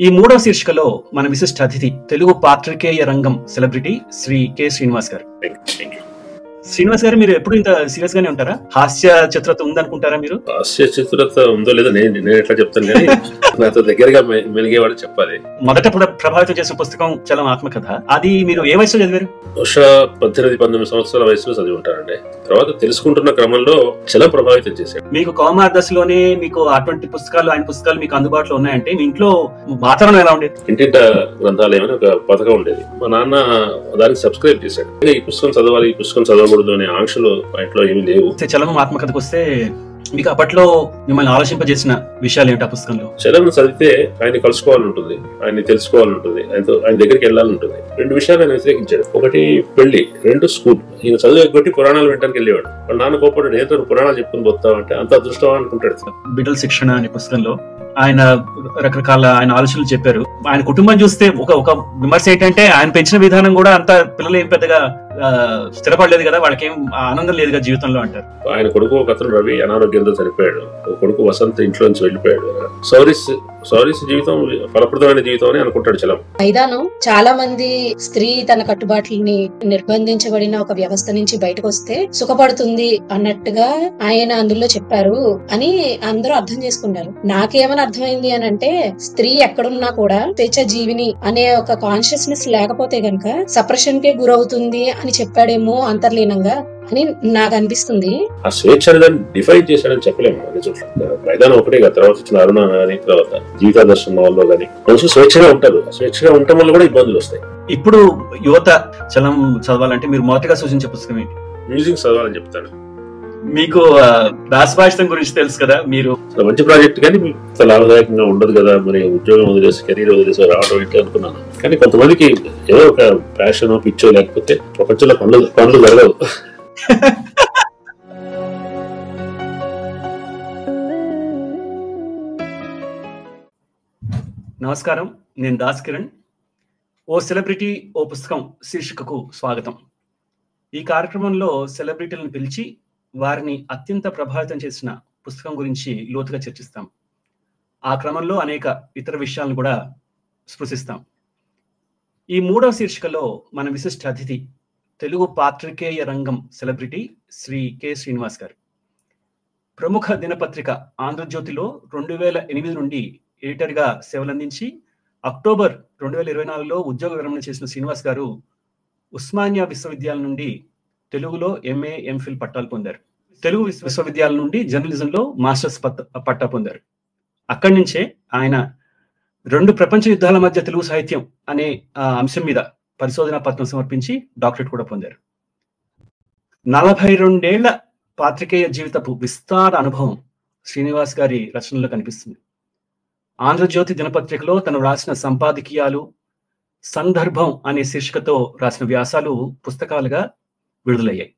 ఈ మూడవ శీర్షికలో మన విశిష్ట అతిథి తెలుగు పాత్రికేయ రంగం సెలబ్రిటీ శ్రీ కె. శ్రీనివాస్ గారు. శ్రీనివాస్ గారు, మీరు ఎప్పుడు ఇంత సీరియస్ గానే ఉంటారా? హాస్య చిత్రత ఉందనుకుంటారా మీరు? హాస్య చిత్రత ఉందో లేదో నేను ఎట్లా చెప్తాను, కానీ నాతో దగ్గరగా మెలిగేవాడు చెప్పాలి. మొదట ప్రభావితం చేసిన పుస్తకం చలం ఆత్మకథ. అది మీరు ఏ వయసులో చదివారు? బహుశా 18-19 సంవత్సరాల వయసులో చదివి ఉంటానండి. తర్వాత తెలుసుకుంటున్న క్రమంలో చలం ప్రభావితం చేశాడు. మీకు కౌమార దశలోనే మీకు అటువంటి పుస్తకాలు, ఆయన పుస్తకాలు మీకు అందుబాటులో ఉన్నాయంటే మీ ఇంట్లో వాతావరణం ఎలా ఉండేది? ఇంటింట గ్రంథాలయం అని ఒక పథకం ఉండేది. మా నాన్న దానికి సబ్స్క్రైబ్ చేశాడు. ఈ పుస్తకం చదవాలి, ఈ పుస్తకం చదవకూడదు అనే ఆంక్షలు మా ఇంట్లో ఏమీ లేవు. చలం ఆత్మకథకు వస్తే మీకు అప్పట్లో మిమ్మల్ని ఆలోచింపజేసిన విషయాలు ఏమిటి ఆ పుస్తకంలో? చలం చదివితే ఆయన కలుసుకోవాలని ఉంటుంది, ఆయన తెలుసుకోవాలని ఉంటుంది, ఆయన దగ్గరికి వెళ్ళాలని ఉంటుంది. రెండు విషయాలు ఆయన వ్యతిరేకించాడు. ఒకటి పెళ్లి, రెండు స్కూల్. ఈయన చదువు ఎగ్గొట్టి పురాణాలు వినడానికి వెళ్ళేవాడు. వాళ్ళ నాన్న కోపడు, ఏదో పురాణాలు చెప్పుకుని పోతావు అంటే అంత అదృష్టం అనుకుంటాడు. బిడ్డల శిక్షణ అనే పుస్తకంలో ఆయన రకరకాల ఆయన ఆలోచనలు చెప్పారు. ఆయన కుటుంబం చూస్తే ఒక విమర్శ ఏంటంటే ఆయన పెంచిన విధానం కూడా అంత పిల్లలు ఏం పెద్దగా స్థిరపడలేదు కదా, వాళ్ళకేం ఆనందం లేదు కదా జీవితంలో అంటారు. ఆయన కొడుకు ఒక అతను రవి అనారోగ్యంతో చనిపోయాడు. ఒక కొడుకు వసంత్ ఇంట్లో నుంచి వెళ్ళిపోయాడు. సౌరీస్ జీవితం ఫలప్రదమైన జీవితం అని అనుకుంటాడు చలం. మైదానం చాలా మంది స్త్రీ తన కట్టుబాట్లని నిర్బంధించబడిన ఒక వ్యవస్థ నుంచి బయటకు వస్తే సుఖపడుతుంది అన్నట్టుగా ఆయన అందులో చెప్పారు అని అందరూ అర్థం చేసుకున్నారు. నాకేమని అర్థమైంది అని అంటే, స్త్రీ ఎక్కడున్నా కూడా స్వేచ్ఛ జీవిని అనే ఒక కాన్షియస్నెస్ లేకపోతే గనక సప్రెషన్ కే గురవుతుంది అని చెప్పాడేమో అంతర్లీనంగా అని నాకు అనిపిస్తుంది. ఆ స్వేచ్ఛ డిఫైన్ చేశాడని చెప్పలేము. అన్ని చోట్ల మైదానం ఒకటే కదా, తర్వాత వచ్చిన అరుణ కానీ తర్వాత జీవితా దర్శనం వాళ్ళు కానీ మనుషులు స్వేచ్ఛగా ఉంటారు. స్వేచ్ఛగా ఉండటం వల్ల కూడా ఇబ్బందులు వస్తాయి. ఇప్పుడు యువత చలం చదవాలంటే మీరు మొదటగా సూచించే పుస్తకం ఏంటి? మ్యూజిక్ చదవాలని చెప్తాను. మీకు దాసభాషితం గురించి తెలుసు కదా, మీరు మంచి ప్రాజెక్ట్ కానీ మీకు లాభదాయకంగా ఉండదు కదా, మరి ఉద్యోగం వదిలేసి కెరీర్ వదిలేసి రావడం ఏంటి అనుకున్నాను. కానీ కొంతమందికి ఏదో ఒక ప్యాషన్ పిచ్చో లేకపోతే ప్రపంచంలో పనులు జరగవు. నమస్కారం, నేను దాస్ కిరణ్. ఓ సెలబ్రిటీ ఓ పుస్తకం శీర్షికకు స్వాగతం. ఈ కార్యక్రమంలో సెలబ్రిటీలను పిలిచి వారిని అత్యంత ప్రభావితం చేసిన పుస్తకం గురించి లోతుగా చర్చిస్తాం. ఆ క్రమంలో అనేక ఇతర విషయాలను కూడా స్పృశిస్తాం. ఈ మూడవ శీర్షికలో మన విశిష్ట అతిథి తెలుగు పాత్రికేయ రంగం సెలబ్రిటీ శ్రీ కె. శ్రీనివాస్ గారు. ప్రముఖ దినపత్రిక ఆంధ్రజ్యోతిలో 2008 నుండి ఎడిటర్గా సేవలందించి అక్టోబర్ 2024లో ఉద్యోగ విరమణ చేసిన శ్రీనివాస్ గారు ఉస్మానియా విశ్వవిద్యాలయం నుండి తెలుగులో ఎంఏ ఎంఫిల్ పట్టాలు పొందారు. తెలుగు విశ్వవిద్యాలయం నుండి జర్నలిజంలో మాస్టర్స్ పట్టా పొందారు. అక్కడి నుంచే ఆయన 2 ప్రపంచ యుద్ధాల మధ్య తెలుగు సాహిత్యం అనే అంశం మీద పరిశోధనా పత్రం సమర్పించి డాక్టరేట్ కూడా పొందారు. 42 ఏళ్ల పాత్రికేయ జీవితపు విస్తార అనుభవం శ్రీనివాస్ గారి రచనలో కనిపిస్తుంది. ఆంధ్రజ్యోతి దినపత్రికలో తను రాసిన సంపాదకీయాలు, సందర్భం అనే శీర్షికతో రాసిన వ్యాసాలు పుస్తకాలుగా విడుదలయ్యాయి.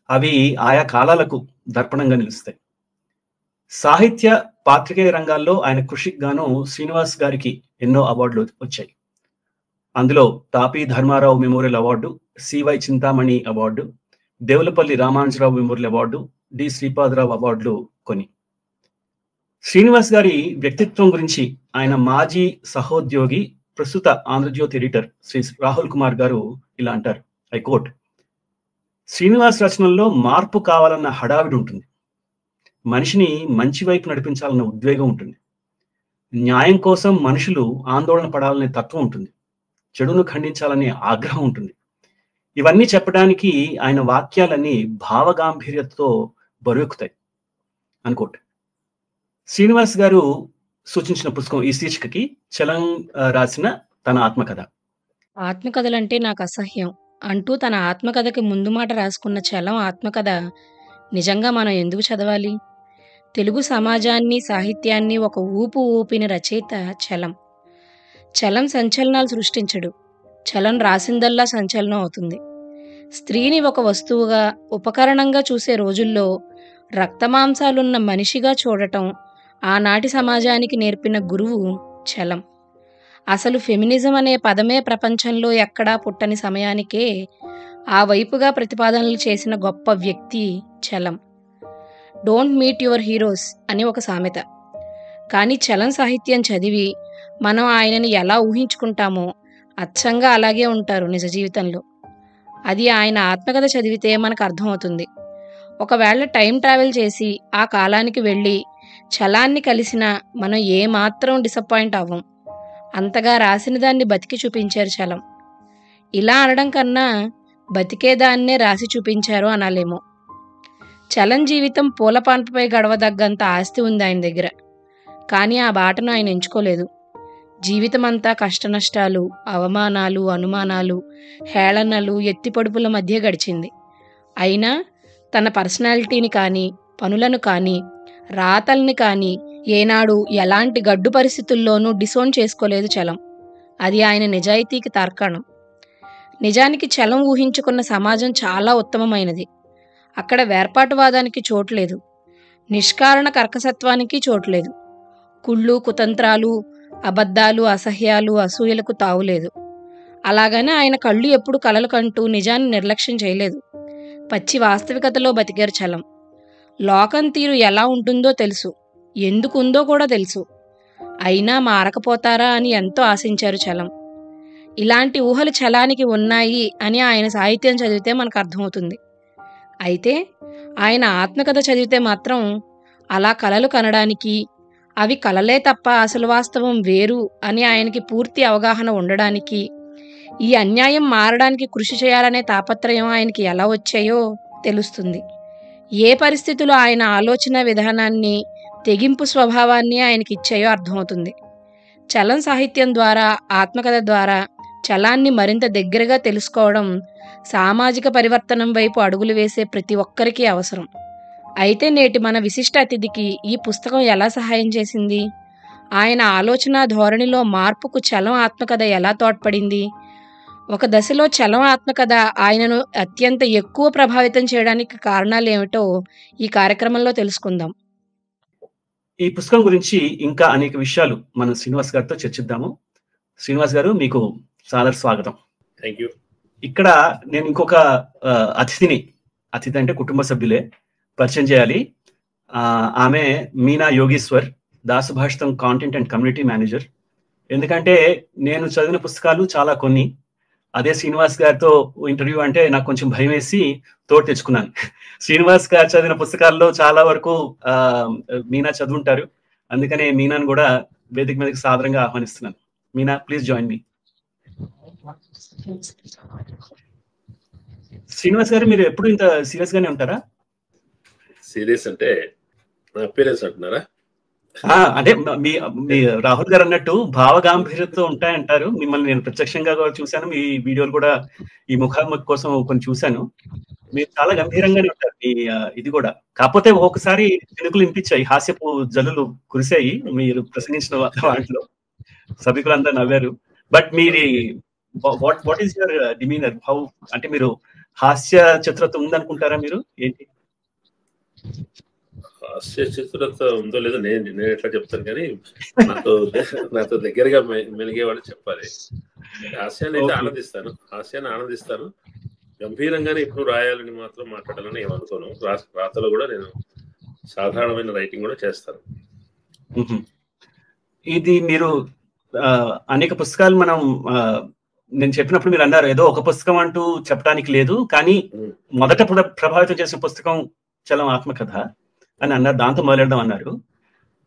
అవి ఆయా కాలాలకు దర్పణంగా నిలుస్తాయి. సాహిత్య పాత్రికేయ రంగాల్లో ఆయన కృషికి గాను శ్రీనివాస్ గారికి ఎన్నో అవార్డులు వచ్చాయి. అందులో Tapi Dharmarao memorial award, CY Chintamani award, Devulapalli Ramanujarao memorial award, D Sripadarao అవార్డులు కొన్ని. శ్రీనివాస్ గారి వ్యక్తిత్వం గురించి ఆయన మాజీ సహోద్యోగి, ప్రస్తుత ఆంధ్రజ్యోతి ఎడిటర్ శ్రీ రాహుల్ కుమార్ గారు ఇలా అంటారు, ఐ కోట్: శ్రీనివాస్ రచనల్లో మార్పు కావాలన్న హడావిడి ఉంటుంది, మనిషిని మంచి వైపు నడిపించాలన్న ఉద్వేగం ఉంటుంది, న్యాయం కోసం మనుషులు ఆందోళన పడాలనే తత్వం ఉంటుంది, చెడును ఖండించాలనే ఆగ్రహం ఉంటుంది. ఇవన్నీ చెప్పడానికి ఆయన వాక్యాలన్నీ భావగాంభీర్యతతో బరువెక్కుతాయి అనుకోట్. శ్రీనివాస్ గారు సూచించిన పుస్తకం ఈ శీర్షికకి చలం రాసిన తన ఆత్మకథ. ఆత్మకథలంటే నాకు అసహ్యం అంటూ తన ఆత్మకథకి ముందు మాట రాసుకున్న చలం ఆత్మకథ నిజంగా మనం ఎందుకు చదవాలి? తెలుగు సమాజాన్ని, సాహిత్యాన్ని ఒక ఊపిన రచయిత చలం. చలం సంచలనాలు సృష్టించడు, చలం రాసిందల్లా సంచలనం అవుతుంది. స్త్రీని ఒక వస్తువుగా, ఉపకరణంగా చూసే రోజుల్లో రక్తమాంసాలున్న మనిషిగా చూడటం ఆనాటి సమాజానికి నేర్పిన గురువు చలం. అసలు ఫెమినిజం అనే పదమే ప్రపంచంలో ఎక్కడా పుట్టని సమయానికే ఆ వైపుగా ప్రతిపాదనలు చేసిన గొప్ప వ్యక్తి Chalam. Don't meet your heroes అని ఒక సామెత. కానీ చలం సాహిత్యం చదివి మనం ఆయనని ఎలా ఊహించుకుంటామో అచ్చంగా అలాగే ఉంటారు నిజ జీవితంలో. అది ఆయన ఆత్మకథ చదివితే మనకు అర్థమవుతుంది. ఒకవేళ టైం ట్రావెల్ చేసి ఆ కాలానికి వెళ్ళి చలాన్ని కలిసినా మనం ఏమాత్రం డిసప్పాయింట్ అవ్వం. అంతగా రాసిన దాన్ని బతికి చూపించారు చలం. ఇలా అనడం కన్నా బతికేదాన్నే రాసి చూపించారు అనాలేమో. చలం జీవితం పూలపాన్పుపై గడవదగ్గంత ఆస్తి ఉంది ఆయన దగ్గర. కానీ ఆ బాటను ఆయన ఎంచుకోలేదు. జీవితమంతా కష్టనష్టాలు, అవమానాలు, అనుమానాలు, హేళనలు, ఎత్తిపొడుపుల మధ్య గడిచింది. అయినా తన పర్సనాలిటీని కానీ, పనులను కానీ, రాతల్ని కానీ ఏనాడు ఎలాంటి గడ్డు పరిస్థితుల్లోనూ డిసోన్ చేసుకోలేదు చలం. అది ఆయన నిజాయితీకి తార్కాణం. నిజానికి చలం ఊహించుకున్న సమాజం చాలా ఉత్తమమైనది. అక్కడ వేర్పాటువాదానికి చోట్లేదు, నిష్కారణ కర్కసత్వానికి చోట్లేదు, కుళ్ళు, కుతంత్రాలు, అబద్ధాలు, అసహ్యాలు, అసూయలకు తావులేదు. అలాగని ఆయన కళ్ళు ఎప్పుడు కలలు కంటూ నిజాన్ని నిర్లక్ష్యం చేయలేదు. పచ్చి వాస్తవికతలో బతికారు చలం. లోకం తీరు ఎలా ఉంటుందో తెలుసు, ఎందుకుందో కూడా తెలుసు. అయినా మారకపోతారా అని ఎంతో ఆశించారు చలం. ఇలాంటి ఊహలు చలానికి ఉన్నాయి అని ఆయన సాహిత్యం చదివితే మనకు అర్థమవుతుంది. అయితే ఆయన ఆత్మకథ చదివితే మాత్రం అలా కలలు కనడానికి, అవి కలలే తప్ప అసలు వాస్తవం వేరు అని ఆయనకి పూర్తి అవగాహన ఉండడానికి, ఈ అన్యాయం మారడానికి కృషి చేయాలనే తాపత్రయం ఆయనకి ఎలా వచ్చాయో తెలుస్తుంది. ఏ పరిస్థితులు ఆయన ఆలోచన విధానాన్ని, తెగింపు స్వభావాన్ని ఆయనకి ఇచ్చాయో అర్థమవుతుంది. చలం సాహిత్యం ద్వారా, ఆత్మకథ ద్వారా చలాన్ని మరింత దగ్గరగా తెలుసుకోవడం సామాజిక పరివర్తనం వైపు అడుగులు వేసే ప్రతి ఒక్కరికి అవసరం. అయితే నేటి మన విశిష్ట అతిథికి ఈ పుస్తకం ఎలా సహాయం చేసింది? ఆయన ఆలోచన ధోరణిలో మార్పుకు చలం ఆత్మకథ ఎలా తోడ్పడింది? ఒక దశలో చలం ఆత్మకథ ఆయనను అత్యంత ఎక్కువ ప్రభావితం చేయడానికి కారణాలేమిటో ఈ కార్యక్రమంలో తెలుసుకుందాం. ఈ పుస్తకం గురించి ఇంకా అనేక విషయాలు మనం శ్రీనివాస్ గారితో చర్చిద్దాము. శ్రీనివాస్ గారు, మీకు చాలా స్వాగతం. Thank you. ఇక్కడ నేను ఇంకొక అతిథి అంటే కుటుంబ సభ్యులే పరిచయం చేయాలి. ఆమె Meena Yogeshwar, Dasabhashitam content and community manager. ఎందుకంటే నేను చదివిన పుస్తకాలు చాలా కొన్ని. అదే శ్రీనివాస్ గారితో ఇంటర్వ్యూ అంటే నాకు కొంచెం భయం వేసి తోడు తెచ్చుకున్నాను. శ్రీనివాస్ గారు చదివిన పుస్తకాల్లో చాలా వరకు మీనా చదువుంటారు. అందుకనే మీనాను కూడా వేదిక మీదకి సాదరంగా ఆహ్వానిస్తున్నాను. Meena, please join me. Srinivas గారు, మీరు ఎప్పుడు ఇంత సీరియస్ గానే ఉంటారా? సీరియస్ అంటే నా అపీరెన్స్ అంటున్నారా? అంటే మీ రాహుల్ గారు అన్నట్టు భావగాంభీర్యంతో ఉంటాయంటారు. మిమ్మల్ని నేను ప్రత్యక్షంగా కూడా చూశాను, మీ వీడియోలు కూడా ఈ ముఖాముఖి కోసం కొన్ని చూశాను. మీరు చాలా గంభీరంగానే ఉంటారు. మీ ఇది కూడా, కాకపోతే ఒకసారి వెనుకలు వినిపించాయి, హాస్యపు జల్లులు కురిశాయి మీరు ప్రసంగించిన వాటిలో. సభికులంతా నవ్వారు. బట్ మీరు what is your demeanour? How, అంటే మీరు హాస్య చిత్రత ఉందనుకుంటారా మీరు? ఏంటి హాస్య చిత్రత ఉందో లేదో నేను ఎట్లా చెప్తాను, కానీ నాతో దగ్గరగా మెలిగే వాళ్ళు చెప్పాలి. హాస్యాన్ని అయితే హాస్యాన్ని ఆనందిస్తాను. గంభీరంగానే ఇప్పుడు రాయాలని మాత్రం మాట్లాడాలని ఏమనుకోను. రాతలో కూడా నేను సాధారణమైన రైటింగ్ కూడా చేస్తాను. ఇది మీరు అనేక పుస్తకాలు నేను చెప్పినప్పుడు మీరు అన్నారు ఏదో ఒక పుస్తకం అంటూ చెప్పడానికి లేదు, కానీ మొదట ప్రభావితం చేసిన పుస్తకం చలం ఆత్మకథ అని అన్నారు, దాంతో మొదలెడదాం అన్నారు.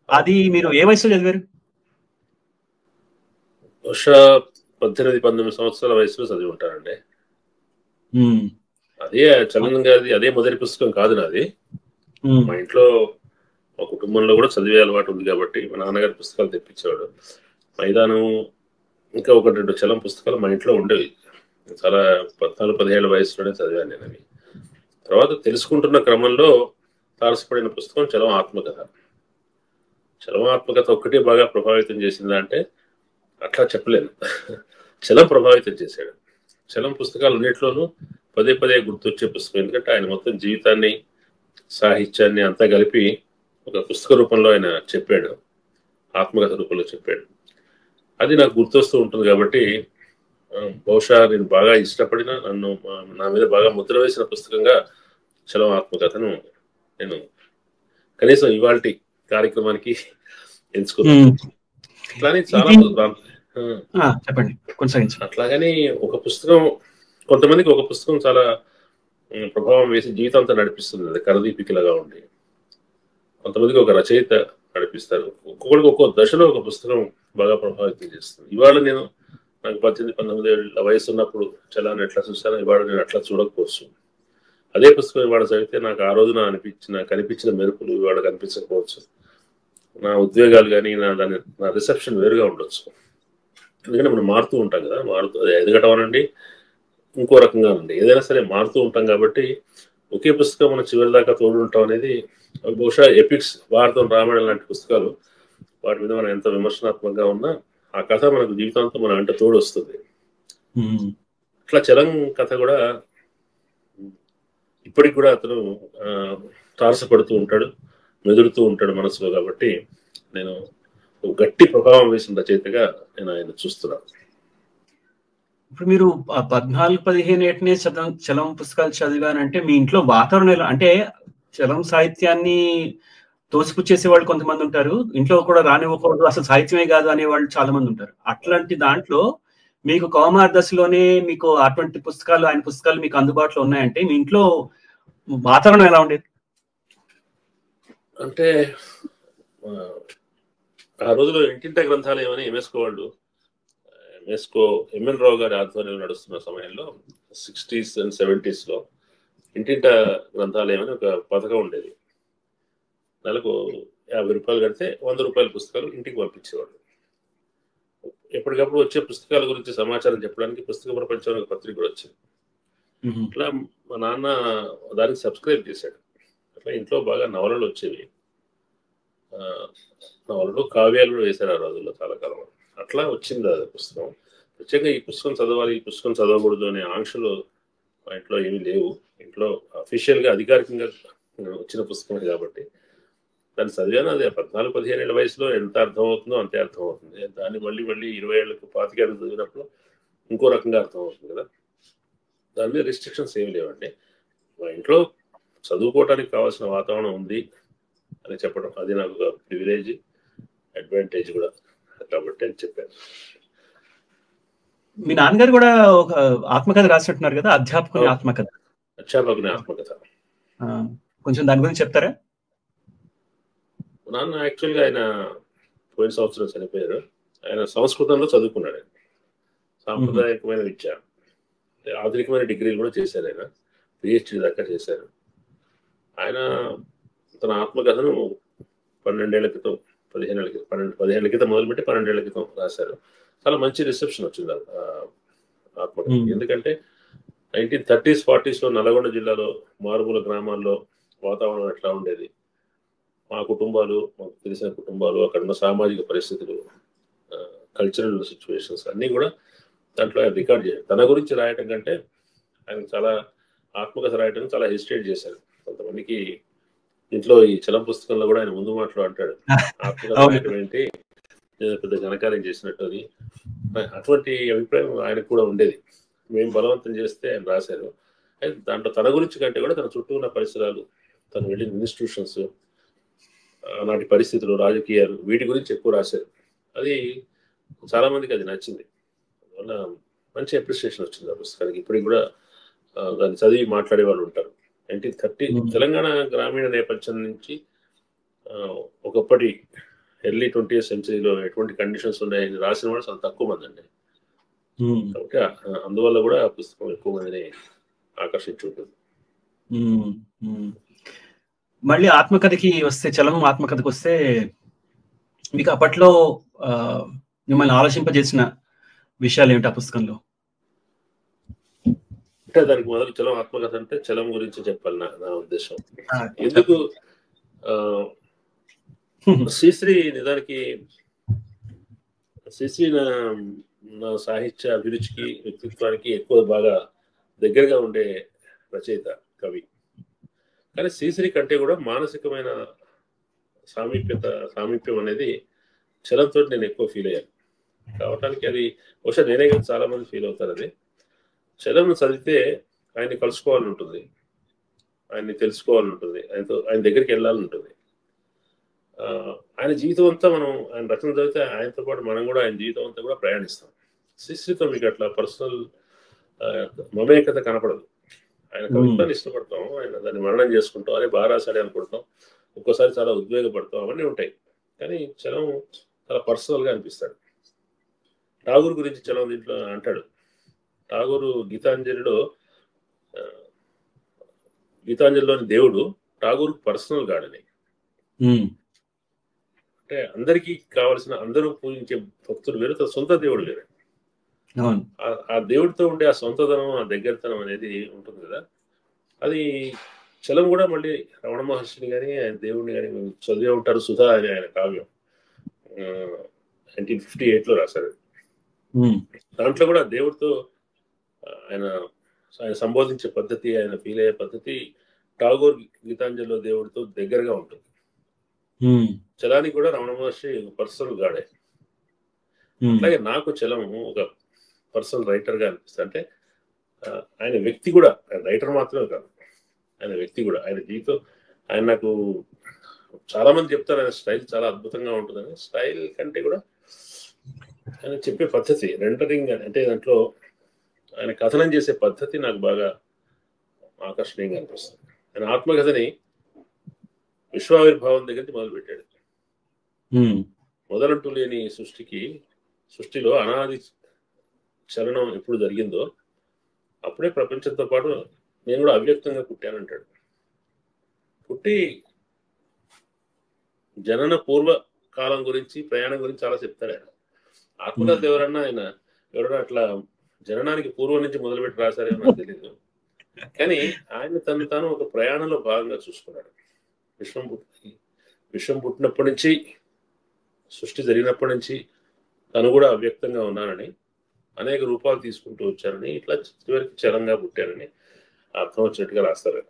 అది మీరు ఏ వయసులో చదివారు? బహుశా 18-19 సంవత్సరాల వయసులో చదివి ఉంటానండి. అదే చలం గారిది అదే మొదటి పుస్తకం కాదు నాది. మా ఇంట్లో, మా కుటుంబంలో కూడా చదివే అలవాటు ఉంది కాబట్టి మా నాన్నగారి పుస్తకాలు తెప్పించేవాడు. మైదానం ఇంకా 1-2 చలం పుస్తకాలు మా ఇంట్లో ఉండేవి. చాలా 14-17 వయసులోనే చదివాను నేను అవి. తర్వాత తెలుసుకుంటున్న క్రమంలో తారసపడిన పుస్తకం చలం ఆత్మకథ. చలం ఆత్మకథ ఒక్కటే బాగా ప్రభావితం చేసిందా అంటే అట్లా చెప్పలేను. చలం ప్రభావితం చేశాడు. చలం పుస్తకాలు అన్నింటిలోనూ పదే పదే గుర్తొచ్చే పుస్తకం. ఎందుకంటే ఆయన మొత్తం జీవితాన్ని, సాహిత్యాన్ని అంతా కలిపి ఒక పుస్తక రూపంలో ఆయన చెప్పాడు, ఆత్మకథ రూపంలో చెప్పాడు. అది నాకు గుర్తొస్తూ ఉంటుంది. కాబట్టి బహుశా నేను బాగా ఇష్టపడిన, నా మీద బాగా ముద్ర వేసిన పుస్తకంగా చలం ఆత్మకథను నేను కనీసం ఇవాల్టి కార్యక్రమానికి ఎంచుకున్నాను. అట్లానే చాలా చెప్పండి, కొనసాగించండి. అట్లాగని ఒక పుస్తకం, కొంతమందికి ఒక పుస్తకం చాలా ప్రభావం వేసి జీవితాంతం నడిపిస్తుంది, అది కరదీపికలాగా ఉండి. కొంతమందికి ఒక రచయిత నడిపిస్తారు. ఒక్కొక్కడికి ఒక్కో దశలో ఒక పుస్తకం బాగా ప్రభావితం చేస్తుంది. ఇవాళ నాకు 18-19 ఏళ్ళ వయసు ఉన్నప్పుడు చలాన్ని ఎట్లా చూస్తానో ఇవాళ నేను అట్లా చూడకపోవచ్చు. అదే పుస్తకం ఇవాళ చదివితే నాకు ఆ రోజున కనిపించిన మెరుపులు ఇవాళ కనిపించకపోవచ్చు. నా ఉద్వేగాలు కానీ నా రిసెప్షన్ వేరుగా ఉండొచ్చు. ఎందుకంటే మనం మారుతూ ఉంటాం కదా, అది ఎదగటం అనండి, ఇంకో రకంగా అండి, ఏదైనా సరే మారుతూ ఉంటాం. కాబట్టి ఒకే పుస్తకం మనం చివరి దాకా తోడు ఉంటాం అనేది, బహుశా ఎపిక్స్, భారతం, రామాయణం లాంటి పుస్తకాలు, వాటి మీద మనం ఎంత విమర్శనాత్మకంగా ఉన్నా ఆ కథ మనకు జీవితాంతం మన వెంట తోడు వస్తుంది. అట్లా చలం కథ కూడా ఇప్పటికి కూడా అతను తారసపడుతూ ఉంటాడు, మెదులుతూ ఉంటాడు మనసులో. కాబట్టి నేను గట్టి ప్రభావం వేసిన రచయితగా నేను ఆయన చూస్తున్నాను. ఇప్పుడు మీరు 14-15 ఏటనే చలం పుస్తకాలు చదివానంటే మీ ఇంట్లో వాతావరణం అంటే చలం సాహిత్యాన్ని తోసిపుచ్చేసే వాళ్ళు కొంతమంది ఉంటారు, ఇంట్లో కూడా రానివ్వకూడదు, అసలు సాహిత్యమే కాదు అనే వాళ్ళు చాలా మంది ఉంటారు. అట్లాంటి దాంట్లో మీకు కౌమార దశలోనే మీకు అటువంటి పుస్తకాలు, ఆయన పుస్తకాలు మీకు అందుబాటులో ఉన్నాయంటే మీ ఇంట్లో వాతావరణం ఎలా ఉండేది? అంటే ఆ రోజులో ఇంటింట గ్రంథాలయం అని ఎంఎన్ రావు గారి ఆధ్వర్యంలో నడుస్తున్న సమయంలో 60s and 70s లో ఇంటింట గ్రంథాలయం అని ఒక పథకం ఉండేది. నెలకు 50 రూపాయలు కడితే 100 రూపాయల పుస్తకాలు ఇంటికి పంపించేవాడు. ఎప్పటికప్పుడు వచ్చే పుస్తకాల గురించి సమాచారం చెప్పడానికి పుస్తక ప్రపంచం ఒక పత్రిక కూడా వచ్చింది. అట్లా మా నాన్న దానికి సబ్స్క్రైబ్ చేశాడు. అట్లా ఇంట్లో బాగా నవలలు వచ్చేవి, నవలలు, కావ్యాలు కూడా వేశారు ఆ రోజుల్లో చాలా కాలం. అట్లా వచ్చింది అది పుస్తకం. ప్రత్యేకంగా ఈ పుస్తకం చదవాలి, ఈ పుస్తకం చదవకూడదు అనే ఆంక్షలు మా ఇంట్లో ఏమీ లేవు. ఇంట్లో అఫీషియల్గా అధికారికంగా వచ్చిన పుస్తకమే కాబట్టి దాన్ని చదివాను. అది 14-15 ఏళ్ళ వయసులో ఎంత అర్థం అవుతుందో అంతే అర్థం అవుతుంది. దాన్ని మళ్ళీ 20 ఏళ్ళకు 25 ఏళ్ళకు చదివినప్పుడు ఇంకో రకంగా అర్థం అవుతుంది కదా. దాని మీద రిస్ట్రిక్షన్స్ ఏమి లేవండి. మా ఇంట్లో చదువుకోవడానికి కావాల్సిన వాతావరణం ఉంది అని చెప్పడం, అది నాకు ఒక ప్రివిలేజ్, అడ్వాంటేజ్ కూడా కాబట్టి అని చెప్పాను. మీ నాన్నగారు కూడా ఒక ఆత్మకథ రాసినట్టున్నారు కదా, అధ్యాపకుని ఆత్మకథ. కొంచెం దాని గురించి చెప్తారా? నాన్న యాక్చువల్గా ఆయన పోయిన సంవత్సరం చనిపోయారు. ఆయన సంస్కృతంలో చదువుకున్నాడు. ఆయన సాంప్రదాయకమైన విద్య, ఆధునికమైన డిగ్రీలు కూడా చేశారు. ఆయన పిహెచ్డి దాకా చేశారు. ఆయన తన ఆత్మకథను 12 ఏళ్ల క్రితం, 15 ఏళ్ల క్రితం మొదలుపెట్టి 12 ఏళ్ల క్రితం రాశారు. చాలా మంచి రిసెప్షన్ వచ్చింది ఆత్మకథ. ఎందుకంటే 1930s, 40s లో నల్గొండ జిల్లాలో మారుమూల గ్రామాల్లో వాతావరణం ఎట్లా ఉండేది, మా కుటుంబాలు, మాకు తెలిసిన కుటుంబాలు, అక్కడ ఉన్న సామాజిక పరిస్థితులు, కల్చరల్ సిచ్యువేషన్స్ అన్నీ కూడా దాంట్లో ఆయన రికార్డ్ చేశారు. తన గురించి రాయటం కంటే ఆయన చాలా ఆత్మకథ రాయటం చాలా హెసిటేట్ చేశారు. కొంతమందికి ఇంట్లో ఈ చలం పుస్తకంలో కూడా ఆయన ముందు మాటలు అంటాడు, ఆత్మకథ రాయటం ఏంటి, పెద్ద ఘనకార్యం చేసినట్టు అని. అటువంటి అభిప్రాయం ఆయనకు కూడా ఉండేది. మేము బలవంతం చేస్తే ఆయన రాశారు. అయితే దాంట్లో తన గురించి కంటే కూడా తన చుట్టూ ఉన్న పరిసరాలు, తను వెళ్ళిన ఇన్స్టిట్యూషన్స్, నాటి పరిస్థితులు, రాజకీయాలు, వీటి గురించి ఎక్కువ రాశారు. అది చాలా మందికి అది నచ్చింది. అందువల్ల మంచి అప్రిసియేషన్ వచ్చింది ఆ పుస్తకానికి. ఇప్పటికి కూడా దాన్ని చదివి మాట్లాడే వాళ్ళు ఉంటారు. 1930 తెలంగాణ గ్రామీణ నేపథ్యం నుంచి ఒకప్పటి ఎర్లీ 20th centuryలో ఎటువంటి కండిషన్స్ ఉన్నాయని రాసిన వాళ్ళు చాలా తక్కువ మంది అండి. కాబట్టి అందువల్ల కూడా ఆ పుస్తకం ఎక్కువ మందిని ఆకర్షించుంటుంది. మళ్ళీ ఆత్మకథకి వస్తే, చలం ఆత్మకథకు వస్తే, మీకు అప్పట్లో మిమ్మల్ని ఆలోచింపజేసిన విషయాలు ఏమిటి ఆ పుస్తకంలో? అంటే దానికి మొదలు చలం ఆత్మకథ అంటే చలం గురించి చెప్పాలి నా ఉద్దేశం. ఎందుకు శ్రీశ్రీ నిజానికి శ్రీశ్రీ నా సాహిత్య అభిరుచికి, వ్యక్తిత్వానికి ఎక్కువ బాగా దగ్గరగా ఉండే రచయిత, కవి. కానీ శ్రీశ్రీ కంటే కూడా మానసికమైన సామీప్యం అనేది చలంతో నేను ఎక్కువ ఫీల్ అయ్యాను. కావటానికి అది బహుశా నేనే కానీ చాలా మంది ఫీల్ అవుతారు. అది చలం చదివితే ఆయన్ని కలుసుకోవాలని ఉంటుంది, ఆయన్ని తెలుసుకోవాలని ఉంటుంది, ఆయన దగ్గరికి వెళ్ళాలని ఉంటుంది. ఆయన జీవితం అంతా మనం ఆయన రచన చదివితే ఆయనతో పాటు మనం కూడా ఆయన జీవితం అంతా కూడా ప్రయాణిస్తాం. శ్రీశ్రీతో మీకు అట్లా పర్సనల్ మమేకత కనపడదు. ఆయన కవిత్వాన్ని ఇష్టపడతాం, ఆయన దాన్ని మరణం చేసుకుంటాం, అదే బాగా రాశాడే అనుకుంటాం, ఒక్కోసారి చాలా ఉద్వేగపడతాం, అవన్నీ ఉంటాయి. కానీ చలం చాలా పర్సనల్గా అనిపిస్తాడు. ఠాగూర్ గురించి చలం దీంట్లో అంటాడు. ఠాగూరు గీతాంజలిలోని దేవుడు ఠాగూర్ పర్సనల్ గాడని, అంటే అందరికీ కావలసిన అందరూ పూజించే భక్తుడు వేరు, తన సొంత దేవుడు వేరు. ఆ దేవుడితో ఉండే ఆ సొంతదనం, ఆ దగ్గరతనం అనేది ఉంటుంది కదా. అది చలం కూడా మళ్ళీ రమణ మహర్షిని కానీ ఆయన దేవుడిని కానీ చదివే ఉంటారు. సుధా అని ఆయన కావ్యం 1958లో రాశారు. దాంట్లో కూడా దేవుడితో ఆయన సంబోధించే పద్ధతి, ఆయన ఫీల్ అయ్యే పద్ధతి ఠాగూర్ గీతాంజలిలో దేవుడితో దగ్గరగా ఉంటుంది. చలానికి కూడా రమణ మహర్షి పర్సనల్ గాడే. అట్లాగే నాకు చలం ఒక పర్సనల్ రైటర్ గా అనిపిస్తుంది. అంటే ఆయన వ్యక్తి కూడా, ఆయన రైటర్ మాత్రమే కాదు, ఆయన వ్యక్తి కూడా, ఆయన జీవితం. ఆయన నాకు చాలా మంది చెప్తారు ఆయన స్టైల్ చాలా అద్భుతంగా ఉంటుందని. స్టైల్ కంటే కూడా ఆయన చెప్పే పద్ధతి, రెండరింగ్ అంటే దాంట్లో ఆయన కథనం చేసే పద్ధతి నాకు బాగా ఆకర్షణీయంగా అనిపిస్తుంది. ఆయన ఆత్మకథని విశ్వావిర్భావం దగ్గర నుంచి మొదలుపెట్టాడు. మొదలంటూ లేని సృష్టిలో అనాది చలనం ఎప్పుడు జరిగిందో అప్పుడే ప్రపంచంతో పాటు నేను కూడా అవ్యక్తంగా పుట్టానంటాడు. పుట్టి జనన పూర్వ కాలం గురించి, ప్రయాణం గురించి చాలా చెప్తాడు ఆయన. ఆత్మకథ ఎవరన్నా అట్లా జననానికి పూర్వం నుంచి మొదలుపెట్టి రాశారేమో నాకు తెలియదు, కానీ ఆయన తను తాను ఒక ప్రయాణంలో భాగంగా చూసుకున్నాడు. విశ్వం పుట్టినప్పటి నుంచి, సృష్టి జరిగినప్పటి నుంచి తను కూడా అవ్యక్తంగా ఉన్నానని, అనేక రూపాలు తీసుకుంటూ వచ్చారని, ఇట్లా చివరికి చలంగా పుట్టారని అర్థం వచ్చినట్టుగా రాస్తారు.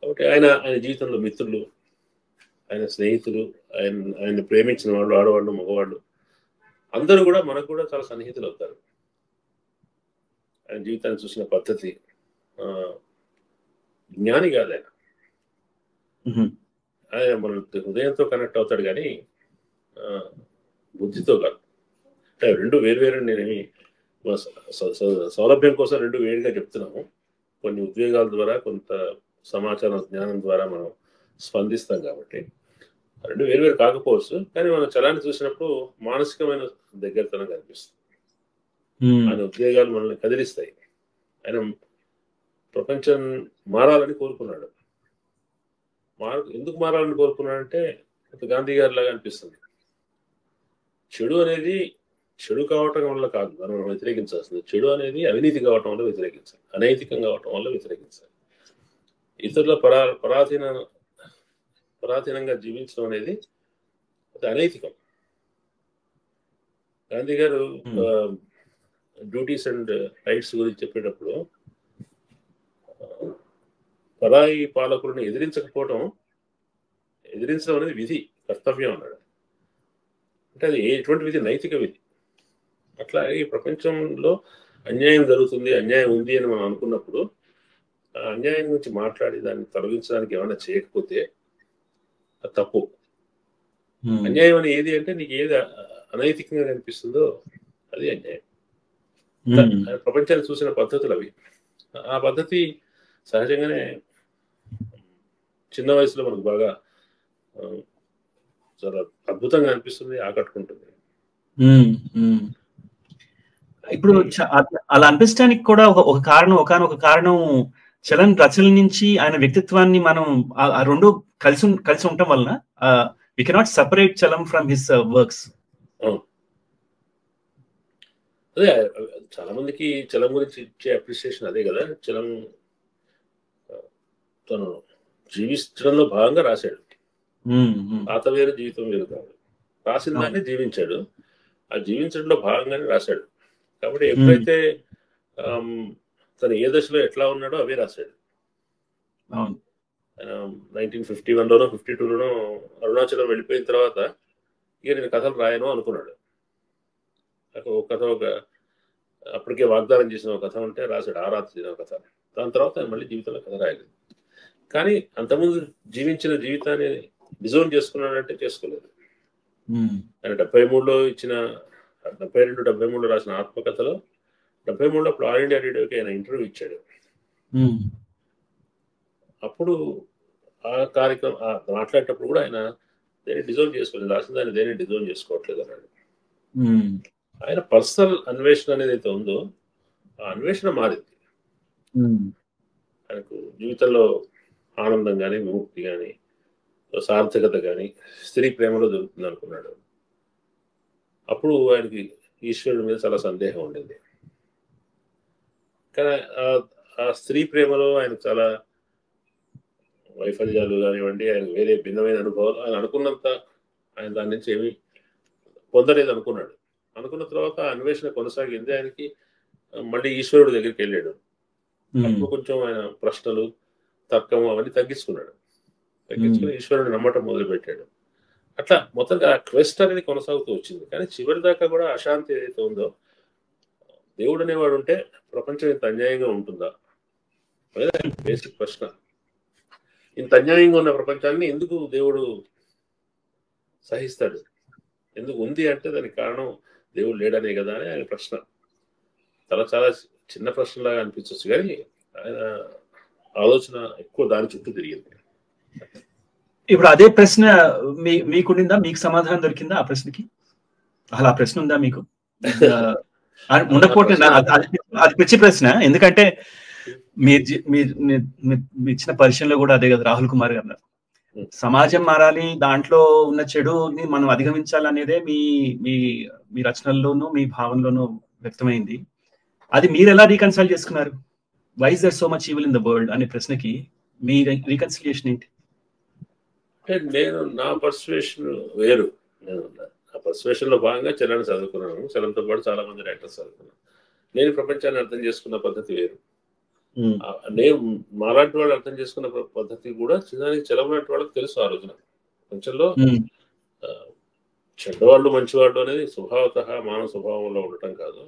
కాబట్టి ఆయన జీవితంలో మిత్రులు, ఆయన స్నేహితులు, ఆయన ప్రేమించిన వాళ్ళు, ఆడవాళ్ళు, మగవాళ్ళు అందరూ కూడా మనకు కూడా చాలా సన్నిహితులు అవుతారు. ఆయన జీవితాన్ని చూసిన పద్ధతి, జ్ఞాని కాదు ఆయన. ఆయన మన హృదయంతో కనెక్ట్ అవుతాడు కానీ బుద్ధితో కాదు. అంటే రెండు వేరువేరు, నేనేమి సౌలభ్యం కోసం రెండు వేరుగా చెప్తున్నాము. కొన్ని ఉద్వేగాల ద్వారా, కొంత సమాచారం, జ్ఞానం ద్వారా మనం స్పందిస్తాం కాబట్టి రెండు వేరువేరు కాకపోవచ్చు. కానీ మనం చలాన్ని చూసినప్పుడు మానసికమైన దగ్గరతనం కనిపిస్తుంది. ఆయన ఉద్వేగాలు మనల్ని కదిలిస్తాయి. ఆయన ప్రపంచం మారాలని కోరుకున్నాడు. ఎందుకు మారాలని కోరుకున్నాడంటే గాంధీ గారి లాగా అనిపిస్తుంది. చెడు అనేది చెడు కావటం వల్ల కాదు మనం వ్యతిరేకించాల్సింది. చెడు అనేది అవినీతి కావటం వల్ల వ్యతిరేకించాలి, అనైతికం కావటం వల్ల వ్యతిరేకించాలి. ఇతరుల పరాధీనంగా జీవించడం అనేది అది అనైతికం. గాంధీ గారు డ్యూటీస్ అండ్ రైట్స్ గురించి చెప్పేటప్పుడు పరాయి పాలకులను ఎదిరించడం అనేది విధి, కర్తవ్యం అన్నాడు. అంటే అది ఎటువంటి విధి? నైతిక విధి. అట్లా ఈ ప్రపంచంలో అన్యాయం జరుగుతుంది, అన్యాయం ఉంది అని మనం అనుకున్నప్పుడు ఆ అన్యాయం గురించి మాట్లాడి దాన్ని తొలగించడానికి ఏమైనా చేయకపోతే అది తప్పు. అన్యాయం అని ఏది అంటే నీకు ఏది అనైతికంగా కనిపిస్తుందో అది అన్యాయం. ప్రపంచాన్ని చూసిన పద్ధతులు అవి. ఆ పద్ధతి సహజంగానే చిన్న వయసులో మనకు బాగా చాలా అద్భుతంగా అనిపిస్తుంది, ఆకట్టుకుంటుంది. ఇప్పుడు అలా అనిపించడానికి కూడా ఒక కారణం, ఒకనొక కారణం చలన్ రచనల నుంచి ఆయన వ్యక్తిత్వాన్ని మనం ఆ రెండు కలిసి ఉండటం వలన we cannot separate Chalam from his works. అదే చాలా మందికి చలం గురించి ఇచ్చే అప్రిసియేషన్ అదే కదా. చలం తను జీవించడంలో భాగంగా రాశాడు. పాత వేరు జీవితం వేరు కాదు. రాసిన దాన్ని జీవించాడు, ఆ జీవించడంలో భాగంగానే రాశాడు. కాబట్టి ఎప్పుడైతే తను ఏ దశలో ఎట్లా ఉన్నాడో అవే రాశాడు. 1951లోనో 52లోనో అరుణాచలం వెళ్ళిపోయిన తర్వాత ఇక నేను కథలు రాయను అనుకున్నాడు. అప్పటికే వాగ్దానం చేసిన ఒక కథ ఉంటే రాశాడు, ఆ రాత్రి ఒక కథ. దాని తర్వాత మళ్ళీ జీవితంలో కథ రాయలేదు. కానీ అంతకుముందు జీవించిన జీవితాన్ని డిజోన్ చేసుకున్నాడంటే చేసుకోలేదు. ఆయన 73లో ఇచ్చిన 72-73లో రాసిన ఆత్మకథలో 73లో అప్పుడు ఆల్ ఇండియా రేడియోకి ఆయన ఇంటర్వ్యూ ఇచ్చాడు. అప్పుడు ఆ కార్యక్రమం మాట్లాడేటప్పుడు కూడా ఆయన దేని డిజోన్ చేసుకోలేదు, రాసిన దాన్ని దేని డిజోన్ చేసుకోవట్లేదు అన్నాడు. ఆయన పర్సనల్ అన్వేషణ అనేది అయితే ఉందో ఆ అన్వేషణ మారింది. ఆయనకు జీవితంలో ఆనందం కానీ, విముక్తి కానీ, సార్థకత కానీ స్త్రీ ప్రేమలో దొరుకుతుంది అనుకున్నాడు. అప్పుడు ఆయనకి ఈశ్వరుడి మీద చాలా సందేహం ఉండింది. కానీ ఆ స్త్రీ ప్రేమలో ఆయనకు చాలా వైఫల్యాలు కానివ్వండి, ఆయన వేరే భిన్నమైన అనుభవాలు, ఆయన అనుకున్నంత ఆయన దాని నుంచి ఏమీ పొందలేదు అనుకున్నాడు. అనుకున్న తర్వాత అన్వేషణ కొనసాగింది. ఆయనకి మళ్ళీ ఈశ్వరుడి దగ్గరికి వెళ్ళాడు. అప్పుడు కొంచెం ఆయన ప్రశ్నలు, తర్కము అవన్నీ తగ్గించుకున్నాడు. తగ్గించుకుని ఈశ్వరుని నమ్మటం మొదలుపెట్టాడు. అట్లా మొత్తంగా ఆ క్వెస్ట్ అనేది కొనసాగుతూ వచ్చింది. కానీ చివరి దాకా కూడా అశాంతి ఏదైతే ఉందో, దేవుడు అనేవాడు ఉంటే ప్రపంచం ఇంత అన్యాయంగా ఉంటుందా అనేది బేసిక్ ప్రశ్న. ఇంత అన్యాయంగా ఉన్న ప్రపంచాన్ని ఎందుకు దేవుడు సహిస్తాడు? ఎందుకు ఉంది అంటే దానికి కారణం దేవుడు లేడనే కదా అని ఆయన ప్రశ్న. చాలా చాలా చిన్న ప్రశ్నలాగా అనిపించవచ్చు, కానీ ఆయన ఆలోచన ఎక్కువ దాని చుట్టూ తిరిగింది. ఇప్పుడు అదే ప్రశ్న మీకుండిందా? మీకు సమాధానం దొరికిందా ఆ ప్రశ్నకి? అలా ప్రశ్న ఉందా మీకు? ఉండకపోతే అది పిచ్చి ప్రశ్న. ఎందుకంటే మీ ఇచ్చిన పరిచయంలో కూడా అదే కదా రాహుల్ కుమార్ గారు, సమాజం మారాలి, దాంట్లో ఉన్న చెడుని మనం అధిగమించాలనేదే మీ మీ మీ రచనల్లోనూ మీ భావనలోనూ వ్యక్తమైంది. అది మీరు ఎలా రీకన్సైల్ చేసుకున్నారు? Why is there so much evil in the world అనే ప్రశ్నకి మీ రీకన్సిలియేషన్ ఏంటి? నేను నా పర్సువేషన్ వేరు. నేను నా పర్సువేషన్ లో భాగంగా చరణ్ చదువుకున్నాను. చరణ్తో పాటు చాలా మంది రైటర్స్ చదువుకున్నాను. నేను ప్రపంచాన్ని అర్థం చేసుకున్న పద్ధతి వేరు. నేను మాలాంటి వాళ్ళు అర్థం చేసుకున్న పద్ధతి కూడా చిన్నానికి చలవనట్టు వాళ్ళకి తెలుసు. ఆ రోజున ప్రపంచంలో చెడ్డవాళ్ళు మంచివాళ్ళు అనేది స్వభావత మానవ స్వభావంలో ఉండటం కాదు,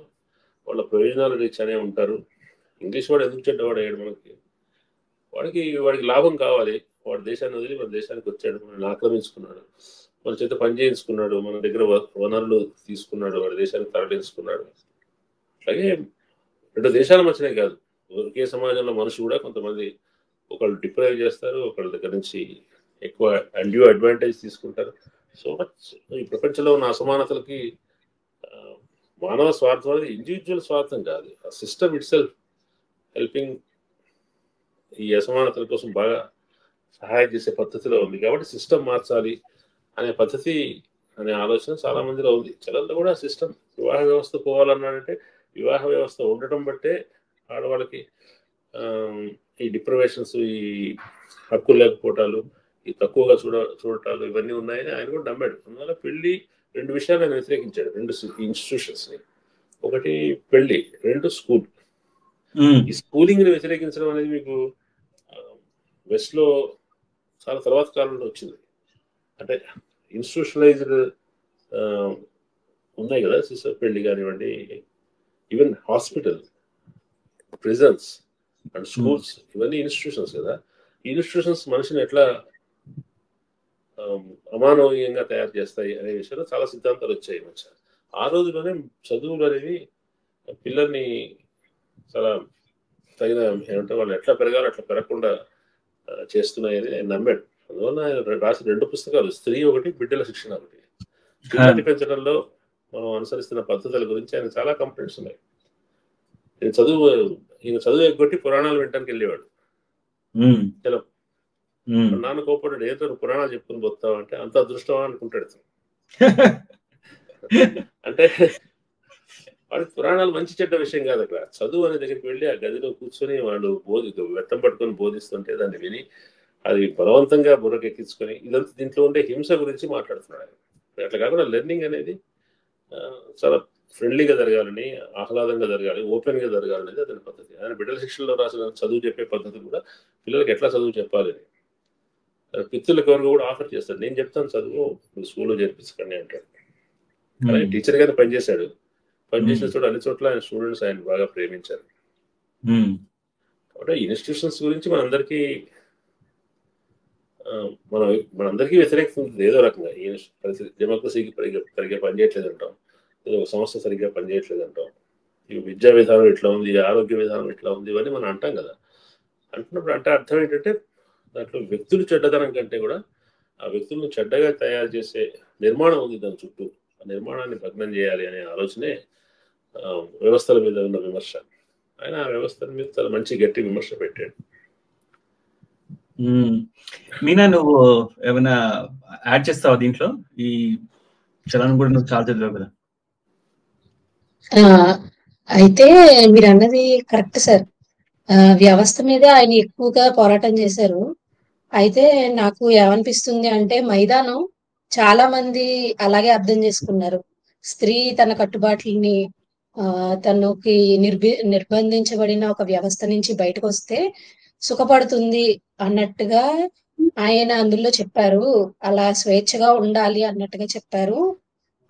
వాళ్ళ ప్రయోజనాల రీత్యానే ఉంటారు. ఇంగ్లీష్ వాడు ఎందుకు చెడ్డవాడు అయ్యాడు? వాడికి లాభం కావాలి. వాడు దేశాన్ని వదిలి మన దేశానికి వచ్చాడు, మనల్ని ఆక్రమించుకున్నాడు, మన చేత పని చేయించుకున్నాడు, మన దగ్గర వనరులు తీసుకున్నాడు, వాడి దేశానికి తరలించుకున్నాడు. అలాగే రెండు దేశాల మధ్యనే కాదు, ఒకే సమాజంలో మనుషులు కూడా కొంతమంది ఒకళ్ళు డిప్రైవ్ చేస్తారు, ఒకళ్ళ దగ్గర నుంచి ఎక్కువ అడ్యూ అడ్వాంటేజ్ తీసుకుంటారు. సో మచ్ ఈ ప్రపంచంలో ఉన్న అసమానతలకి మానవ స్వార్థం అనేది ఇండివిజువల్ స్వార్థం కాదు, ఆ సిస్టమ్ ఇట్ సెల్ఫ్ హెల్పింగ్ ఈ అసమానతల కోసం బాగా సహాయం చేసే పద్ధతిలో ఉంది. కాబట్టి సిస్టమ్ మార్చాలి అనే పద్ధతి అనే ఆలోచన చాలా మందిలో ఉంది. చలంలో కూడా సిస్టమ్ వివాహ వ్యవస్థ పోవాలన్నాడంటే వివాహ వ్యవస్థ ఉండటం బట్టే ఆడవాళ్ళకి ఈ డిప్రవేషన్స్, ఈ హక్కులు లేకపోవటాలు, ఈ తక్కువగా చూడటాలు ఇవన్నీ ఉన్నాయని ఆయన కూడా నమ్మాడు. అందువల్ల పెళ్లి రెండు విషయాలు ఆయన వ్యతిరేకించాడు, రెండు ఇన్స్టిట్యూషన్స్ని. ఒకటి పెళ్లి, రెండు స్కూల్. ఈ స్కూలింగ్ని వ్యతిరేకించడం అనేది మీకు వెస్ట్లో చాలా తర్వాత కాలంలో వచ్చింది. అంటే ఇన్స్టిట్యూషనలైజ్డ్ ఉన్నాయి కదా, సిస్టర్ పెళ్లి కానివ్వండి, even hospital, prisons and schools, ఇవన్నీ ఇన్స్టిట్యూషన్స్ కదా. ఈ ఇన్స్టిట్యూషన్స్ మనిషిని ఎట్లా అమానవీయంగా తయారు చేస్తాయి అనే విషయంలో చాలా సిద్ధాంతాలు వచ్చాయి మధ్య. ఆ రోజులోనే చదువులు అనేవి పిల్లల్ని చాలా తగిన ఏమంటే వాళ్ళు ఎట్లా పెరగాలో అట్లా పెరగకుండా చేస్తున్నాయని ఆయన నమ్మాడు. అందువల్ల ఆయన రాసిన రెండు పుస్తకాలు, స్త్రీ ఒకటి, బిడ్డల శిక్షణ ఒకటి. పిల్లల్ని పెంచడంలో మనం అనుసరిస్తున్న పద్ధతుల గురించి ఆయన చాలా కంప్లైంట్స్ ఉన్నాయి. ఈయన చదువు ఎగ్గొట్టి పురాణాలు వినటానికి వెళ్ళేవాడు. చలో నాన్న కోపడ్డాడు, ఏదో పురాణాలు చెప్పుకుని పోతావు అంటే, అంత అదృష్టమా అనుకుంటాడు. అంటే వాడికి పురాణాలు మంచి చెడ్డ విషయం కాదు. అక్కడ చదువు అనే దగ్గరికి వెళ్ళి ఆ గదిలో కూర్చొని వాళ్ళు వెత్తం పట్టుకొని బోధిస్తుంటే దాన్ని విని అది బలవంతంగా బుర్రకెక్కించుకొని ఇదంతా దీంట్లో ఉండే హింస గురించి మాట్లాడుతున్నాడు. అట్లా కాకుండా లెర్నింగ్ అనేది చాలా ఫ్రెండ్లీగా జరగాలని, ఆహ్లాదంగా జరగాలి, ఓపెన్గా జరగాలనేది అతని పద్ధతి. ఆయన బిడ్డల శిక్షణలో రాసిన చదువు చెప్పే పద్ధతి కూడా పిల్లలకి ఎట్లా చదువు చెప్పాలని పిత్తులకు ఎవరు కూడా ఆఫర్ చేస్తాడు. నేను చెప్తాను చదువు, మీరు స్కూల్లో చేర్పించకండి అంటాడు. అలాగే టీచర్ గానే పనిచేశాడు. పనిచేసిన చోట అన్ని చోట్ల ఆయన స్టూడెంట్స్ ఆయన బాగా ప్రేమించారు. కాబట్టి ఇన్స్టిట్యూషన్స్ గురించి మనందరికీ మన మనందరికీ వ్యతిరేకత ఉంటుంది ఏదో రకంగా. ఈ పరిస్థితి డెమోక్రసీకి సరిగ్గా పనిచేయట్లేదు అంటాం, ఏదో ఒక సంస్థ సరిగ్గా పనిచేయట్లేదు అంటాం, ఈ విద్యా విధానం ఇట్లా ఉంది, ఆరోగ్య విధానం ఇట్లా ఉంది, ఇవన్నీ మనం అంటాం కదా. అంటున్నప్పుడు అంటే అర్థం ఏంటంటే దాంట్లో వ్యక్తులు చెడ్డతనం కంటే కూడా ఆ వ్యక్తులను చెడ్డగా తయారు చేసే నిర్మాణం ఉంది దాని చుట్టూ. ఆ నిర్మాణాన్ని భగ్నం చేయాలి అనే ఆలోచనే వ్యవస్థల మీద ఉన్న విమర్శ. ఆయన ఆ వ్యవస్థల మీద చాలా మంచి గట్టి విమర్శ పెట్టాడు. మీనా, నువ్వు ఏమైనా యాడ్ చేస్తావా దీంట్లో? ఈ చలనం కూడా నువ్వు చాలా చదివావు కదా. అయితే మీరు అన్నది కరెక్ట్ సార్. వ్యవస్థ మీద ఆయన ఎక్కువగా పోరాటం చేశారు. అయితే నాకు ఏమనిపిస్తుంది అంటే మైదానం చాలా మంది అలాగే అర్థం చేసుకున్నారు. స్త్రీ తన కట్టుబాట్లని తనకి నిర్బంధించబడిన ఒక వ్యవస్థ నుంచి బయటకు వస్తే సుఖపడుతుంది అన్నట్టుగా ఆయన అందులో చెప్పారు. అలా స్వేచ్ఛగా ఉండాలి అన్నట్టుగా చెప్పారు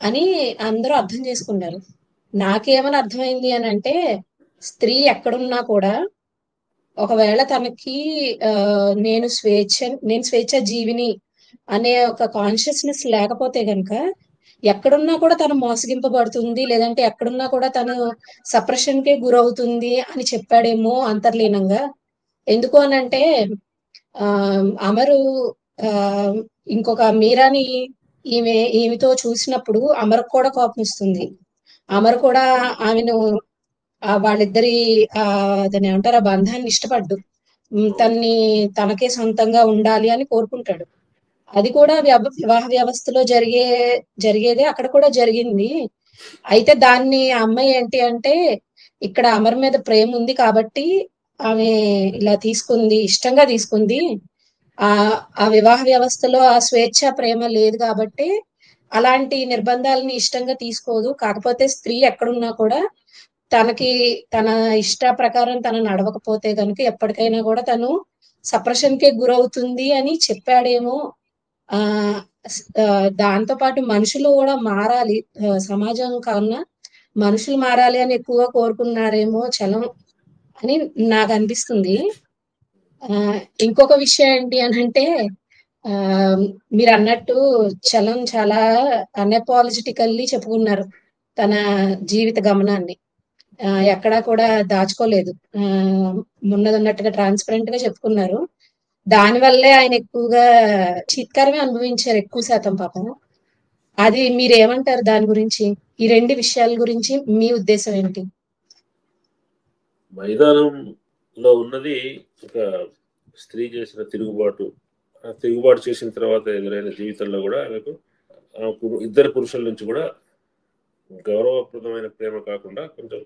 అని అందరూ అర్థం చేసుకున్నారు. నాకేమని అర్థమైంది అని అంటే, స్త్రీ ఎక్కడున్నా కూడా ఒకవేళ తనకి నేను స్వేచ్ఛ జీవిని అనే ఒక కాన్షియస్నెస్ లేకపోతే గనక ఎక్కడున్నా కూడా తను మోసగింపబడుతుంది, లేదంటే ఎక్కడున్నా కూడా తను సప్రెషన్కే గురవుతుంది అని చెప్పాడేమో అంతర్లీనంగా. ఎందుకు అనంటే అమరు ఇంకొక మీరాని ఈమెతో చూసినప్పుడు అమరకు కూడా కోపం వస్తుంది. అమరు కూడా ఆమెను వాళ్ళిద్దరి దాన్ని ఏమంటారు, ఆ బంధాన్ని ఇష్టపడ్డు. తన్ని తనకే సొంతంగా ఉండాలి అని కోరుకుంటాడు. అది కూడా వివాహ వ్యవస్థలో జరిగేదే అక్కడ కూడా జరిగింది. అయితే దాన్ని ఆ అమ్మాయి ఏంటి అంటే, ఇక్కడ అమర్ మీద ప్రేమ ఉంది కాబట్టి ఆమె ఇలా తీసుకుంది, ఇష్టంగా తీసుకుంది. ఆ వివాహ వ్యవస్థలో ఆ స్వేచ్ఛ ప్రేమ లేదు కాబట్టి అలాంటి నిర్బంధాలని ఇష్టంగా తీసుకోదు. కాకపోతే స్త్రీ ఎక్కడున్నా కూడా తన ఇష్ట ప్రకారం తను నడవకపోతే కనుక ఎప్పటికైనా కూడా తను సప్రెషన్కే గురవుతుంది అని చెప్పాడేమో. దాంతో పాటు మనుషులు కూడా మారాలి, సమాజం కన్నా మనుషులు మారాలి అని ఎక్కువగా కోరుకున్నారేమో చలం అని నాకు అనిపిస్తుంది. ఇంకొక విషయం ఏంటి అని అంటే, మీరు అన్నట్టు చలం చాలా అన్అపాలజిటికల్లీ చెప్పుకున్నారు తన జీవిత గమనాన్ని. ఎక్కడా కూడా దాచుకోలేదు, ఉన్నదన్నట్టుగా ట్రాన్స్పరెంట్ గా చెప్పుకున్నారు. దానివల్లే ఆయన ఎక్కువగా చిత్కారమే అనుభవించారు ఎక్కువ శాతం పాపం. అది మీరేమంటారు దాని గురించి? ఈ రెండు విషయాల గురించి మీ ఉద్దేశం ఏంటి? మైదానంలో ఉన్నది ఒక స్త్రీ చేసిన తిరుగుబాటు. ఆ తిరుగుబాటు చేసిన తర్వాత ఎదురైన జీవితంలో కూడా ఆమెకు ఇద్దరు పురుషుల నుంచి కూడా గౌరవప్రదమైన ప్రేమ కాకుండా కొంచెం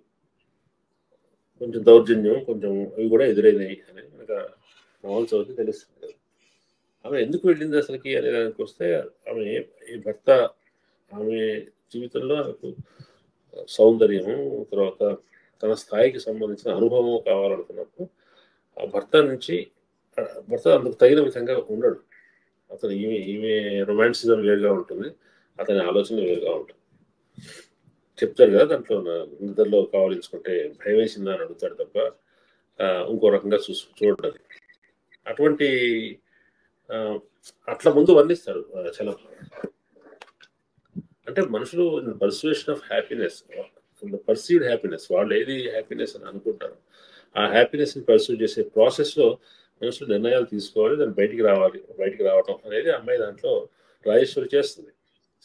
దౌర్జన్యం, కొంచెం అవి కూడా ఎదురైనాయి అనేది మనకు నవల్ చదివితే తెలుస్తుంది. ఆమె ఎందుకు వెళ్ళింది అసలుకి అనే దానికి వస్తే, ఆమె ఈ భర్త ఆమె జీవితంలో ఆమెకు సౌందర్యము, తర్వాత తన స్థాయికి సంబంధించిన అనుభవం కావాలనుకున్నప్పుడు ఆ భర్త అందుకు తగిన విధంగా ఉండడు. అతను ఈమె రొమాన్సిజం వేరుగా ఉంటుంది, అతని ఆలోచన వేరుగా ఉంటుంది. చెప్తారు కదా దాంట్లో, నిద్రలో కావాలించుకుంటే భయం వేసిందా అని అడుగుతాడు తప్ప ఇంకో రకంగా చూడదు. అటువంటి అట్లా ముందు వర్ణిస్తాడు చలం. అంటే మనుషులు persuasion of happiness, perceived happiness, వాళ్ళు ఏది హ్యాపీనెస్ అని అనుకుంటారు ఆ హ్యాపీనెస్ ని పర్సీవ్ చేసే ప్రాసెస్ లో మనుషులు నిర్ణయాలు తీసుకోవాలి, దాన్ని బయటికి రావటం అనేది అమ్మాయి దాంట్లో రాజేశ్వరి చేస్తుంది.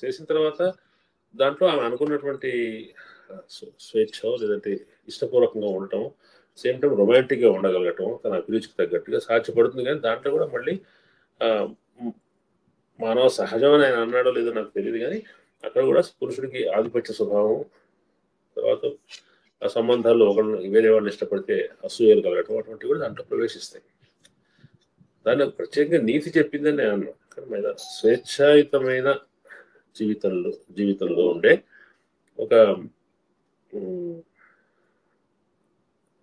చేసిన తర్వాత దాంట్లో ఆమె అనుకున్నటువంటి స్వేచ్ఛ, లేదంటే ఇష్టపూర్వకంగా ఉండటం, సేమ్ టైం రొమాంటిక్గా ఉండగలగటం తన అభిరుచికి తగ్గట్టుగా సాధ్యపడుతుంది. కానీ దాంట్లో కూడా మళ్ళీ మానవ సహజం అని ఆయన అన్నాడో లేదో నాకు తెలియదు, కానీ అక్కడ కూడా పురుషుడికి ఆధిపత్య స్వభావం, తర్వాత ఆ సంబంధాల్లో వేరే వాళ్ళని ఇష్టపడితే అసూయలు కలగటం, అటువంటివి కూడా దాంట్లో ప్రవేశిస్తాయి. దాన్ని ప్రత్యేకంగా నీతి చెప్పిందని నేను అన్నాను. కానీ స్వేచ్ఛాయుతమైన జీవితంలో ఉండే ఒక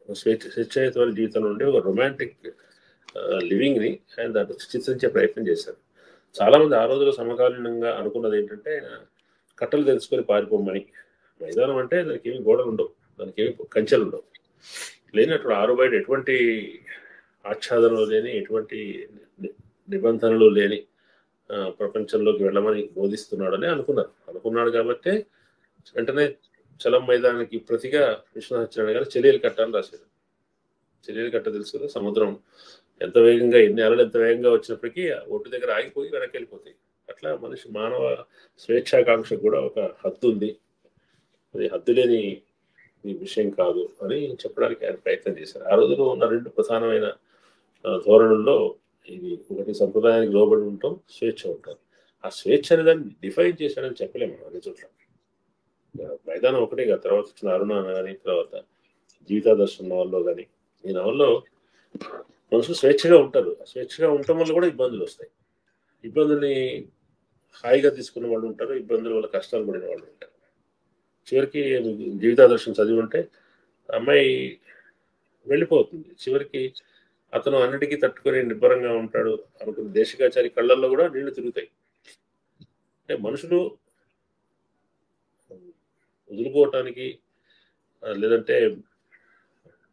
స్వేచ్ఛాయుతమైన జీవితంలో ఉండే ఒక రొమాంటిక్ లివింగ్ ని ఆయన దాంట్లో చిత్రించే ప్రయత్నం చేశారు. చాలా మంది ఆ రోజుల్లో సమకాలీనంగా అనుకున్నది ఏంటంటే, ఆయన కట్టలు తెలుసుకొని పారిపోమని. మైదానం అంటే దానికి ఏమి గోడలు ఉండవు, దానికి ఏమి కంచెలు ఉండవు, లేనప్పుడు ఆరు బయట ఎటువంటి ఆచ్ఛాదనలు లేని, ఎటువంటి నిబంధనలు లేని ప్రపంచంలోకి వెళ్ళమని బోధిస్తున్నాడని అనుకున్నాడు కాబట్టి వెంటనే చలం మైదానానికి ప్రతిగా విశ్వనాథాచార్య గారు చెలియలు కట్ట అని రాశారు. చెలియలు కట్ట తెలుసు కదా, సముద్రం ఎంత వేగంగా ఎన్ని అలలు ఎంత వేగంగా వచ్చినప్పటికీ ఒడ్డు దగ్గర ఆగిపోయి వెనక్కి వెళ్ళిపోతాయి. అట్లా మానవ స్వేచ్ఛాకాంక్ష కూడా ఒక హద్దు ఉంది, అది హద్దు లేని విషయం కాదు అని చెప్పడానికి ఆయన ప్రయత్నం చేశారు. ఆ రోజులో ఉన్న రెండు ప్రధానమైన ధోరణుల్లో ఇది ఒకటి సంప్రదాయానికి లోబడి ఉంటాం, స్వేచ్ఛ ఉంటాం. ఆ స్వేచ్ఛ అనే దాన్ని డిఫైన్ చేశాడని చెప్పలేము అన్ని చోట్ల. మైదానం ఒకటే కాదు, తర్వాత వచ్చిన అరుణ కానీ, తర్వాత జీవితాదర్శన నవల్లో కానీ, ఈ నవల్లో మనుషులు స్వేచ్ఛగా ఉంటారు. స్వేచ్ఛగా ఉండటం వల్ల కూడా ఇబ్బందులు వస్తాయి. ఇబ్బందుల్ని హాయిగా తీసుకున్న వాళ్ళు ఉంటారు, ఇబ్బందుల వల్ల కష్టాలు పడిన వాళ్ళు ఉంటారు. చివరికి జీవితాదర్శనం చదివి ఉంటే అమ్మాయి వెళ్ళిపోతుంది. చివరికి అతను అన్నిటికీ తట్టుకొని నిబ్బరంగా ఉంటాడు అనుకున్న దేశికాచారి కళ్ళల్లో కూడా నీళ్లు తిరుగుతాయి. అంటే మనుషులు వదిలిపోవటానికి లేదంటే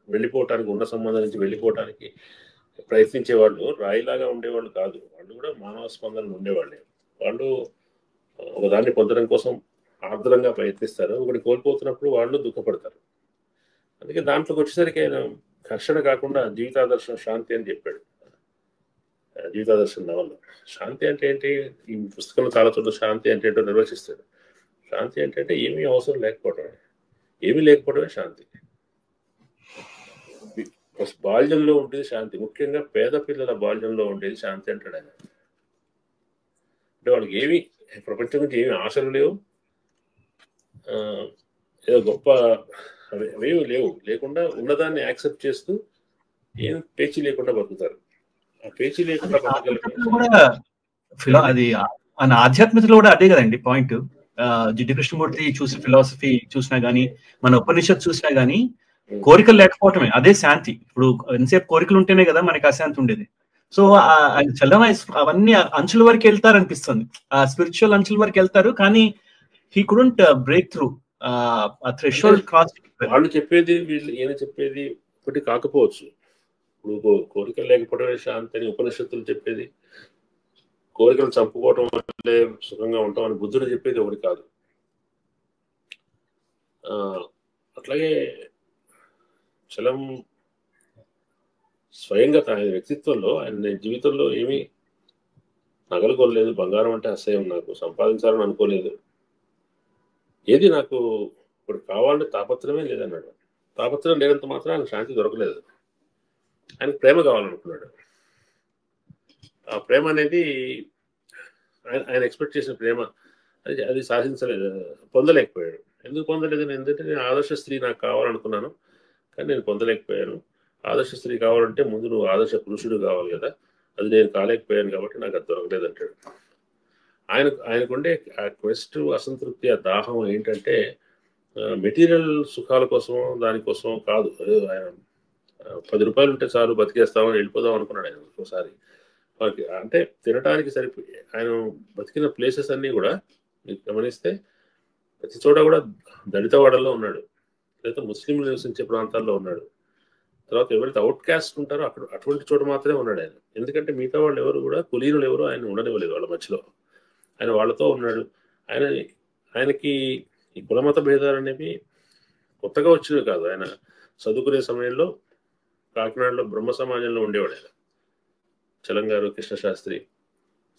వెళ్ళిపోవటానికి, ఉన్న సంబంధం నుంచి వెళ్ళిపోవటానికి ప్రయత్నించే వాళ్ళు రాయిలాగా ఉండేవాళ్ళు కాదు. వాళ్ళు కూడా మానవ స్పందనలు ఉండేవాళ్ళే. వాళ్ళు ఒకదాన్ని పొందడం కోసం ఆర్ద్రంగా ప్రయత్నిస్తారు, ఒకటి కోల్పోతున్నప్పుడు వాళ్ళు దుఃఖపడతారు. అందుకే దాంట్లోకి వచ్చేసరికి ఆయన ఘర్షణ కాకుండా జీవితాదర్శనం శాంతి అని చెప్పాడు. జీవితాదర్శనం నవల్లో శాంతి అంటే ఏంటి, ఈ పుస్తకంలో చాలా చోట్ల శాంతి అంటే ఏంటో నిర్వచిస్తాడు. శాంతి అంటే ఏమీ అవసరం లేకపోవడమే, ఏమీ లేకపోవడమే శాంతి. బాల్యంలో ఉండేది శాంతి, ముఖ్యంగా పేద పిల్లల బాల్యంలో ఉండేది శాంతి అంటాడు ఆయన. అంటే వాళ్ళకి ఏమి ప్రపంచం గురించి ఏమి ఆశలు లేవు, ఏదో గొప్ప అవేమి లేకుండా ఉన్నదాన్ని యాక్సెప్ట్ చేస్తూ ఏం పేచీ లేకుండా బతుకుతారు. ఆ పేచీ లేకుండా అది ఆయన ఆధ్యాత్మికతలో కూడా అదే కదండి పాయింట్. జిడ్డు కృష్ణమూర్తి చూసిన ఫిలాసఫీ చూసినా గానీ, మన ఉపనిషత్తు చూసినా గానీ, కోరికలు లేకపోవటమే అదే శాంతి. ఇప్పుడు ఎంతసేపు కోరికలు ఉంటేనే కదా మనకి అశాంతి ఉండేది. సో ఆయన చలం అవన్నీ అంచుల వరకు వెళ్తారు అనిపిస్తుంది, ఆ స్పిరిచువల్ అంచుల వరకు వెళ్తారు, కానీ హీ కుడెంట్ బ్రేక్ త్రూ ఆ థ్రెషోల్డ్ క్రాస్. వాళ్ళు చెప్పేది ఈయన చెప్పేది ఒకటి కాకపోవచ్చు. ఇప్పుడు కోరికలు లేకపోవడమే శాంతి అని ఉపనిషత్తులు చెప్పేది, కోరికలు చంపుకోవటం వల్లే సుఖంగా ఉంటాం అని బుద్ధుడు చెప్పేది ఒకటి కాదు. అట్లాగే చలం స్వయంగా ఆయన వ్యక్తిత్వంలో, ఆయన జీవితంలో ఏమీ నగలు కొనలేదు, బంగారం అంటే అసహ్యం, నాకు సంపాదించాలని అనుకోలేదు, ఏది నాకు ఇప్పుడు కావాలంటే తాపత్రమే లేదన్నాడు. తాపత్రం లేనంత మాత్రం ఆయన శాంతి దొరకలేదు. ఆయనకు ప్రేమ కావాలనుకున్నాడు. ఆ ప్రేమ అనేది ఆయన ఎక్స్పెక్ట్ చేసిన ప్రేమ అది పొందలేకపోయాడు. ఎందుకు పొందలేదు? ఎందుకంటే నేను ఆదర్శ స్త్రీ నాకు కావాలనుకున్నాను, కానీ నేను పొందలేకపోయాను. ఆదర్శ స్త్రీ కావాలంటే ముందు నువ్వు ఆదర్శ పురుషుడు కావాలి కదా, అది నేను కాలేకపోయాను కాబట్టి నాకు అది దొరకలేదు అంటాడు. ఆయనకుండే ఆ క్వెస్ట్, అసంతృప్తి, ఆ దాహం ఏంటంటే మెటీరియల్ సుఖాల కోసమో దానికోసమో కాదు. ఆయన 10 రూపాయలు ఉంటే చాలు బతికేస్తామని వెళ్ళిపోదాం అనుకున్నాడు ఆయన ఒకసారి. మనకి అంటే తినడానికి సరిపోయి ఆయన బతికిన ప్లేసెస్ అన్నీ కూడా మీకు గమనిస్తే ప్రతి చోట కూడా దళితవాడల్లో ఉన్నాడు, లేదా ముస్లింలు నివసించే ప్రాంతాల్లో ఉన్నాడు. తర్వాత ఎవరైతే అవుట్ కాస్ట్ ఉంటారో అటువంటి చోట మాత్రమే ఉన్నాడు ఆయన. ఎందుకంటే మిగతా వాళ్ళు ఎవరు కూడా, కులీనులు ఎవరు ఆయన ఉండనివ్వలేదు వాళ్ళ మధ్యలో. ఆయన వాళ్ళతో ఉన్నాడు. ఆయనకి ఈ కులమత భేదాలు అనేవి కొత్తగా వచ్చినవి కాదు. ఆయన చదువుకునే సమయంలో కాకినాడలో బ్రహ్మ సమాజంలో ఉండేవాడు ఆయన. చలం గారు, కృష్ణశాస్త్రి,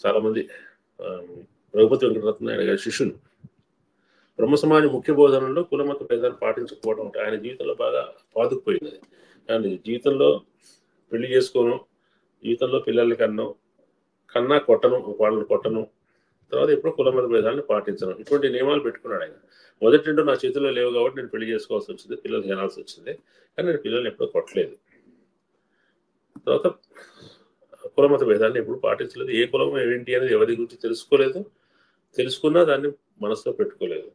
చాలామంది, రఘుపతి వెంకటరత్న ఆయన గారి శిష్యులు. బ్రహ్మ సమాజం ముఖ్య బోధనలో కులమత భేదాలు పాటించకపోవడం ఆయన జీవితంలో బాగా పాదుకుపోయింది. కానీ జీవితంలో పెళ్లి చేసుకోను, జీవితంలో పిల్లల్ని కన్నా కొట్టను, వాళ్ళని కొట్టను, తర్వాత ఎప్పుడో కులమత భేదాలను పాటించను, ఇటువంటి నియమాలు పెట్టుకున్నాడు ఆయన. మొదటి రెండు నా చేతిలో లేవు కాబట్టి నేను పెళ్లి చేసుకోవాల్సి వచ్చింది, పిల్లలు తినాల్సి వచ్చింది, కానీ నేను పిల్లల్ని ఎప్పుడూ కొట్టలేదు. తర్వాత కులమత భేదాన్ని ఎప్పుడు పాటించలేదు. ఏ కులం ఏంటి అనేది ఎవరి గురించి తెలుసుకోలేదు, తెలుసుకున్నా దాన్ని మనసులో పెట్టుకోలేదు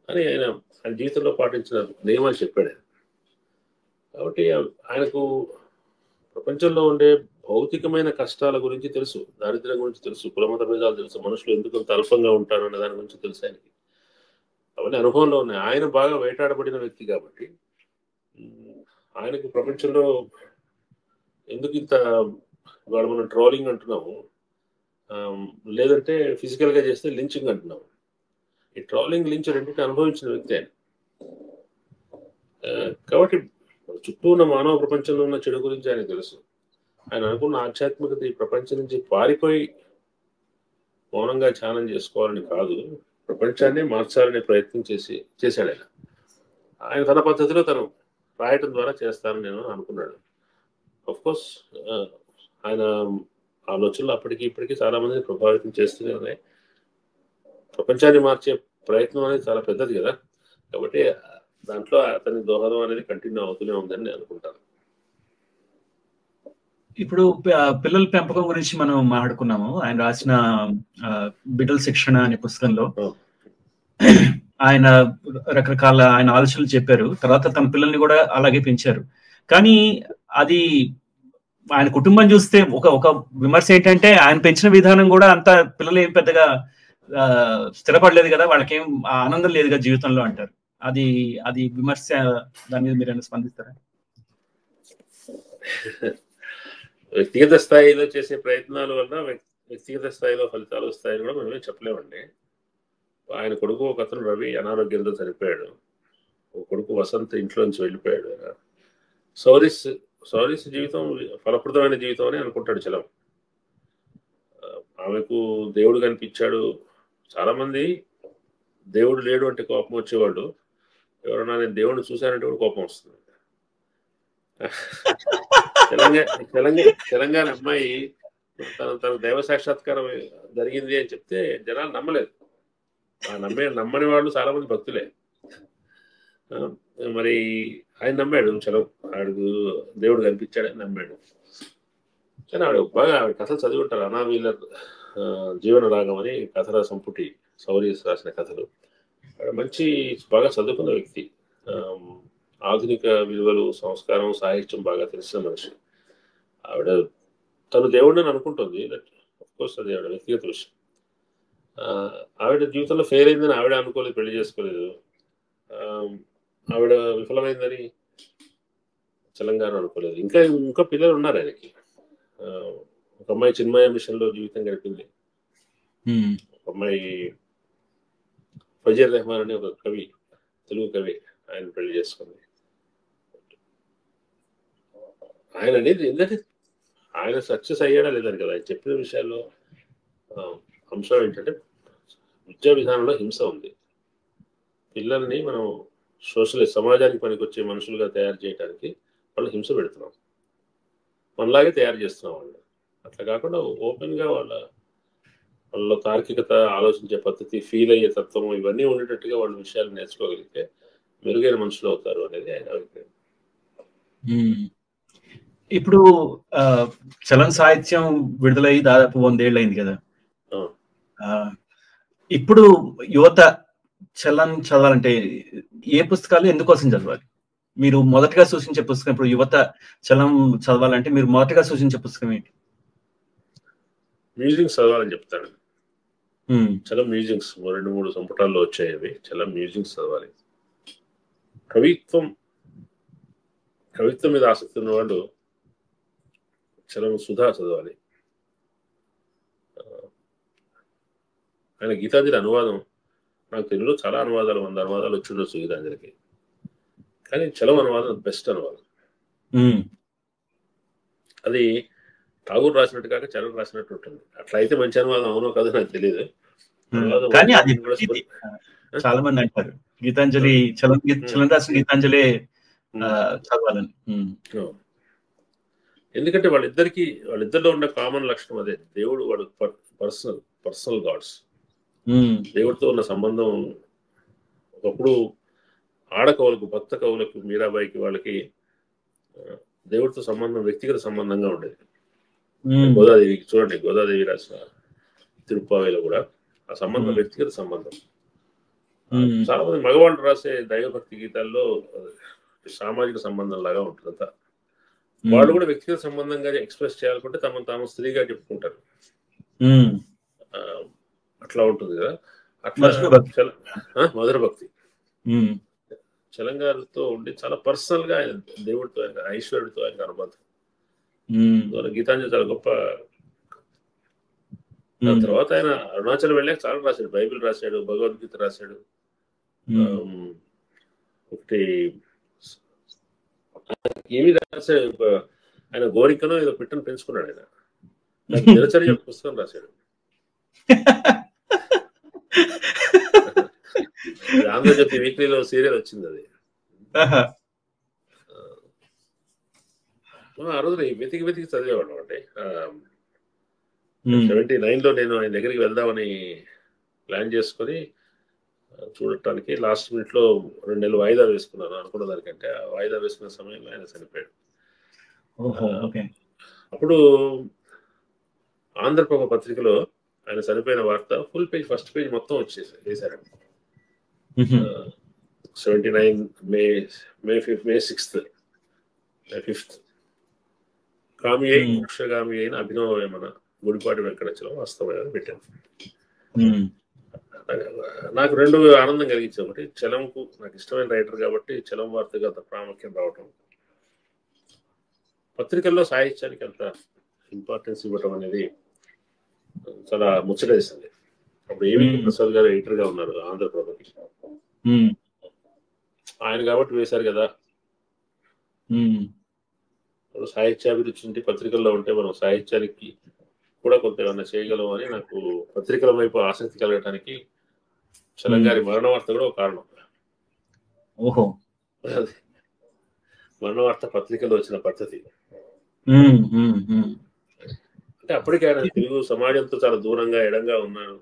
అని ఆయన జీవితంలో పాటించిన నియమాలు చెప్పాడు. కాబట్టి ఆయనకు ప్రపంచంలో ఉండే భౌతికమైన కష్టాల గురించి తెలుసు, దారిద్ర్యం గురించి తెలుసు, కులమత భేదాలు తెలుసు, మనుషులు ఎందుకు అంత అల్పంగా ఉంటారు అనే దాని గురించి తెలుసు ఆయనకి. అవన్నీ అనుభవంలో ఉన్నాయి. ఆయన బాగా వేటాడబడిన వ్యక్తి కాబట్టి ఆయనకు ప్రపంచంలో ఎందుకు ఇంత, ఇవాళ మనం ట్రోలింగ్ అంటున్నాము, లేదంటే ఫిజికల్ గా చేస్తే లించింగ్ అంటున్నాం. ఈ ట్రోలింగ్ లించ్ రెండింటిని అనుభవించిన వ్యక్తి ఆయన. కాబట్టి చుట్టూ ఉన్న మానవ ప్రపంచంలో ఉన్న చెడు గురించి ఆయన తెలుసు. ఆయన అనుకున్న ఆధ్యాత్మికత ఈ ప్రపంచం నుంచి పారిపోయి మౌనంగా ధ్యానం చేసుకోవాలని కాదు, ప్రపంచాన్ని మార్చాలనే ప్రయత్నం చేశాడు ఆయన. ఆయన తన పద్ధతిలో తను రాయటం ద్వారా చేస్తానని నేను అనుకున్నాడు. ఆఫ్ కోర్స్ ఆయన ఆలోచనలు అప్పటికి ఇప్పటికీ చాలా మందిని ప్రభావితం చేస్తూనే ఉన్నాయి. ప్రపంచాన్ని మార్చే ప్రయత్నం అనేది చాలా పెద్దది కదా, కాబట్టి దాంట్లో అతని దోహదం అనేది కంటిన్యూ అవుతూనే ఉందని నేను అనుకుంటాను. ఇప్పుడు పిల్లల పెంపకం గురించి మనం మాట్లాడుకున్నాము. ఆయన రాసిన బిడ్డల శిక్షణ అనే పుస్తకంలో ఆయన రకరకాల ఆయన ఆలోచనలు చెప్పారు. తర్వాత తన పిల్లల్ని కూడా అలాగే పెంచారు. కానీ అది ఆయన కుటుంబం చూస్తే ఒక విమర్శ ఏంటంటే ఆయన పెంచిన విధానం కూడా అంత పిల్లలు ఏం పెద్దగా స్థిరపడలేదు కదా, వాళ్ళకేం ఆనందం లేదు కదా జీవితంలో అంటారు. అది విమర్శ. దాని మీద మీరు ఏమైనా స్పందిస్తారా? వ్యక్తిగత స్థాయిలో చేసే ప్రయత్నాల వల్ల వ్యక్తిగత స్థాయిలో ఫలితాలు వస్తాయని కూడా మనమే చెప్పలేమండి. ఆయన కొడుకు ఒక అతను రవి అనారోగ్యంతో చనిపోయాడు. ఒక కొడుకు వసంత్ ఇంట్లో నుంచి వెళ్ళిపోయాడు. సౌరీస్ జీవితం ఫలప్రదమైన జీవితం అని అనుకుంటాడు చలం. ఆమెకు దేవుడు కనిపించాడు. చాలా మంది దేవుడు లేడు అంటే కోపం వచ్చేవాళ్ళు. ఎవరన్నా నేను దేవుడిని చూశానంటే కూడా కోపం వస్తుంది. తెలంగాణ అమ్మాయి తన దైవ సాక్షాత్కారం జరిగింది అని చెప్తే జనాలు నమ్మలేదు. నమ్మని వాళ్ళు చాలా మంది భక్తులే. మరి ఆయన నమ్మాడు చలం. ఆవిడకు దేవుడు కనిపించాడని నమ్మాడు. కానీ ఆవిడ కథలు చదివి ఉంటారు. అనా వీలర్ జీవన రాగం అని కథల సంపుటి సౌరీస్ రాసిన కథలు. ఆవిడ మంచి బాగా చదువుకున్న వ్యక్తి. ఆధునిక విలువలు, సంస్కారం, సాహిత్యం బాగా తెలిసిన మనిషి. ఆవిడ తను దేవుడిని అనుకుంటుంది. కోర్స్ అది ఆవిడ వ్యక్తిగత విషయం. ఆవిడ జీవితంలో ఫెయిల్ అయిందని ఆవిడ అనుకోలేదు, పెళ్లి చేసుకోలేదు. ఆవిడ విఫలమైందని తెలంగాణ అనుకోలేదు. ఇంకా పిల్లలు ఉన్నారు ఆయనకి. ఒక అమ్మాయి చిన్మయ మిషన్ లో జీవితం గడిపింది. ఒక అమ్మాయి ఫజీర్ రెహమాన్ అనే ఒక కవి, తెలుగు కవి, ఆయన పెళ్లి చేసుకుంది. ఆయన అనేది ఏంటంటే ఆయన సక్సెస్ అయ్యాడా లేదని కదా, ఆయన చెప్పిన విషయాల్లో అంశం ఏంటంటే విద్యా విధానంలో హింస ఉంది. పిల్లల్ని మనం సమాజానికి పనికొచ్చే మనుషులుగా తయారు చేయడానికి వాళ్ళు హింస పెడుతున్నాం, మనలాగే తయారు చేస్తున్నాం వాళ్ళు. అట్లా కాకుండా ఓపెన్గా వాళ్ళ తార్కికత, ఆలోచించే పద్ధతి, ఫీల్ అయ్యే తత్వం ఇవన్నీ ఉండేటట్టుగా వాళ్ళ విషయాలు నేర్చుకోగలిగితే మెరుగైన మనుషులు అవుతారు అనేది ఆయన అభిప్రాయం. ఇప్పుడు చలన సాహిత్యం విడుదలై దాదాపు 100 ఏళ్ళు అయింది కదా. ఇప్పుడు యువత చలన్ చదవాలంటే ఏ పుస్తకాలు ఎందుకోసం చదవాలి? మీరు మొదటగా సూచించే పుస్తకం, ఇప్పుడు యువత చలం చదవాలంటే మీరు మొదటగా సూచించే పుస్తకం ఏంటి? మ్యూజియంస్ చదవాలని చెప్తాను. చలం మ్యూజియంస్ 2-3 సంపుటాల్లో వచ్చాయి అవి. చలం మ్యూజియంస్ చదవాలి. కవిత్వం మీద ఆసక్తి ఉన్న వాళ్ళు చలం సుధా చదవాలి. ఆయన గీతాంజలి అనువాదం, నాకు తెలుగులో చాలా అనువాదాలు 100 అనువాదాలు వచ్చి ఉండొచ్చు గీతాంజలికి, కానీ చలం అనువాదం బెస్ట్ అనువాదం. అది ఠాగూర్ రాసినట్టు కాక చలం రాసినట్టు ఉంటుంది. అట్లా అయితే మంచి అనువాదం అవునో కాదో నాకు తెలియదు. కానీ అది చాలా మంది అంటారు గీతాంజలి చలం రాసిన గీతాంజలి చదవాలని. ఎందుకంటే వాళ్ళిద్దరిలో ఉన్న కామన్ లక్షణం అదే, దేవుడు వాడు పర్సనల్ గాడ్స్. దేవుడితో ఉన్న సంబంధం ఒకప్పుడు ఆడకవులకు, భక్త కవులకు, మీరాబాయికి, వాళ్ళకి దేవుడితో సంబంధం వ్యక్తిగత సంబంధంగా ఉండేది. గోదాదేవికి చూడండి, గోదాదేవి రాసిన తిరుప్పావేలో కూడా ఆ సంబంధం వ్యక్తిగత సంబంధం. చాలా మంది మగవాళ్ళు రాసే దైవభక్తి గీతాల్లో సామాజిక సంబంధం లాగా ఉంటుందంతా. వాళ్ళు కూడా వ్యక్తిగత సంబంధంగా ఎక్స్ప్రెస్ చేయాలనుకుంటే తాము స్త్రీగా చెప్పుకుంటారు. అట్లా ఉంటుంది కదా. అట్లా మధుర భక్తి చలంగారితో ఉండి చాలా పర్సనల్ గా ఆయన దేవుడితో, ఆయన ఐశ్వర్యుడితో ఆయన అనుబంధం. గీతాంజలి చాలా గొప్ప దాని తర్వాత ఆయన అరుణాచల్ వెళ్ళాక చాలా రాశాడు, బైబిల్ రాశాడు, భగవద్గీత రాశాడు. ఒకటి ఏమి రాశాడు, ఆయన గోరికను ఏదో పిట్టను పెంచుకున్నాడు. ఆయన దినచర్య పుస్తకం రాశాడు. ఆంధ్రజ్యోతి వీక్లీలో సీరియల్ వచ్చింది అది. ఆ రోజు వెతికి వెతికి చదివేవాడు అంటే 79లో నేను ఆయన దగ్గరికి వెళ్దామని ప్లాన్ చేసుకొని చూడటానికి లాస్ట్ మినిట్ లో 2 నెలలు వాయిదా వేసుకున్నాను అనుకున్న దానికంటే. ఆ వాయిదా వేసుకున్న సమయంలో ఆయన చనిపోయాడు. అప్పుడు ఆంధ్రప్రభ పత్రికలో ఆయన చనిపోయిన వార్త ఫుల్ పేజ్, ఫస్ట్ పేజ్ మొత్తం వేశారండి. 79 మే 5th మోక్షగామి అయిన అభినవ వేమన గుడిపాటి వెంకటచలం వాస్తవం పెట్టాను. నాకు 2 ఆనందం కలిగించింది. ఒకటి, చలంకు నాకు ఇష్టమైన రైటర్ కాబట్టి చలం వార్తకు అంత ప్రాముఖ్యం రావటం, పత్రికల్లో సాహిత్యానికి అంత ఇంపార్టెన్స్ ఇవ్వటం అనేది చాలా ముచ్చటేసింది. అప్పుడు ఏవి ప్రసాద్ గారు ఎడిటర్ గా ఉన్నారు ఆంధ్రప్రభకి. ఆయన కాబట్టి వేశారు కదా. సాహిత్యాభిరుచి నుండి పత్రికల్లో ఉంటే మనం సాహిత్యానికి కూడా కొంత ఏమన్నా చేయగలం అని నాకు పత్రికల వైపు ఆసక్తి కలగటానికి చలం గారి మరణ వార్త కూడా ఒక కారణం. మరణ వార్త పత్రికలో వచ్చిన పద్ధతి అంటే అప్పటికే ఆయన తెలుగు సమాజంతో చాలా దూరంగా ఎడంగా ఉన్నారు.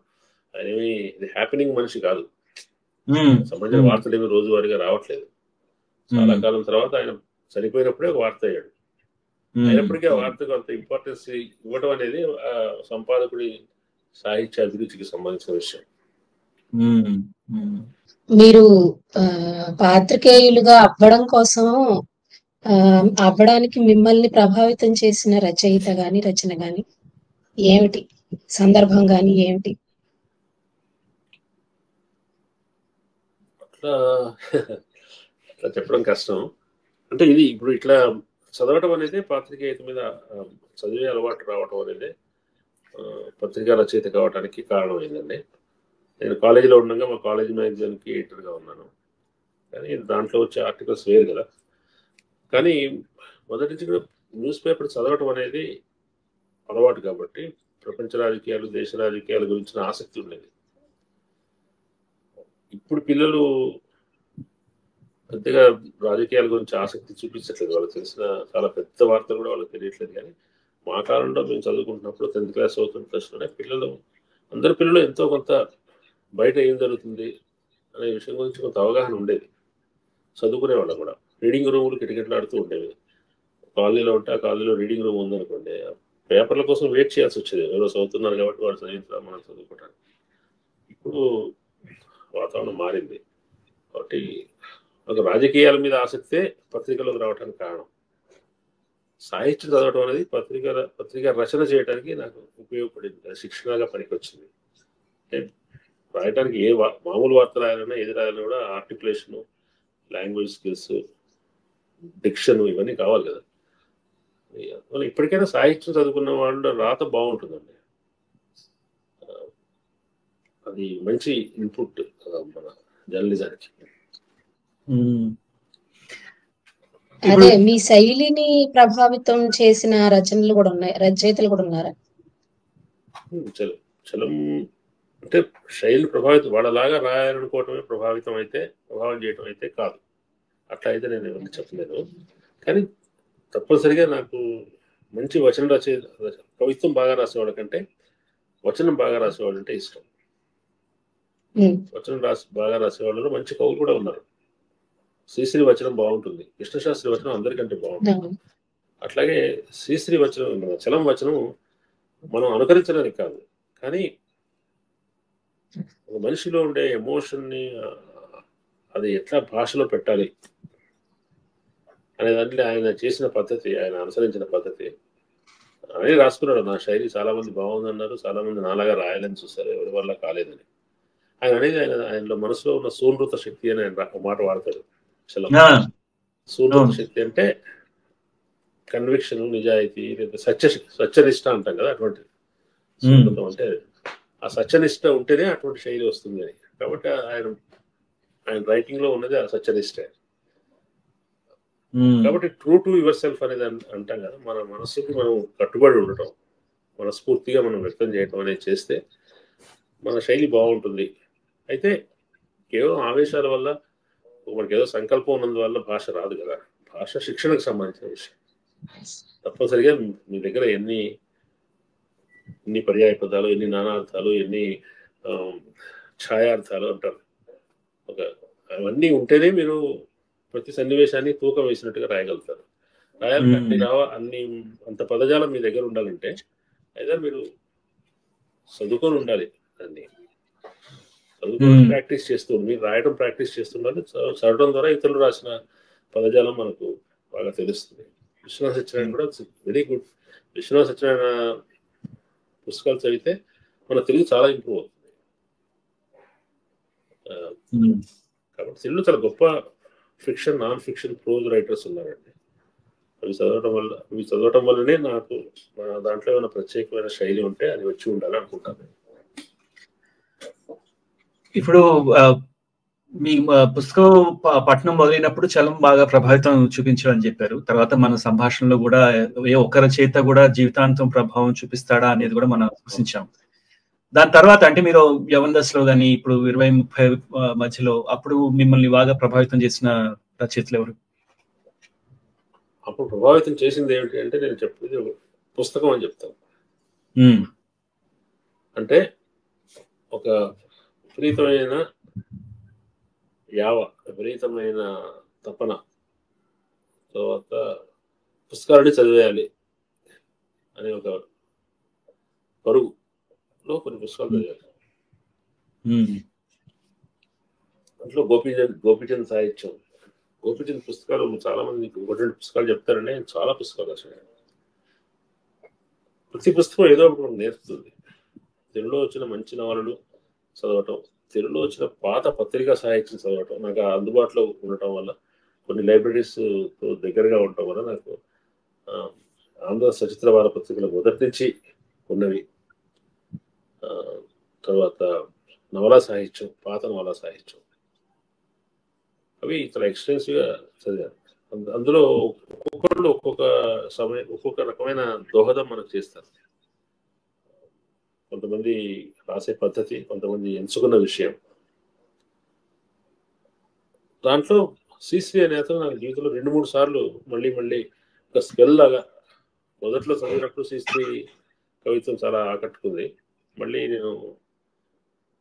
ఆయన ఏమి హ్యాపెనింగ్ మనిషి కాదు. సమాజం వార్తలు ఏమి రోజువారీగా రావట్లేదు. చాలా కాలం తర్వాత ఆయన చనిపోయినప్పుడే ఒక వార్త అయ్యాడు. అయినప్పటికీ ఆ వార్తకు అంత ఇంపార్టెన్స్ ఇవ్వడం అనేది సంపాదకుడి సాహిత్య అభిరుచికి సంబంధించిన విషయం. మీరు పాత్రికేయులుగా అవ్వడం కోసం అవ్వడానికి మిమ్మల్ని ప్రభావితం చేసిన రచయిత గాని రచన గాని ఏమిటి, సందర్భం గాని ఏమిటి? అట్లా చెప్పడం కష్టం. అంటే ఇది ఇప్పుడు ఇట్లా చదవటం అనేది పాత్రికేయత మీద చదివే అలవాటు రావటం అనేది పత్రికా రచయిత కావడానికి కారణం ఏంటండి. నేను కాలేజీలో ఉండగా మా కాలేజ్ మ్యాగజైన్కి ఎడిటర్గా ఉన్నాను. కానీ దాంట్లో వచ్చే ఆర్టికల్స్ వేరు కదా. కానీ మొదటి నుంచి కూడా న్యూస్ పేపర్ చదవటం అనేది అలవాటు కాబట్టి ప్రపంచ రాజకీయాలు, దేశ రాజకీయాల గురించిన ఆసక్తి ఉండేది. ఇప్పుడు పిల్లలు పెద్దగా రాజకీయాల గురించి ఆసక్తి చూపించట్లేదు. వాళ్ళకి తెలిసిన చాలా పెద్ద వార్తలు కూడా వాళ్ళకి తెలియట్లేదు. కానీ మా కాలంలో మేము చదువుకుంటున్నప్పుడు 10th క్లాస్ అవుతున్న దశలోనే అందరి పిల్లలు ఎంతో కొంత బయట ఏం జరుగుతుంది అనే విషయం గురించి కొంత అవగాహన ఉండేది. చదువుకునే వాళ్ళం కూడా. రీడింగ్ రూములు కిటకిటలాడుతూ ఉండేవి. కాలనీలో ఉంటే ఆ కాలనీలో రీడింగ్ రూమ్ ఉందనుకోండి, పేపర్ల కోసం వెయిట్ చేయాల్సి వచ్చేది. ఎవరో చదువుతున్నారు కాబట్టి వాళ్ళు చదివించడం మనం చదువుకోవటానికి. ఇప్పుడు వాతావరణం మారింది కాబట్టి ఒక రాజకీయాల మీద ఆసక్తే పత్రికలోకి రావడానికి కారణం. సాహిత్యం చదవటం అనేది పత్రిక రచన చేయడానికి నాకు ఉపయోగపడింది, శిక్షణగా పనికొచ్చింది. అంటే రాయటానికి మామూలు వార్త రాయాలన్నా ఏది రాయాలన్నా కూడా ఆర్టికులేషను, లాంగ్వేజ్ స్కిల్స్, డిక్షన్ ఇవన్నీ కావాలి కదా. ఇప్పటికైనా సాహిత్యం చదువుకున్న వాళ్ళు రాత బాగుంటుందండి. అది మంచి ఇన్పుట్ మన జర్నలిజానికి. అదే మీ శైలిని ప్రభావితం చేసిన రచనలు కూడా ఉన్నాయి, రచయితలు కూడా ఉన్నారా? చలం అంటే శైలి ప్రభావితం, వాళ్ళలాగా రాయాలనుకోవటమే ప్రభావం చేయటం అయితే కాదు. అట్లా అయితే నేను ఎవరిని చెప్పలేదు. కానీ తప్పనిసరిగా నాకు మంచి వచన రచయిత, కవిత్వం బాగా రాసేవాళ్ళ కంటే వచనం బాగా రాసేవాళ్ళు అంటే ఇష్టం. వచనం బాగా రాసేవాళ్ళలో మంచి కవులు కూడా ఉన్నారు. శ్రీశ్రీ వచనం బాగుంటుంది, కృష్ణశాస్త్రి వచనం అందరికంటే బాగుంటుంది. అట్లాగే శ్రీశ్రీ వచనం, చలం వచనం మనం అనుకరించడానికి కాదు, కానీ ఒక మనిషిలో ఉండే ఎమోషన్ని అది ఎట్లా భాషలో పెట్టాలి అనే దాంట్లో ఆయన చేసిన పద్ధతి, ఆయన అనుసరించిన పద్ధతి అని రాసుకున్నాడు. నా శైలి చాలా మంది బాగుందన్నారు, చాలా మంది నాలాగా రాయాలని చూస్తారు, ఎవరి వల్ల కాలేదని. ఆయన అనేది ఆయనలో మనసులో ఉన్న సూనృత శక్తి అని ఆయన ఒక మాట వాడతాడు. సూనృత శక్తి అంటే కన్విక్షన్, నిజాయితీ, లేదా సత్యనిష్ట అంటాం కదా, అటువంటిది. సంస్కృతం అంటే ఆ సత్యనిష్ట ఉంటేనే అటువంటి శైలి వస్తుంది అని. కాబట్టి ఆయన రైటింగ్ లో ఉన్నది ఆ సత్యనిష్ట. కాబట్టి ట్రూ టు యువర్ సెల్ఫ్ అనేది అంటాం కదా, మన మనస్సుకి మనం కట్టుబడి ఉండటం, మనస్ఫూర్తిగా మనం వ్యక్తం చేయటం అనేది చేస్తే మన శైలి బాగుంటుంది. అయితే కేవలం ఆవేశాల వల్ల, మనకి ఏదో సంకల్పం ఉన్నందువల్ల భాష రాదు కదా. భాష శిక్షణకు సంబంధించిన విషయం. తప్పనిసరిగా మీ దగ్గర ఎన్ని పర్యాయ పదాలు, ఎన్ని నానార్థాలు, ఎన్ని ఛాయార్థాలు అంటారు, అవన్నీ ఉంటేనే మీరు ప్రతి సన్నివేశాన్ని తూకం వేసినట్టుగా రాయగలుగుతారు. రాయాలి అంత పదజాలం మీ దగ్గర ఉండాలంటే అయితే మీరు చదువుకొని ఉండాలి. దాన్ని చదువుకొని ప్రాక్టీస్ చేస్తూ, మీరు రాయడం ప్రాక్టీస్ చేస్తుండాలి. చదవడం ద్వారా ఇతరులు రాసిన పదజాలం మనకు బాగా తెలుస్తుంది. విశ్వనాథ సత్యనారాయణ కూడా వెరీ గుడ్. విశ్వనాథ సత్యనారాయణ పుస్తకాలు చదివితే మన తెలుగు చాలా ఇంప్రూవ్ అవుతుంది. కాబట్టి తెలుగులో చాలా గొప్ప fiction, non fiction, prose writers ఉన్నారండి. అవి చదవటం వల్లనే నాకు దాంట్లో ఏమైనా ప్రత్యేకమైన శైలి ఉంటే అది వచ్చి ఉండాలి అనుకుంటాను. ఇప్పుడు మీ పుస్తకం పఠనం మొదలైనప్పుడు చలం బాగా ప్రభావితం చూపించాలని చెప్పారు. తర్వాత మన సంభాషణలో కూడా ఒక రచయిత కూడా జీవితాంతం ప్రభావం చూపిస్తాడా అనేది కూడా మనం సూచించాం. దాని తర్వాత అంటే మీరు యవన దశలో కానీ ఇప్పుడు 20-30 మధ్యలో అప్పుడు మిమ్మల్ని బాగా ప్రభావితం చేసిన రచయితలు ఎవరు? అప్పుడు ప్రభావితం చేసింది ఏమిటి అంటే, నేను చెప్పేది పుస్తకం అని చెప్తాను. అంటే ఒక విపరీతమైన విపరీతమైన తపన, తర్వాత పుస్తకాలని చదివేయాలి అనే ఒక పరుగులో కొన్ని పుస్తకాలు చదివాను. దాంట్లో గోపీచంద్ సాహిత్యం, గోపీచంద్ పుస్తకాలు చాలా మంది 1-2 పుస్తకాలు చెప్తారండి. చాలా పుస్తకాలు రాశాడు. ప్రతి పుస్తకం ఏదో ఒకటి మనకు నేర్పుతుంది. తెలుగులో వచ్చిన మంచి నవలలు చదవటం, తెలుగులో వచ్చిన పాత పత్రికా సాహిత్యం చదవటం, నాకు అందుబాటులో ఉండటం వల్ల, కొన్ని లైబ్రరీస్ దగ్గరగా ఉండటం వల్ల నాకు ఆంధ్ర సచిత్ర వార పత్రికలు మొదటి నుంచి ఉన్నవి. తర్వాత నవలా సాహిత్యం, పాత నవలా సాహిత్యం, అవి చాలా ఎక్స్టెన్సివ్గా చదివాను. అందులో ఒక్కొక్కళ్ళు ఒక్కొక్క సమయం ఒక్కొక్క రకమైన దోహదం మనకు చేస్తారు. కొంతమంది రాసే పద్ధతి, కొంతమంది ఎంచుకున్న విషయం. దాంట్లో శ్రీశ్రీ అనే అతను నాకు జీవితంలో 2-3 సార్లు మళ్ళీ ఒక స్పెల్ లాగా, మొదట్లో చదివినప్పుడు శ్రీశ్రీ కవిత్వం చాలా ఆకట్టుకుంది. మళ్ళీ నేను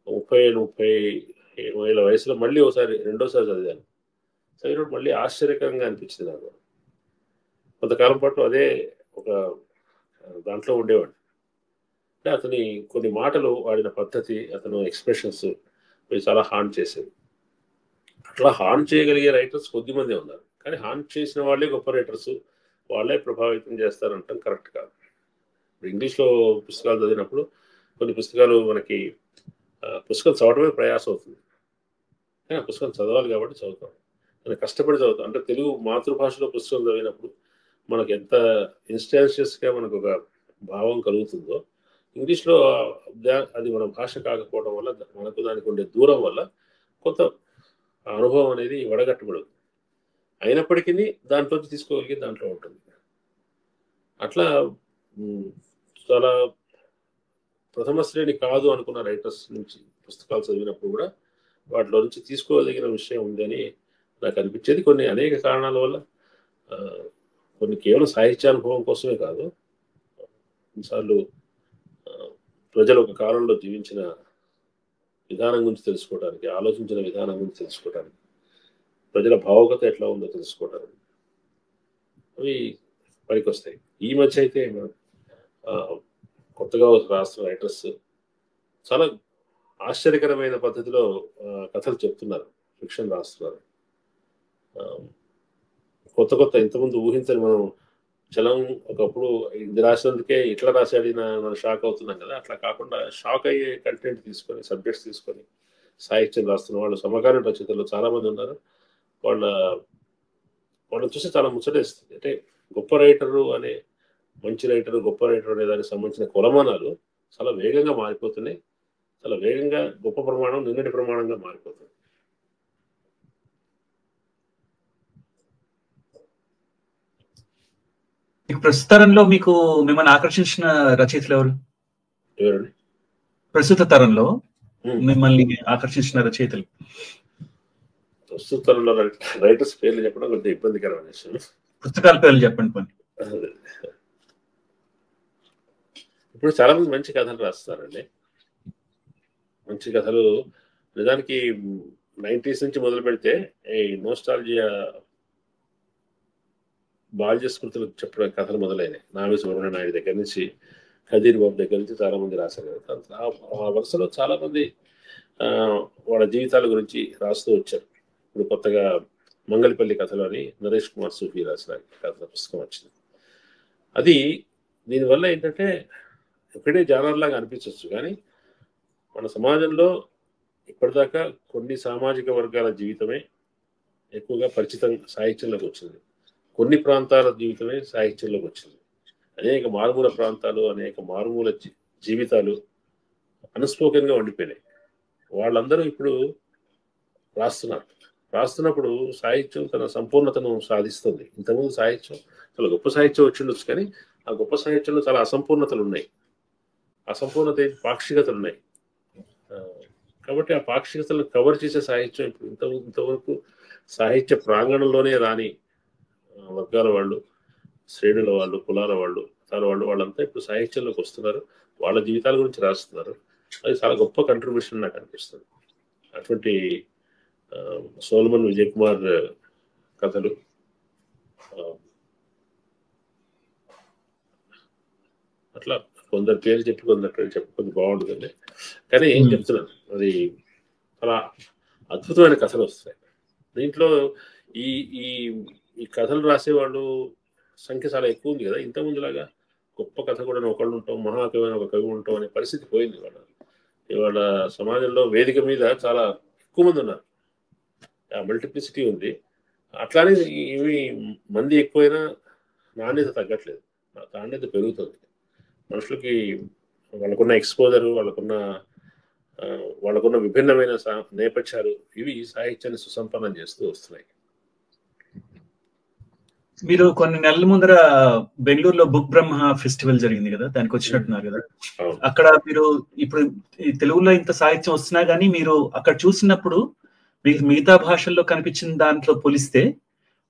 37 వయసులో మళ్ళీ రెండోసారి చదివాను. చదివినప్పుడు మళ్ళీ ఆశ్చర్యకరంగా అనిపించింది నాకు. కొంతకాలం పాటు అదే ఒక దాంట్లో ఉండేవాడు. అంటే అతని కొన్ని మాటలు వాడిన పద్ధతి, అతను ఎక్స్ప్రెషన్స్ చాలా హార్న్ చేసేవి. అట్లా హార్న్ చేయగలిగే రైటర్స్ కొద్దిమంది ఉన్నారు. కానీ హార్న్ చేసిన వాళ్ళే గొప్ప రైటర్స్, వాళ్ళే ప్రభావితం చేస్తారంటాం కరెక్ట్ కాదు. ఇంగ్లీష్లో పుస్తకాలు చదివినప్పుడు కొన్ని పుస్తకాలు మనకి పుస్తకం చదవడమే ప్రయాసం అవుతుంది. కానీ ఆ పుస్తకం చదవాలి కాబట్టి చదువుతాం, నేను కష్టపడి చదువుతాం. అంటే తెలుగు మాతృభాషలో పుస్తకం చదివినప్పుడు మనకు ఎంత ఇన్స్టాన్షియస్గా మనకు ఒక భావం కలుగుతుందో, ఇంగ్లీష్లో అది మన భాష కాకపోవడం వల్ల, మనకు దానికి ఉండే దూరం వల్ల కొంత అనుభవం అనేది వడగట్టబడుతుంది. అయినప్పటికీ దాంట్లో తీసుకోగలిగే దాంట్లో ఉంటుంది. అట్లా చాలా ప్రథమ శ్రేణి కాదు అనుకున్న రైటర్స్ నుంచి పుస్తకాలు చదివినప్పుడు కూడా వాటిలో నుంచి తీసుకోదగిన విషయం ఉందని నాకు అనిపించేది. అనేక కారణాల వల్ల, కొన్ని కేవలం సాహిత్యానుభవం కోసమే కాదు, కొన్నిసార్లు ప్రజలు ఒక కాలంలో జీవించిన విధానం గురించి తెలుసుకోవడానికి, ఆలోచించిన విధానం గురించి తెలుసుకోవడానికి, ప్రజల భావుకత ఎట్లా ఉందో తెలుసుకోవడానికి అవి పనికొస్తాయి. ఈ మధ్య అయితే కొత్తగా రాస్తున్న రైటర్స్ చాలా ఆశ్చర్యకరమైన పద్ధతిలో కథలు చెప్తున్నారు, ఫిక్షన్ రాస్తున్నారు. కొత్త ఇంతకుముందు ఊహించని, మనం చలం ఒకప్పుడు ఇది రాసినందుకే ఇట్లా రాశాడు మనం షాక్ అవుతున్నాం కదా, అట్లా కాకుండా షాక్ అయ్యే కంటెంట్ తీసుకొని, సబ్జెక్ట్స్ తీసుకొని సాహిత్యం రాస్తున్న వాళ్ళు సమకాలీన రచయితలు చాలామంది ఉన్నారు. వాళ్ళని చూసి చాలా ముచ్చటేస్తుంది. అంటే గొప్ప రైటరు అనే, మంచి రైటరు, గొప్ప రైటర్ అనే దానికి సంబంధించిన కొలమానాలు చాలా వేగంగా మారిపోతున్నాయి. చాలా వేగంగా గొప్ప ప్రమాణం నిన్నటి ప్రమాణంగా మారిపోతుంది. ప్రస్తుత తరంలో మీకు మిమ్మల్ని ఆకర్షించిన రచయితలు ఎవరు? ఎవరండి? ప్రస్తుత తరంలో మిమ్మల్ని ఆకర్షించిన రచయితలు? ప్రస్తుత తరంలో రైటర్స్ పేర్లు చెప్పడం కొంచెం ఇబ్బందికరమైన విషయం. పుస్తకాల పేర్లు చెప్పండి కొన్ని. ఇప్పుడు చాలా మంది మంచి కథలు రాస్తారండి. మంచి కథలు నిజానికి 90s నుంచి మొదలు పెడితే ఈ నోస్టాలజియా బాల్య స్మృతులు చెప్పడం కథలు మొదలైనాయి. నావి సుబ్రహ్మణ్య నాయుడు దగ్గర నుంచి, ఖదీర్ బాబు దగ్గర నుంచి చాలా మంది రాశారు కదా. ఆ వరుసలో చాలా మంది వాళ్ళ జీవితాల గురించి రాస్తూ వచ్చారు. ఇప్పుడు కొత్తగా మంగళపల్లి కథలు అని నరేష్ కుమార్ సూఫీ రాసిన కథల పుస్తకం వచ్చింది. అది దీనివల్ల ఏంటంటే ఒకటే జానర్లాగా అనిపించవచ్చు, కానీ మన సమాజంలో ఇప్పటిదాకా కొన్ని సామాజిక వర్గాల జీవితమే ఎక్కువగా పరిచితం సాహిత్యంలోకి వచ్చింది. కొన్ని ప్రాంతాల జీవితమే సాహిత్యంలోకి వచ్చింది. అనేక మారుమూల ప్రాంతాలు, అనేక మారుమూల జీవితాలు అన్స్పోకెన్గా ఉండిపోయినాయి. వాళ్ళందరూ ఇప్పుడు రాస్తున్నప్పుడు సాహిత్యం తన సంపూర్ణతను సాధిస్తుంది. ఇంతకుముందు సాహిత్యం చాలా గొప్ప సాహిత్యం వచ్చిండొచ్చు, కానీ ఆ గొప్ప సాహిత్యంలో చాలా అసంపూర్ణతలు ఉన్నాయి. అసంపూర్ణత పాక్షికతలు ఉన్నాయి. కాబట్టి ఆ పాక్షికతలను కవర్ చేసే సాహిత్యం ఇప్పుడు ఇంతవరకు సాహిత్య ప్రాంగణంలోనే రాని వర్గాల వాళ్ళు, శ్రేణుల వాళ్ళు, కులాల వాళ్ళు, మతాల వాళ్ళు, వాళ్ళంతా ఇప్పుడు సాహిత్యంలోకి వస్తున్నారు. వాళ్ళ జీవితాల గురించి రాస్తున్నారు. అది చాలా గొప్ప కంట్రిబ్యూషన్ నాకు అనిపిస్తుంది. అటువంటి సోలమన్ విజయ్ కుమార్ కథలు, అట్లా కొందరు పేరు చెప్పి కొందరు పేరు చెప్పి బాగుంటుందండి. కానీ ఏం చెప్తున్నాను, అది చాలా అద్భుతమైన కథలు వస్తాయి దీంట్లో. ఈ ఈ ఈ కథలు రాసేవాళ్ళు సంఖ్య చాలా ఎక్కువ ఉంది కదా. ఇంతకుముందులాగా గొప్ప కథ కూడా ఒకళ్ళు ఉంటాం, మహాకవి అని ఒక కవి ఉంటాం అనే పరిస్థితి పోయింది. ఇవాళ సమాజంలో వేదిక మీద చాలా ఎక్కువ మంది ఉన్నారు, ఆ మల్టిప్లిసిటీ ఉంది. అట్లానే ఇవి మంది ఎక్కువైనా నాణ్యత తగ్గట్లేదు, నాణ్యత పెరుగుతుంది. మనుషులకి వాళ్ళకున్న ఎక్స్పోజరు, వాళ్ళకున్న విభిన్నమైన నేపథ్యాలు ఇవి సాహిత్యాన్ని సుసంపన్నం చేస్తూ వస్తున్నాయి. మీరు కొన్ని నెలల ముందర బెంగళూరులో బుక్ బ్రహ్మ ఫెస్టివల్ జరిగింది కదా, దానికి వచ్చినట్టున్నారు కదా. అక్కడ మీరు ఇప్పుడు తెలుగులో ఇంత సాహిత్యం వస్తున్నా కానీ మీరు అక్కడ చూసినప్పుడు మీకు మిగతా భాషల్లో కనిపించిన దాంట్లో పోలిస్తే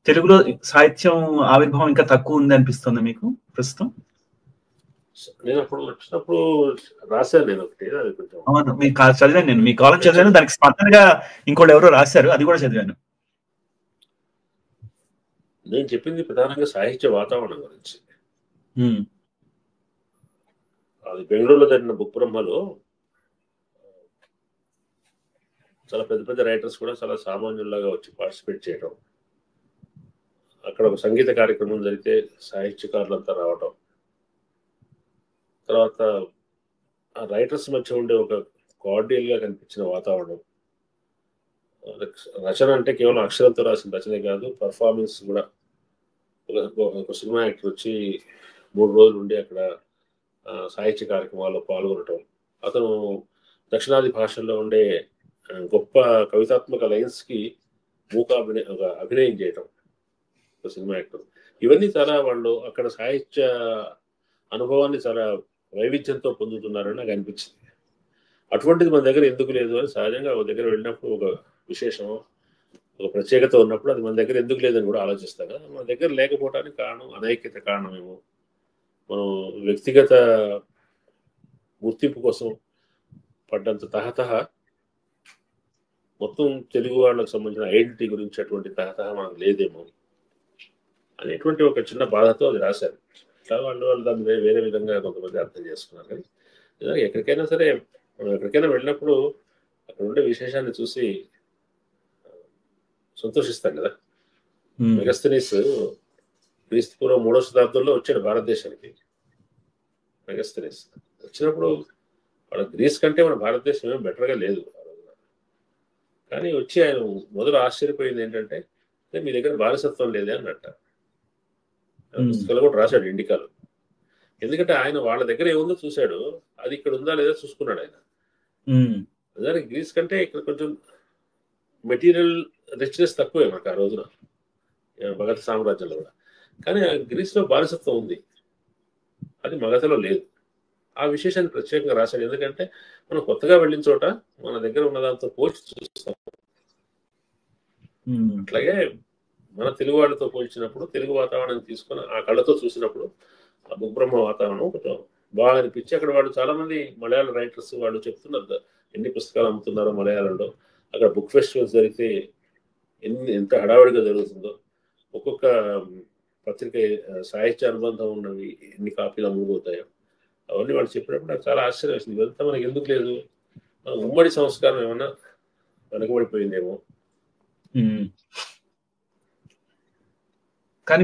తెలుగులో సాహిత్యం ఆవిర్భావం ఇంకా తక్కువ ఉంది అనిపిస్తుంది మీకు ప్రస్తుతం? నేను అప్పుడు వచ్చినప్పుడు రాశాను నేను ఒకటి, అది కొంచెం అవును, మీకు చదివాను, నేను మీ కాలం చదివాను, దానికి స్పందనగా ఇంకోటి ఎవరో రాశారు, అది కూడా చదివాను. నేను చెప్పింది ప్రధానంగా సాహిత్య వాతావరణం గురించి. అది బెంగళూరులో జరిగిన బుక్ బ్రహ్మలో చాలా పెద్ద పెద్ద రైటర్స్ కూడా చాలా సామాన్యుల్లాగా వచ్చి పార్టిసిపేట్ చేయడం, అక్కడ ఒక సంగీత కార్యక్రమం జరిగితే సాహిత్యకారులంతా రావటం, తర్వాత ఆ రైటర్స్ మధ్య ఉండే ఒక కార్డియల్గా కనిపించిన వాతావరణం. రచన అంటే కేవలం అక్షరంతో రాసిన రచనే కాదు, పర్ఫార్మెన్స్ కూడా. ఒక సినిమా యాక్టర్ వచ్చి 3 రోజులు ఉండి అక్కడ సాహిత్య కార్యక్రమాల్లో పాల్గొనటం, అతను దక్షిణాది భాషల్లో ఉండే గొప్ప కవితాత్మక లైన్స్కి అభినయం చేయటం, ఒక సినిమా యాక్టర్. ఇవన్నీ చాలా వాళ్ళు అక్కడ సాహిత్య అనుభవాన్ని చాలా వైవిధ్యంతో పొందుతున్నారని నాకు అనిపించింది. అటువంటిది మన దగ్గర ఎందుకు లేదు అని సహజంగా ఒక దగ్గర వెళ్ళినప్పుడు ఒక విశేషం, ఒక ప్రత్యేకత ఉన్నప్పుడు అది మన దగ్గర ఎందుకు లేదని కూడా ఆలోచిస్తాం కదా. మన దగ్గర లేకపోవడానికి కారణం అనైక్యత కారణమేమో. మనం వ్యక్తిగత గుర్తింపు కోసం పడ్డంత తహతహ మొత్తం తెలుగు వాళ్ళకు సంబంధించిన ఐడెంటిటీ గురించి అటువంటి తహతహ మనకు లేదేమో అనేటువంటి ఒక చిన్న బాధతో అది రాశారు. వాళ్ళు దాన్ని వేరే విధంగా కొంతమంది అర్థం చేసుకున్నారు. కానీ ఎక్కడికైనా సరే మనం ఎక్కడికైనా వెళ్ళినప్పుడు అక్కడ ఉండే విశేషాన్ని చూసి సంతోషిస్తాం కదా. మెగస్తనీస్ క్రీస్తుపూర్వం 3వ శతాబ్దంలో వచ్చాడు భారతదేశానికి. మెగస్తనీస్ వచ్చినప్పుడు వాళ్ళ గ్రీస్ కంటే మన భారతదేశం ఏం బెటర్గా లేదు ఆ రోజున. కానీ వచ్చి ఆయన మొదలు ఆశ్చర్యపోయింది ఏంటంటే, మీ దగ్గర బానిసత్వం లేదే అన్నట్ట. పుస్తకాలు కూడా రాశాడు ఇండికాలో. ఎందుకంటే ఆయన వాళ్ళ దగ్గర ఏముందో చూశాడు, అది ఇక్కడ ఉందా లేదా చూసుకున్నాడు ఆయన. అదే గ్రీస్ కంటే ఇక్కడ కొంచెం మెటీరియల్ రిచ్నెస్ తక్కువే మనకు ఆ రోజున మగధ సామ్రాజ్యంలో కూడా. కానీ గ్రీస్లో బానిసత్వం ఉంది, అది మగధలో లేదు. ఆ విశేషాన్ని ప్రత్యేకంగా రాశాడు. ఎందుకంటే మనం కొత్తగా వెళ్ళిన చోట మన దగ్గర ఉన్నదాంతో పోల్చి చూస్తాం. అట్లాగే మన తెలుగు వాళ్ళతో పోల్చినప్పుడు తెలుగు వాతావరణం తీసుకుని ఆ కళ్ళతో చూసినప్పుడు ఆ బుగ్బ్రహ్మ వాతావరణం కొంచెం బాగా అనిపించి, అక్కడ వాళ్ళు చాలా మంది మలయాళ రైటర్స్ వాళ్ళు చెప్తున్నారు ఎన్ని పుస్తకాలు అమ్ముతున్నారో మలయాళంలో. అక్కడ బుక్ ఫెస్టివల్స్ జరిగితే ఎంత హడావిడిగా జరుగుతుందో, ఒక్కొక్క పత్రిక సాహిత్య అనుబంధం ఉన్నవి ఎన్ని కాపీలు అమ్ముకుపోతాయో అవన్నీ వాళ్ళు చెప్పినప్పుడు నాకు చాలా ఆశ్చర్యం వేసింది. ఇదంతా మనకి ఎందుకు లేదు, మన ఉమ్మడి సంస్కారం ఏమన్నా వెనకబడిపోయిందేమో. కానీ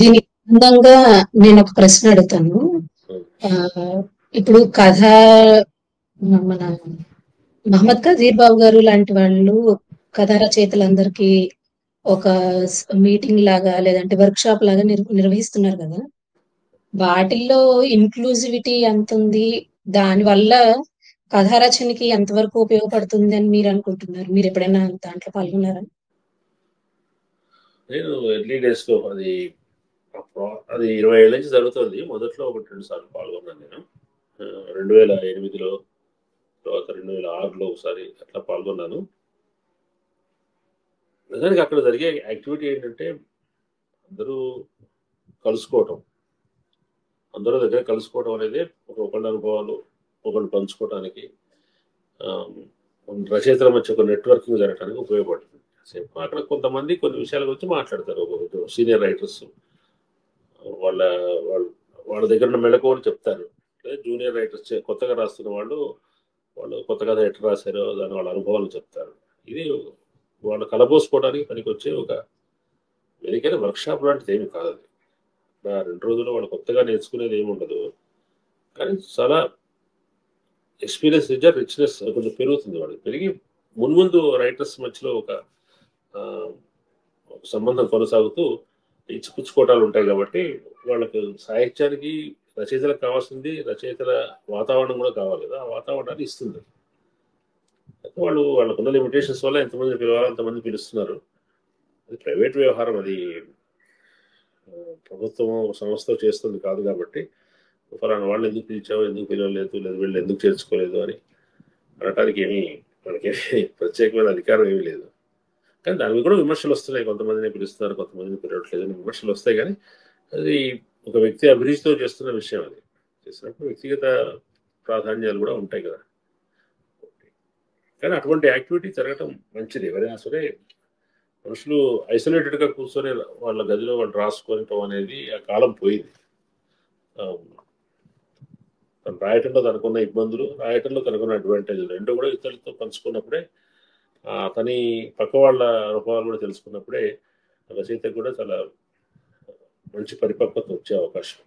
దీనికి సంబంధంగా నేను ఒక ప్రశ్న అడుగుతాను. ఇప్పుడు కథ మన మహమ్మద్ కజీర్ బాబు గారు లాంటి వాళ్ళు కథా రచయితలందరికీ ఒక మీటింగ్ లాగా లేదంటే వర్క్ షాప్ లాగా నిర్వహిస్తున్నారు కదా, వాటిల్లో ఇన్క్లూజివిటీ ఎంత ఉంది, దానివల్ల కథా రచనకి ఎంతవరకు ఉపయోగపడుతుంది అని మీరు అనుకుంటున్నారు? మీరు ఎప్పుడైనా దాంట్లో పాల్గొన్నారా? నేను ఎర్లీ డేస్లో అది 20 ఏళ్ళ నుంచి జరుగుతుంది. మొదట్లో 1-2 సార్లు పాల్గొన్నాను నేను. 2008లో, తర్వాత 2006లో ఒకసారి అట్లా పాల్గొన్నాను. నిజానికి అక్కడ జరిగే యాక్టివిటీ ఏంటంటే అందరూ కలుసుకోవటం, అందరూ దగ్గర కలుసుకోవడం అనేది ఒకళ్ళ అనుభవాలు ఒకళ్ళు పంచుకోవడానికి, రచయితల మధ్య ఒక నెట్వర్కింగ్ జరగడానికి ఉపయోగపడుతుంది. అక్కడ కొంతమంది కొన్ని విషయాల గురించి మాట్లాడతారు. సీనియర్ రైటర్స్ వాళ్ళ వాళ్ళ దగ్గర ఉన్న మెళకువలు చెప్తారు. జూనియర్ రైటర్స్ కొత్తగా రాస్తున్న వాళ్ళు కొత్త కథ ఎట్లా రాశారో దాని వాళ్ళ అనుభవాలు చెప్తారు. ఇది వాళ్ళు కలబోసుకోవడానికి పనికొచ్చే ఒక వేదికైన వర్క్షాప్ లాంటిది ఏమి కాదు. అది 2 రోజులు వాళ్ళు కొత్తగా నేర్చుకునేది ఏమి ఉండదు, కానీ చాలా ఎక్స్పీరియన్స్ రిచ్నెస్ కొంచెం పెరుగుతుంది. వాళ్ళకి పెరిగి మున్ముందు రైటర్స్ మధ్యలో ఒక సంబంధం కొనసాగుతూ ఇచ్చిపుచ్చుకోవటాలు ఉంటాయి. కాబట్టి వాళ్ళకి సాహిత్యానికి రచయితలకు కావాల్సింది రచయితల వాతావరణం కూడా కావాలి కదా, ఆ వాతావరణాన్ని ఇస్తుంది. వాళ్ళకున్న లిమిటేషన్స్ వల్ల ఎంతమంది పిలవాలో అంతమంది పిలుస్తున్నారు. అది ప్రైవేట్ వ్యవహారం, అది ప్రభుత్వం సంస్థ చేస్తుంది కాదు. కాబట్టి ఫలానా వాళ్ళు ఎందుకు పిలిచావు, ఎందుకు పిలవలేదు, లేదు వీళ్ళు ఎందుకు చేర్చుకోలేదు అని అనటానికి మనకేమీ ప్రత్యేకమైన అధికారం ఏమీ లేదు. కానీ దాని మీద కూడా విమర్శలు వస్తున్నాయి. కొంతమందిని పిలుస్తున్నారు, కొంతమందిని పిలవట్లేదు అని విమర్శలు వస్తాయి. కానీ అది ఒక వ్యక్తి అభిరుచితో చేస్తున్న విషయం. అది చేసినప్పుడు వ్యక్తిగత ప్రాధాన్యాలు కూడా ఉంటాయి కదా. కానీ అటువంటి యాక్టివిటీ జరగటం మంచిది. ఎవరైనా సరే మనుషులు ఐసోలేటెడ్గా కూర్చొని వాళ్ళ గదిలో వాళ్ళు రాసుకోవటం అనేది ఆ కాలం పోయింది. తను రాయటంలో తనకున్న ఇబ్బందులు, రాయటంలో తనకున్న అడ్వాంటేజ్లు రెండు కూడా ఇతరులతో పంచుకున్నప్పుడే, అతని పక్క వాళ్ళ అనుభవాలు కూడా తెలుసుకున్నప్పుడే రచయితకు కూడా చాలా మంచి పరిపక్వత వచ్చే అవకాశం.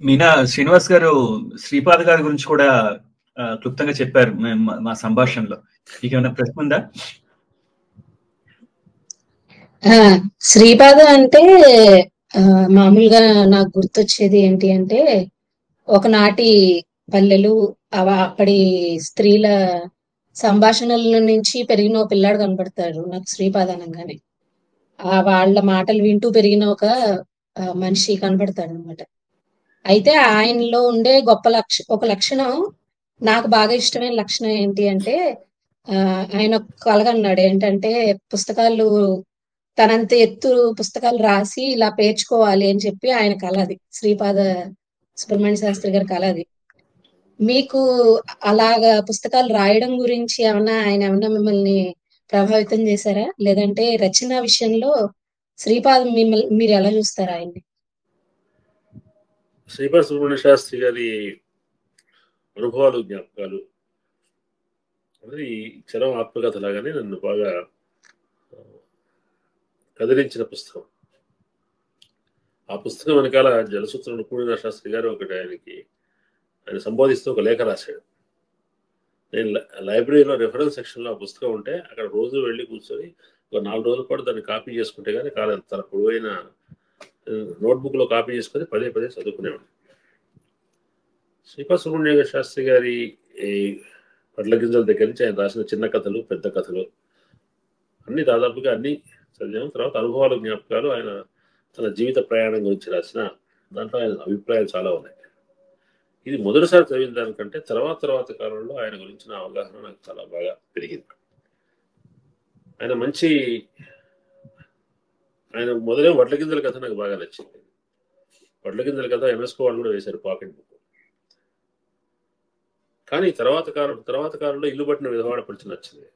మీనా శ్రీనివాస్ గారు శ్రీపాద గారి గురించి కూడా క్లుప్తంగా చెప్పారు మా సంభాషణలో. మీకు ఏమైనా ప్రశ్న ఉందా? శ్రీపాద అంటే మామూలుగా నాకు గుర్తొచ్చేది ఏంటి అంటే, ఒకనాటి పల్లెలు అప్పటి స్త్రీల సంభాషణల నుంచి పెరిగిన ఒక పిల్లాడు కనబడతాడు నాకు శ్రీపాద అనగానే. వాళ్ళ మాటలు వింటూ పెరిగిన ఒక మనిషి కనబడతాడు అనమాట. అయితే ఆయనలో ఉండే ఒక లక్షణం, నాకు బాగా ఇష్టమైన లక్షణం ఏంటి అంటే, ఆయన కలగన్నాడు ఏంటంటే, పుస్తకాలు తనంత ఎత్తు పుస్తకాలు రాసి ఇలా పేర్చుకోవాలి అని చెప్పి ఆయన కల అది. శ్రీపాద సుబ్రహ్మణ్య శాస్త్రి గారి కల అది. మీకు అలాగా పుస్తకాలు రాయడం గురించి ఆయన ఏమన్నా మిమ్మల్ని ప్రభావితం చేశారా? లేదంటే రచన విషయంలో శ్రీపాద మీరు ఎలా చూస్తారు ఆయన్ని? శ్రీపాద సుబ్రహ్మణ్య శాస్త్రి గారి అనుభవాలు, జ్ఞాపకాలు అది చరం ఆత్మకథ లాగానే నన్ను బాగా కదిలించిన పుస్తకం. ఆ పుస్తకం వెనకాల జలసూత్రుడు పూర్ణ శాస్త్రి గారు ఒకటి ఆయన సంబోధిస్తూ ఒక లేఖ రాశాడు. నేను లైబ్రరీలో రెఫరెన్స్ సెక్షన్లో ఆ పుస్తకం ఉంటే అక్కడ రోజు వెళ్ళి కూర్చొని ఒక 4 రోజుల పాటు దాన్ని కాపీ చేసుకుంటే కానీ కాలేదు. తన పొడవైన నోట్బుక్లో కాపీ చేసుకొని పదే పదే చదువుకునేవాడు. శ్రీపాద సుబ్రహ్మణ్య శాస్త్రి గారి ఈ వడ్ల గింజల దగ్గర నుంచి ఆయన రాసిన చిన్న కథలు, పెద్ద కథలు అన్ని దాదాపుగా అన్ని చదివాము. తర్వాత అనుభవాలు, జ్ఞాపకాలు, ఆయన తన జీవిత ప్రయాణం గురించి రాసిన దాంట్లో ఆయన అభిప్రాయాలు చాలా ఉన్నాయి. ఇది మొదటిసారి చదివిన దానికంటే తర్వాత కాలంలో ఆయన గురించిన అవగాహన నాకు చాలా బాగా పెరిగింది. ఆయన మొదలే వడ్ల గింజల కథ నాకు బాగా నచ్చింది. వడ్ల గింజల కథ యునెస్కో వాళ్ళు కూడా వేశారు పాకెట్ బుక్. కానీ తర్వాత కాలంలో ఇల్లు పట్టిన విధవాడ పరిచి నచ్చింది.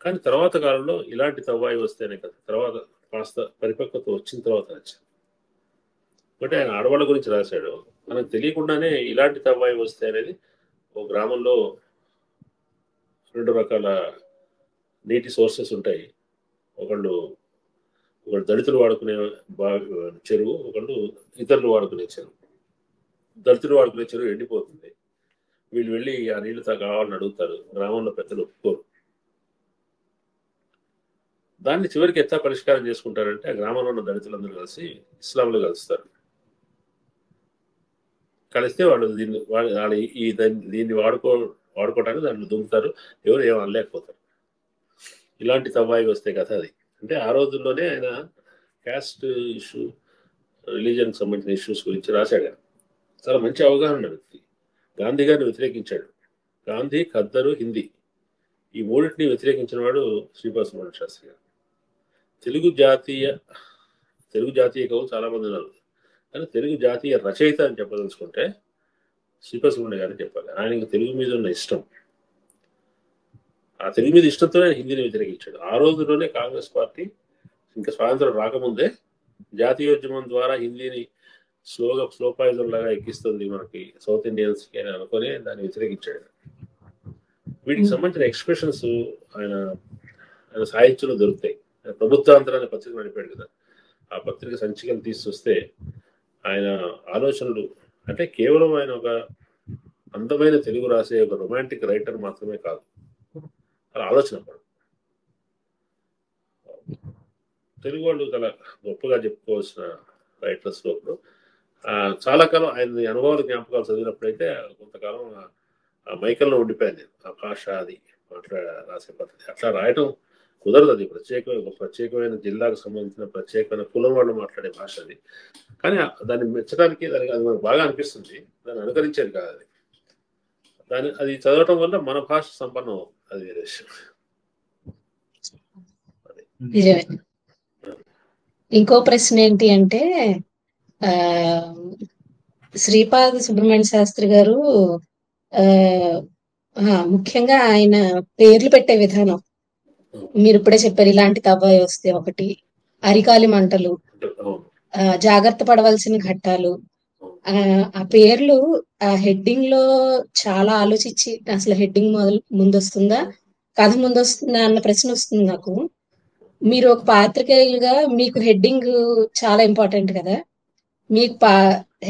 కానీ తర్వాత కాలంలో ఇలాంటి తవ్వాయి వస్తేనే కదా తర్వాత కాస్త పరిపక్వత వచ్చిన తర్వాత నచ్చింది. అంటే ఆయన ఆడవాళ్ళ గురించి రాశాడు. మనకు తెలియకుండానే ఇలాంటి తవ్వాయి వస్తే అనేది ఓ గ్రామంలో 2 రకాల నీటి సోర్సెస్ ఉంటాయి. ఒకళ్ళు దళితులు వాడుకునే చెరువు, ఒకళ్ళు ఇతరులు వాడుకునే చెరువు. దళితులు వాడుకునే చెరువు ఎండిపోతుంది. వీళ్ళు వెళ్ళి ఆ నీళ్లు కావాలని అడుగుతారు. గ్రామంలో పెద్దలు ఒప్పుకోరు. దాన్ని చివరికి ఎట్లా పరిష్కారం చేసుకుంటారంటే ఆ గ్రామంలో ఉన్న దళితులందరూ కలిసి ఇస్లాంలో కలుస్తారు. కలిస్తే వాళ్ళు దీన్ని వాడుకోవడానికి దాంట్లో దుంకుతారు. ఎవరు ఏం అనలేకపోతారు. ఇలాంటి తవ్వాయి వస్తే కథ అది. అంటే ఆ రోజుల్లోనే ఆయన క్యాస్ట్ ఇష్యూ, రిలీజియన్కి సంబంధించిన ఇష్యూస్ గురించి రాశాడు. చాలా మంచి అవగాహన వ్యక్తి. గాంధీ గారిని వ్యతిరేకించాడు. గాంధీ, ఖద్దరు, హిందీ ఈ మూడింటిని వ్యతిరేకించిన వాడు శ్రీపాద సుబ్రహ్మణ్య శాస్త్రి గారు. తెలుగు జాతీయ కవులు చాలా మంది ఉన్నారు. కానీ తెలుగు జాతీయ రచయిత అని చెప్పదలుచుకుంటే శ్రీపాద సుబ్రహ్మణ్య గారిని చెప్పాలి. ఆయనకి తెలుగు మీద ఉన్న ఇష్టం, ఆ తెలుగు మీద ఇష్టంతోనే హిందీని వ్యతిరేకించాడు. ఆ రోజుల్లోనే కాంగ్రెస్ పార్టీ ఇంకా స్వాతంత్రం రాకముందే జాతీయోద్యమం ద్వారా హిందీని స్లో పాయిజన్ లాగా ఎక్కిస్తుంది మనకి సౌత్ ఇండియన్స్కి అని అనుకుని దాన్ని వ్యతిరేకించాడు. వీటికి సంబంధించిన ఎక్స్ప్రెషన్స్ ఆయన సాహిత్యంలో దొరుకుతాయి. ప్రభుత్వాంతరాన్ని పత్రిక నడిపాడు కదా, ఆ పత్రిక సంచికలు తీసుకొస్తే ఆయన ఆలోచనలు అంటే కేవలం ఆయన ఒక అందమైన తెలుగు రాసే ఒక రొమాంటిక్ రైటర్ మాత్రమే కాదు, అలా ఆలోచన పడు. తెలుగు వాళ్ళు చాలా గొప్పగా చెప్పుకోవాల్సిన రైటర్స్ లో చాలా కాలం ఆయన అనుభవాలు, జ్ఞాపకాలు చదివినప్పుడైతే కొంతకాలం మైకల్లో ఉండిపోయింది. ఆ భాష అది రాసే పద్ధతి అట్లా రాయటం కుదరదు. అది ప్రత్యేకమైన జిల్లాకు సంబంధించిన ప్రత్యేకమైన కులం వాళ్ళు మాట్లాడే భాష అది. కానీ దాన్ని మెచ్చడానికి అది మనకు బాగా అనిపిస్తుంది. దాన్ని అనుకరించేది కాదు అది. అది చదవటం వల్ల మన భాష సంపన్నం. అది వేరే విషయం. ఇంకో ప్రశ్న ఏంటి అంటే శ్రీపాద సుబ్రహ్మణ్య శాస్త్రి గారు ముఖ్యంగా ఆయన పేర్లు పెట్టే విధానం మీరు ఇప్పుడే చెప్పారు. ఇలాంటి తవ్వాయి వస్తే ఒకటి, అరికాలి మంటలు, జాగ్రత్త పడవలసిన ఘట్టాలు. ఆ పేర్లు ఆ హెడ్డింగ్ లో చాలా ఆలోచించి అసలు హెడ్డింగ్ ముందొస్తుందా కథ ముందొస్తుందా అన్న ప్రశ్న వస్తుంది నాకు. మీరు ఒక పాత్రికేయులుగా మీకు హెడ్డింగ్ చాలా ఇంపార్టెంట్ కదా, మీకు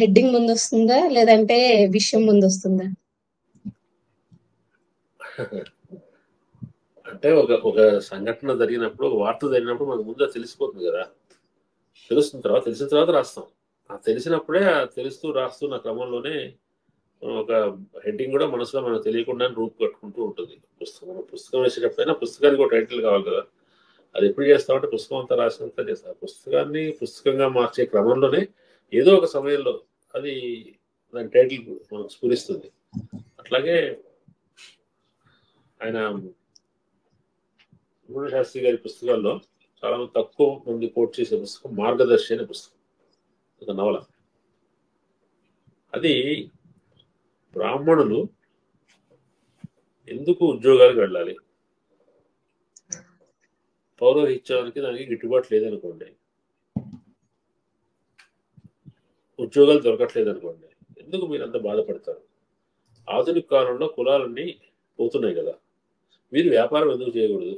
హెడ్డింగ్ ముందొస్తుందా లేదంటే విషయం ముందొస్తుందా? అంటే ఒక సంఘటన జరిగినప్పుడు, ఒక వార్త జరిగినప్పుడు మనకు ముందే తెలిసిపోతుంది కదా. తెలిసిన తర్వాత రాస్తాం. ఆ తెలిసినప్పుడే తెలుస్తూ రాస్తున్న క్రమంలోనే ఒక హెడ్డింగ్ కూడా మనసులో మనకు తెలియకుండా రూపు కట్టుకుంటూ ఉంటుంది. పుస్తకం వేసేటప్పుడైనా పుస్తకానికి ఒక టైటిల్ కావాలి కదా. అది ఎప్పుడు చేస్తామంటే పుస్తకం అంతా రాసినంత చేస్తాం. పుస్తకాన్ని పుస్తకంగా మార్చే క్రమంలోనే ఏదో ఒక సమయంలో అది దాని టైటిల్ మనకు స్ఫురిస్తుంది. అట్లాగే ఆయన సుబ్రహ్మణ్య శాస్త్రి గారి పుస్తకాల్లో చాలా తక్కువ మంది కోట్ చేసే పుస్తకం మార్గదర్శి అనే పుస్తకం, ఒక నవల. అది బ్రాహ్మణులు ఎందుకు ఉద్యోగాలకు వెళ్ళాలి, పౌరోహిత్యానికి దానికి గిట్టుబాటు లేదనుకోండి, ఉద్యోగాలు దొరకట్లేదు అనుకోండి, ఎందుకు మీరు అంత బాధపడతారు? ఆధునిక కాలంలో కులాలన్నీ పోతున్నాయి కదా, మీరు వ్యాపారం ఎందుకు చేయకూడదు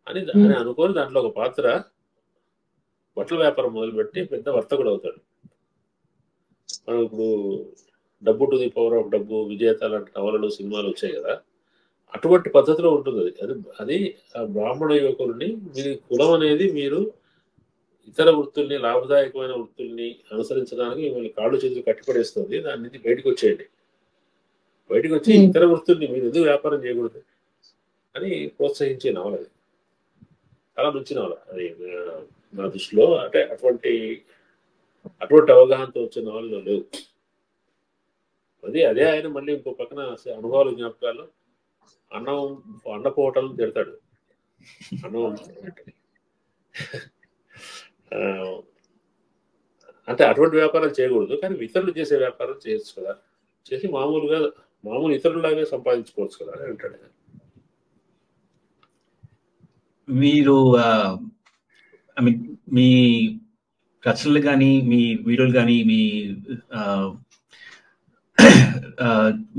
అని అనుకొని దాంట్లో ఒక పాత్ర బట్టల వ్యాపారం మొదలుపెట్టి పెద్ద వర్తకుడు అవుతాడు. మనం ఇప్పుడు డబ్బు టు ది పవర్ ఆఫ్ డబ్బు, విజేత లాంటి నవలలు, సినిమాలు వచ్చాయి కదా. అటువంటి పద్ధతిలో ఉంటుంది అది అది అది ఆ బ్రాహ్మణ యువకుల్ని మీ కులం అనేది మీరు ఇతర వృత్తుల్ని, లాభదాయకమైన వృత్తుల్ని అనుసరించడానికి మిమ్మల్ని కాళ్ళు చేతులు కట్టిపడేస్తుంది. దాని నుంచి బయటకు వచ్చేయండి. బయటకు వచ్చి ఇతర వృత్తుల్ని మీరు ఎందుకు వ్యాపారం చేయకూడదు అని ప్రోత్సహించే నవల అది. చాలా మంచి నవల అది నా దృష్టిలో. అంటే అటువంటి అవగాహనతో వచ్చే నవలలో లేవు. అదే ఆయన మళ్ళీ ఇంకో పక్కన అనుభవాలు, జ్ఞాపకాలు అన్న పోవటాలను తిడతాడు. అన్నం అంటే అటువంటి వ్యాపారాలు చేయకూడదు, కానీ ఇతరులు చేసే వ్యాపారం చేయొచ్చు కదా, చేసి మామూలు ఇతరులాగే సంపాదించుకోవచ్చు కదా అని అంటాడు. మీరు మీ రచనలు కానీ, మీ వీడియోలు కానీ,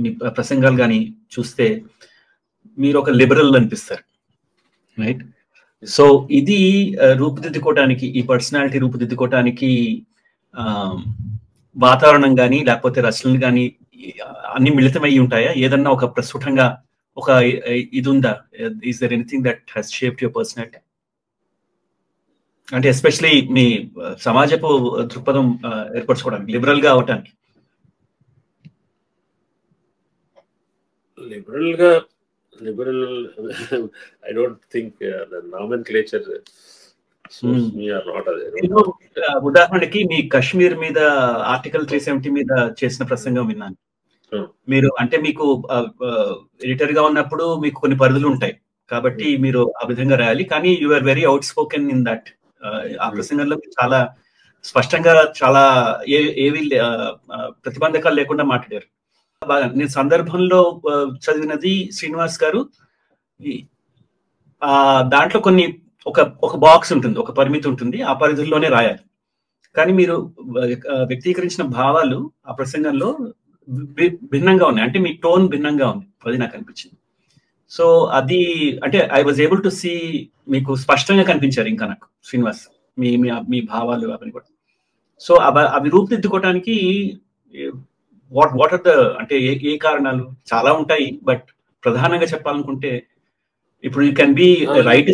మీ ప్రసంగాలు కానీ చూస్తే మీరు ఒక లిబరల్ అనిపిస్తారు, రైట్? సో ఇది రూపుదిద్దుకోవటానికి, ఈ పర్సనాలిటీ రూపుదిద్దుకోవటానికి వాతావరణం కానీ లేకపోతే రచనలు కానీ అన్ని మిళితమై ఉంటాయా? ఏదన్నా ఒక ప్రస్ఫుటంగా ఒక ఇది ఉందా? Is there anything that has shaped your personality? అంటే ఎస్పెషలీ మీ సమాజపు దృక్పథం ఏర్పరచుకోవడానికి, లిబరల్ గా అవటానికి. Liberal I don't think the nomenclature suits me or not. ఉదాహరణకి మీ కశ్మీర్ మీద ఆర్టికల్ 370 మీద చేసిన ప్రసంగం విన్నాను. మీరు అంటే మీకు ఎడిటర్ గా ఉన్నప్పుడు మీకు కొన్ని పరిధులు ఉంటాయి కాబట్టి మీరు ఆ విధంగా రాయాలి, కానీ you are very outspoken in that. ఆ ప్రసంగంలో చాలా స్పష్టంగా, చాలా ఏవి ప్రతిబంధకాలు లేకుండా మాట్లాడారు. బాగా నేను సందర్భంలో చదివినది శ్రీనివాస్ గారు, దాంట్లో కొన్ని ఒక బాక్స్ ఉంటుంది, ఒక పరిమితి ఉంటుంది, ఆ పరిధుల్లోనే రాయాలి. కానీ మీరు వ్యక్తీకరించిన భావాలు ఆ ప్రసంగంలో భిన్నంగా ఉన్నాయి, అంటే మీ టోన్ భిన్నంగా ఉంది, అది నాకు అనిపించింది. సో అది అంటే I was able to see, మీకు స్పష్టంగా కనిపించారు ఇంకా నాకు శ్రీనివాస్, మీ భావాలు అవన్నీ కూడా. సో అవి రూపుదిద్దుకోవటానికి వాట్ ఆర్ ద, అంటే ఏ కారణాలు? చాలా ఉంటాయి, బట్ ప్రధానంగా చెప్పాలనుకుంటే ఇప్పుడు యూ కెన్ బి రైట్.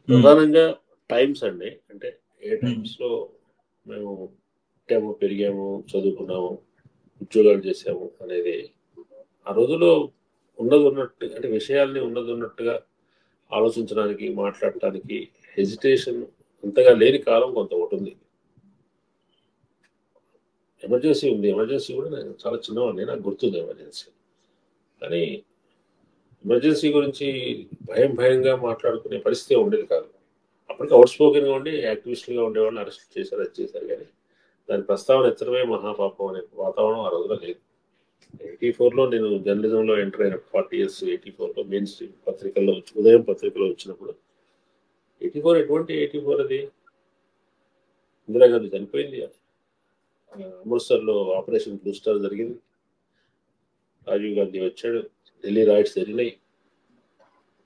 ప్రధానంగా టైమ్స్ అండి, అంటే ఏ టైమ్స్ లో మేము పుట్టాము, పెరిగాము, చదువుకున్నాము, ఉద్యోగాలు చేసాము అనేది ఆ రోజులో ఉన్నది ఉన్నట్టు, అంటే విషయాల్ని ఉన్నది ఉన్నట్టుగా ఆలోచించడానికి, మాట్లాడటానికి హెజిటేషన్ అంతగా లేని కాలం కొంత ఉంటుంది. ఎమర్జెన్సీ ఉంది, ఎమర్జెన్సీ కూడా నేను చాలా చిన్నవాడిని, నాకు గుర్తుంది ఎమర్జెన్సీ. కానీ ఎమర్జెన్సీ గురించి భయంగా మాట్లాడుకునే పరిస్థితి ఉండేది కాదు. అప్పటికి అవుట్ స్పోకెన్గా ఉండి యాక్టివిస్టులుగా ఉండేవాళ్ళని అరెస్ట్ చేశారు, అది చేశారు, కానీ దాని ప్రస్తావన ఎత్తడమే మహాపాపం అనే వాతావరణం ఆ రోజులో లేదు. 84లో నేను జర్నలిజంలో ఎంటర్ అయిన 40 years, 84లో మెయిన్ స్ట్రీమ్ పత్రికల్లో ఉదయం పత్రికలో వచ్చినప్పుడు, 84 ఎటువంటి 84 అది ఇందిరాగాంధీ చనిపోయింది, అమృత్సర్లో ఆపరేషన్ బ్లూ స్టార్ జరిగింది, రాజీవ్ గాంధీ వచ్చాడు, ఢిల్లీ రైట్స్ జరిగినాయి,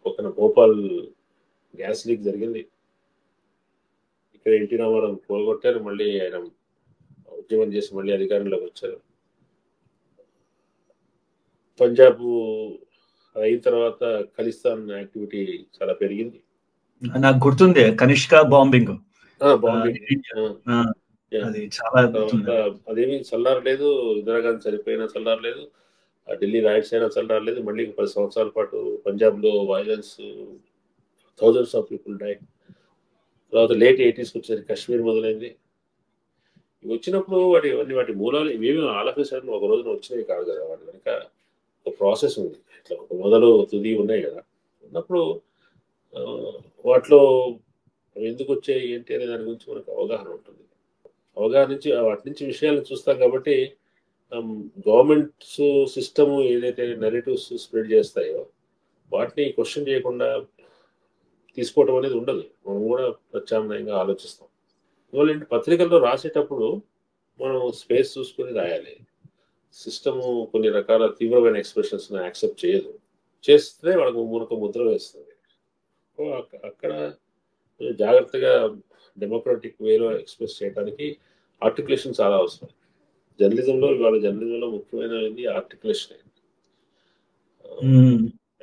పక్కన భోపాల్ గ్యాస్ లీక్ జరిగింది, ఇక్కడ ఎన్టీ రామారావు పోగొట్టారు, మళ్ళీ ఆయన ఉద్యమం చేసి మళ్ళీ అధికారంలోకి వచ్చారు. పంజాబ్ అయిన తర్వాత ఖలిస్తాన్ యాక్టివిటీ చాలా పెరిగింది, నాకు గుర్తుంది కనిష్క బాంబింగ్. అదేమీ చల్లారలేదు, ఇందిరాగాంధీ చనిపోయినా చల్లారలేదు, ఢిల్లీ రైట్స్ అయినా చల్లారలేదు. మళ్ళీ 10 సంవత్సరాల పాటు పంజాబ్లో violence, thousands of people die. తర్వాత లేట్ 80s వచ్చేది కాశ్మీర్ మొదలైంది. ఇవి వచ్చినప్పుడు వాటి మూలాలు ఇవేమి ఆలోచించడం ఒక రోజున వచ్చినవి కాదు కదా, వాటి వెనుక ఒక ప్రాసెస్ ఉంది, ఇట్లా ఒక మొదలు తుది ఉన్నాయి కదా. ఉన్నప్పుడు వాటిలో ఎందుకు వచ్చాయి ఏంటి అనే దాని గురించి మనకు అవగాహన ఉంటుంది. అవగాహన నుంచి వాటి నుంచి విషయాలను చూస్తాం కాబట్టి గవర్నమెంట్స్ సిస్టమ్ ఏదైతే నెరేటివ్స్ స్ప్రెడ్ చేస్తాయో వాటిని క్వశ్చన్ చేయకుండా తీసుకోవటం అనేది ఉండదు. మనం కూడా ప్రత్యామ్నాయంగా ఆలోచిస్తాం. ఇవాళ పత్రికల్లో రాసేటప్పుడు మనం స్పేస్ చూసుకొని రాయాలి. సిస్టము కొన్ని రకాల తీవ్రమైన ఎక్స్ప్రెషన్స్ని యాక్సెప్ట్ చేయదు, చేస్తే వాళ్ళకు మనకు ముద్ర వేస్తుంది. అక్కడ జాగ్రత్తగా డెమోక్రటిక్ వేలో ఎక్స్ప్రెస్ చేయడానికి ఆర్టికులేషన్ చాలా అవసరం. జర్నలిజంలో ముఖ్యమైనది ఆర్టికులేషన్.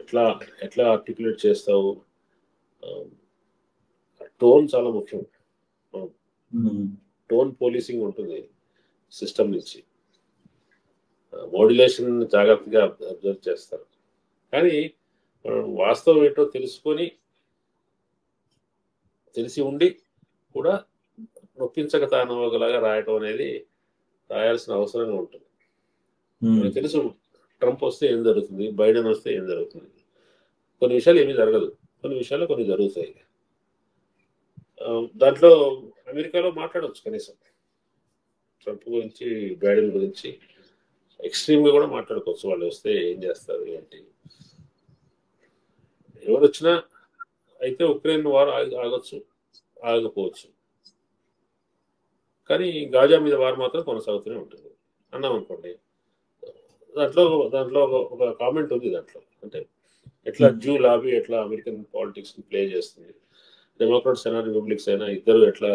ఎట్లా ఎట్లా ఆర్టికులేట్ చేస్తావు, టోన్ చాలా ముఖ్యం. టోన్ పోలీసింగ్ ఉంటుంది సిస్టమ్ నుంచి, మోడ్యులేషన్ జాగ్రత్తగా అబ్జర్వ్ చేస్తారు. కానీ వాస్తవం ఏంటో తెలిసి ఉండి కూడా నొప్పించక తానవగలాగా రాయటం అనేది రాయాల్సిన అవసరంగా ఉంటుంది. మనకు తెలుసు ట్రంప్ వస్తే ఏం జరుగుతుంది, బైడెన్ వస్తే ఏం జరుగుతుంది. కొన్ని విషయాలు ఏమీ జరగదు, కొన్ని విషయాలు కొన్ని జరుగుతాయి. దాంట్లో అమెరికాలో మాట్లాడవచ్చు కనీసం ట్రంప్ గురించి, బైడెన్ గురించి ఎక్స్ట్రీమ్గా కూడా మాట్లాడుకోవచ్చు. వాళ్ళు వస్తే ఏం చేస్తారు ఏంటి. ఎవరు వచ్చినా అయితే ఉక్రెయిన్ వార్ ఆగొచ్చు, ఆగకపోవచ్చు, కానీ గాజా మీద వార్ మాత్రం కొనసాగుతూనే ఉంటుంది అన్నాం అనుకోండి. దాంట్లో ఒక కామెంట్ ఉంది దాంట్లో, అంటే ఎట్లా జ్యూ లాబీ ఎట్లా అమెరికన్ పాలిటిక్స్ ప్లే చేస్తుంది, డెమోక్రాట్స్ అయినా రిపబ్లిక్స్ అయినా ఇద్దరు ఎట్లా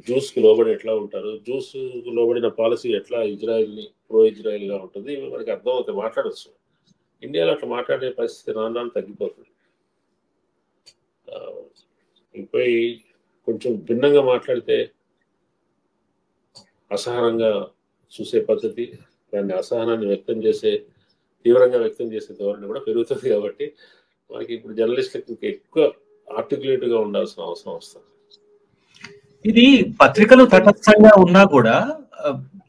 జ్యూస్కి లోబడి ఎట్లా ఉంటారు, జ్యూస్ లోబడిన పాలసీ ఎట్లా ఇజ్రాయెల్ని ప్రో ఇజ్రాయెల్గా ఉంటుంది, మనకి అర్థమవుతుంది, మాట్లాడచ్చు. ఇండియాలో అట్లా మాట్లాడే పరిస్థితి రాను తగ్గిపోతుంది. పోయి కొంచెం భిన్నంగా మాట్లాడితే అసహనంగా చూసే పద్ధతి, దాన్ని అసహనాన్ని తీవ్రంగా వ్యక్తం చేసే ధోరణి కూడా పెరుగుతుంది. కాబట్టి మనకి ఇప్పుడు జర్నలిస్టులకు ఎక్కువ ఆర్టికులేట్గా ఉండాల్సిన అవసరం వస్తుంది. ఇది పత్రికలు తటస్థంగా ఉన్నా కూడా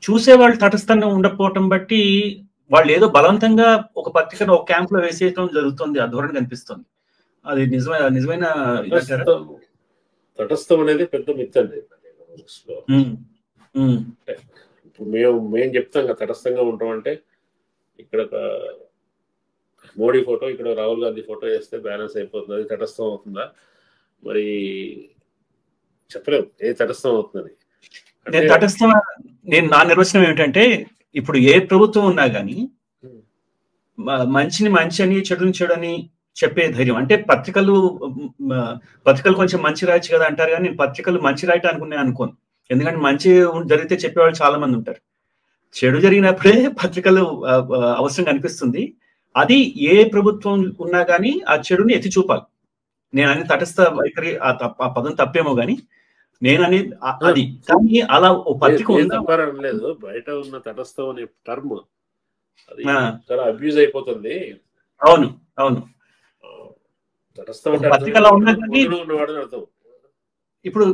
చూసే వాళ్ళు తటస్థంగా ఉండకపోవటం బట్టి వాళ్ళు ఏదో బలవంతంగా ఒక పత్రికను ఒక క్యాంప్ లో వేసేయటం జరుగుతుంది, ఆ ధోరణి కనిపిస్తుంది. అది నిజమైన తటస్థం అనేది పెద్ద మిత్ అండి. ఇప్పుడు మేము చెప్తాం కదా తటస్థంగా ఉంటాం అంటే, ఇక్కడ మోడీ ఫోటో, ఇక్కడ రాహుల్ గాంధీ ఫోటో వేస్తే బ్యాలెన్స్ అయిపోతుంది, అది తటస్థం అవుతుందా? మరి చెప్పలేము ఏ తటస్థం అవుతుందని. నా నిర్వచనం ఏమిటంటే, ఇప్పుడు ఏ ప్రభుత్వం ఉన్నా కానీ మంచిని మంచి అని చెడుని చెడని చెప్పే ధైర్యం, అంటే పత్రికలు కొంచెం మంచి రాయచ్చు కదా అంటారు, కానీ నేను పత్రికలు మంచి రాయటానికి అనుకోను. ఎందుకంటే మంచి జరిగితే చెప్పేవాళ్ళు చాలా మంది ఉంటారు, చెడు జరిగినప్పుడే పత్రికలు అవసరం కనిపిస్తుంది. అది ఏ ప్రభుత్వం ఉన్నా కానీ ఆ చెడుని ఎత్తి చూపాలి. నేను అన్ని తటస్థ వైఖరి ఆ పదం తప్పేమో కానీ నేను అనేది అది, కానీ అలా ఓ పత్రిక లేదు. బయట ఉన్న తటస్థం అనే టర్మ్ అది చాలా అబ్యూజ్ అయిపోతుంది. అవును తటస్థం అంటే అర్థం. ఇప్పుడు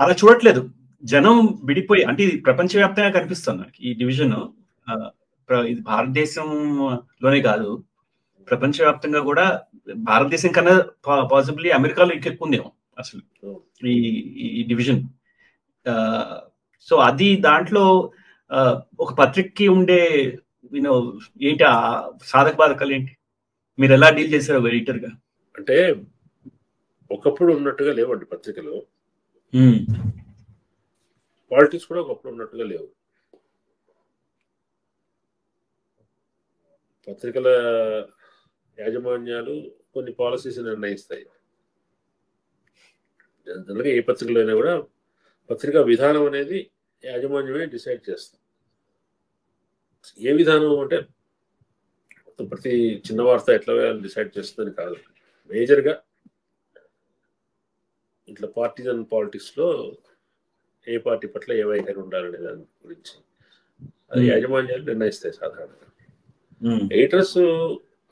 అలా చూడట్లేదు జనం విడిపోయి, అంటే ఇది ప్రపంచవ్యాప్తంగా కనిపిస్తుంది మనకి ఈ డివిజన్. ఇది భారతదేశంలోనే కాదు, ప్రపంచవ్యాప్తంగా కూడా భారతదేశం కన్నా పాసిబిలీ అమెరికాలో ఎక్కువ ఉందేమో అసలు ఈ డివిజన్. సో అది దాంట్లో ఒక పత్రికకి ఉండే ఏంటి సాధక బాధకాలు ఏంటి, మీరు ఎలా డీల్ చేశారు ఎడిటర్ గా? అంటే ఒకప్పుడు ఉన్నట్టుగా లేవండి పత్రికలు, పాలిటిక్స్ కూడా ఒకప్పుడు ఉన్నట్టుగా లేవు. పత్రికల యాజమాన్యాలు కొన్ని పాలసీస్ నిర్ణయిస్తాయి. జనరల్గా ఏ పత్రికలో అయినా కూడా పత్రికా విధానం అనేది యాజమాన్యమే డిసైడ్ చేస్తుంది. ఏ విధానం అంటే ప్రతి చిన్న వార్త ఎట్లా డిసైడ్ చేస్తుందని కాదు, మేజర్గా ఇట్లా పార్టీజన్ పాలిటిక్స్లో ఏ పార్టీ పట్ల ఏ వైఖరి ఉండాలనే దాని గురించి అది యాజమాన్యాలు నిర్ణయిస్తాయి సాధారణంగా. ఎడిటర్స్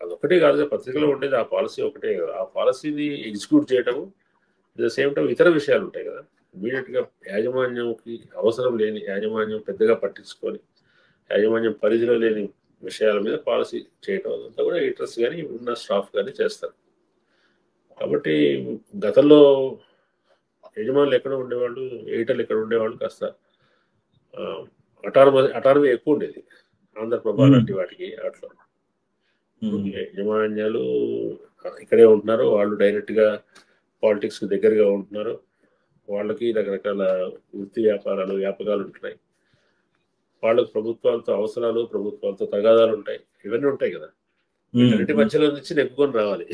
అదొకటే కాదు, పత్రికలో ఉండేది ఆ పాలసీ ఒకటే కదా, ఆ పాలసీని ఎగ్జిక్యూట్ చేయటము అట్ ద సేమ్ టైం ఇతర విషయాలు ఉంటాయి కదా. ఇమీడియట్గా యాజమాన్యంకి అవసరం లేని, యాజమాన్యం పెద్దగా పట్టించుకొని యాజమాన్యం పరిధిలో లేని విషయాల మీద పాలసీ చేయటం అదంతా కూడా ఎడిటర్స్ కానీ ఉన్న స్టాఫ్ కానీ చేస్తారు. కాబట్టి గతంలో యజమానులు ఎక్కడ ఉండేవాళ్ళు, ఎడిటర్లు ఎక్కడ ఉండేవాళ్ళు కాస్త అటానమీ ఎక్కువ ఉండేది. ఆంధ్రప్రభ లాంటి వాటికి అట్లా యజమాన్యాలు ఇక్కడే ఉంటున్నారు, వాళ్ళు డైరెక్ట్గా పాలిటిక్స్కి దగ్గరగా ఉంటున్నారు, వాళ్ళకి రకరకాల వృత్తి వ్యాపకాలు ఉంటున్నాయి, వాళ్ళకు ప్రభుత్వాలతో అవసరాలు, ప్రభుత్వాలతో తగాదాలు ఉంటాయి, ఇవన్నీ ఉంటాయి కదా. వీటి మధ్యలో నుంచి నెక్కుకొని రావాలి.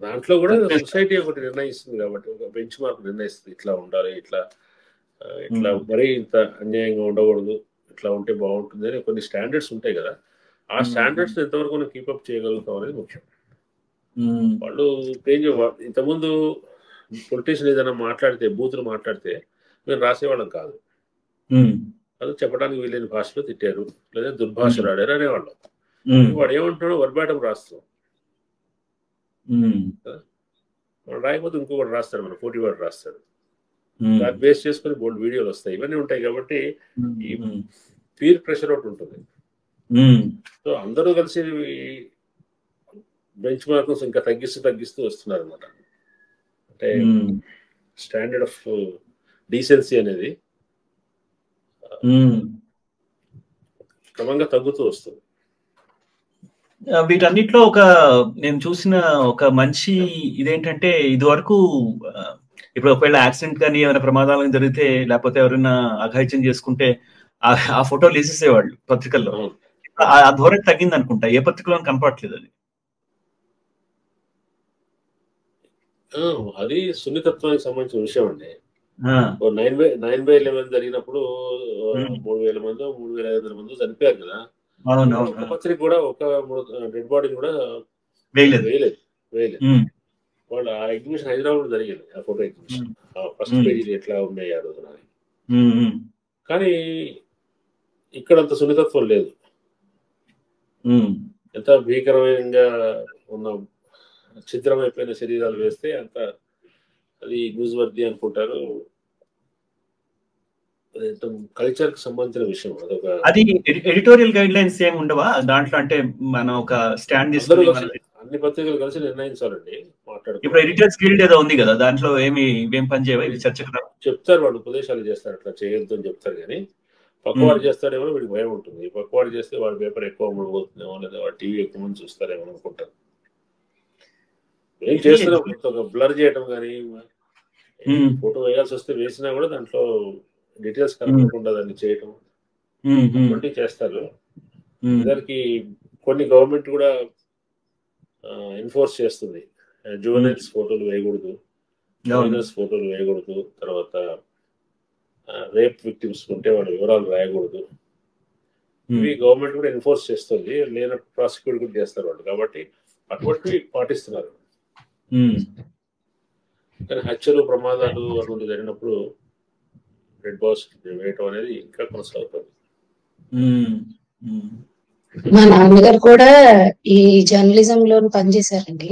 దాంట్లో కూడా సొసైటీ ఒకటి నిర్ణయిస్తుంది కాబట్టి, ఒక బెంచ్ మార్క్ నిర్ణయిస్తుంది, ఇట్లా ఉండాలి, ఇట్లా మరీ ఇంత అన్యాయంగా ఉండకూడదు, ఇట్లా ఉంటే బాగుంటుంది అని కొన్ని స్టాండర్డ్స్ ఉంటాయి కదా. ఆ స్టాండర్డ్స్ ఎంతవరకు మనం కీపప్ చేయగలుగుతాం అనేది ముఖ్యం. ఉమ్, వాళ్ళు ఇంతకుముందు పొలిటీషియన్ ఏదైనా మాట్లాడితే బూతులు మాట్లాడితే మేము రాసేవాళ్ళం కాదు. ఉమ్, అది చెప్పడానికి వీలైన భాషలో తిట్టారు లేదా దుర్భాషలు ఆడారు అనేవాళ్ళం. ఉమ్, వాడు ఏమంటున్నాడో వర్బాటం రాస్తాం. ఉమ్, వాడు రాయకపోతే ఇంకొకటి రాస్తాడు, మన పోటీ వాడు రాస్తాడు. ఉమ్, దాన్ని బేస్ చేసుకొని బోల్డ్ వీడియోలు వస్తాయి, ఇవన్నీ ఉంటాయి. కాబట్టి ఈ ఉమ్, పీర్ ప్రెషర్ ఒకటి ఉంటుంది. ఉమ్, సో అందరూ కలిసి బెంచ్ మార్క్స్ ఇంకా తగ్గిస్తూ వస్తున్నారు అనమాట. అంటే ఉమ్, స్టాండర్డ్ ఆఫ్ డీసెన్సీ అనేది ఉమ్. క్రమంగా తగ్గుతూ వస్తుంది. వీటన్నిటిలో నేను చూసిన ఒక మంచి ఇదేంటంటే, ఇది వరకు ఇప్పుడు ఒకవేళ యాక్సిడెంట్ కానీ ఏమైనా ప్రమాదాలు కానీ జరిగితే, లేకపోతే ఎవరైనా అఘాయిత్యం చేసుకుంటే ఆ ఫోటోలు వేసేసేవాళ్ళు పత్రికల్లో. అవును. ఆ ధోరణి తగ్గింది అనుకుంటా, ఏ పత్రికలో కనపడట్లేదు అది. అది సున్నితత్వానికి సంబంధించిన విషయం అండి. ఆ, 9/11 జరిగినప్పుడు 3,000 మందో 3,500 మందో చనిపోయారు కదా. అవును ఒక పత్రిక కూడా ఒక డెడ్ బాడీని కూడా వేయలేదు. వేయలేదు. వాళ్ళు ఆ ఎగ్జిబిషన్ హైదరాబాద్ లో జరిగింది, ఆ ఫోటో ఎగ్జిబిషన్. ఫస్ట్ పేజీలు ఎట్లా ఉన్నాయి ఆ రోజున. కానీ ఇక్కడ అంత సున్నితత్వం లేదు. ఎంత భీకరమైన ఉన్న ఛిద్రమైపోయిన శరీరాలు వేస్తే అంత అది న్యూస్ వర్ది అనుకుంటారు. కల్చర్ కి సంబంధించిన విషయం అదొక. అది ఎడిటోరియల్ గైడ్ లైన్స్ ఏమి ఉండవా దాంట్లో? అంటే మనం ఒక స్టాండ్ తీసుకుని అన్ని పత్రికలు కలిసి నిర్ణయించాలండి, మాట్లాడుకో. ఇప్పుడు ఎడిటర్స్ గిల్డ్ ఏదో ఉంది కదా, దాంట్లో ఏం పని చేయవా? ఇది చర్చకు చెప్తారు వాళ్ళు, ఉపదేశాలు చేస్తారు, అట్లా చేయొద్దు అని చెప్తారు. కానీ పక్కవాడు చేస్తాడేమో వీడికి భయం ఉంటుంది. పక్కవాడు చేస్తే వాడి పేపర్ ఎక్కువ అమ్ముడుపోతుందేమో, లేదా వాడి టీవీ ఎక్కువ మంది చూస్తారేమో అనుకుంటారు. ఏం చేస్తున్నాం, ఒక బ్లర్ చేయడం కానీ, ఫోటో వేయాల్సి వస్తే వేసినా కూడా దాంట్లో డీటెయిల్స్ కనపడకుండా దాన్ని చేయటం అటువంటి చేస్తారు. దానికి కొన్ని గవర్నమెంట్ కూడా ఎన్ఫోర్స్ చేస్తుంది. జువెనైల్స్ ఫోటోలు వేయకూడదు, మైనర్స్ ఫోటోలు వేయకూడదు, తర్వాత రేప్ విక్టిమ్స్ ఉంటే వాళ్ళ వివరాలు రాయకూడదు. ఇవి గవర్నమెంట్ కూడా ఎన్ఫోర్స్ చేస్తుంది, లేనప్పుడు ప్రాసిక్యూట్ కూడా చేస్తారు వాళ్ళు. కాబట్టి అటువంటివి పాటిస్తున్నారు. కానీ హత్యలు ప్రమాదాలు అటువంటి జరిగినప్పుడు రెడ్ బాక్స్ వేయటం అనేది ఇంకా కొనసాగుతుంది. మా నాన్నగారు కూడా ఈ జర్నలిజం లో పనిచేశారండి.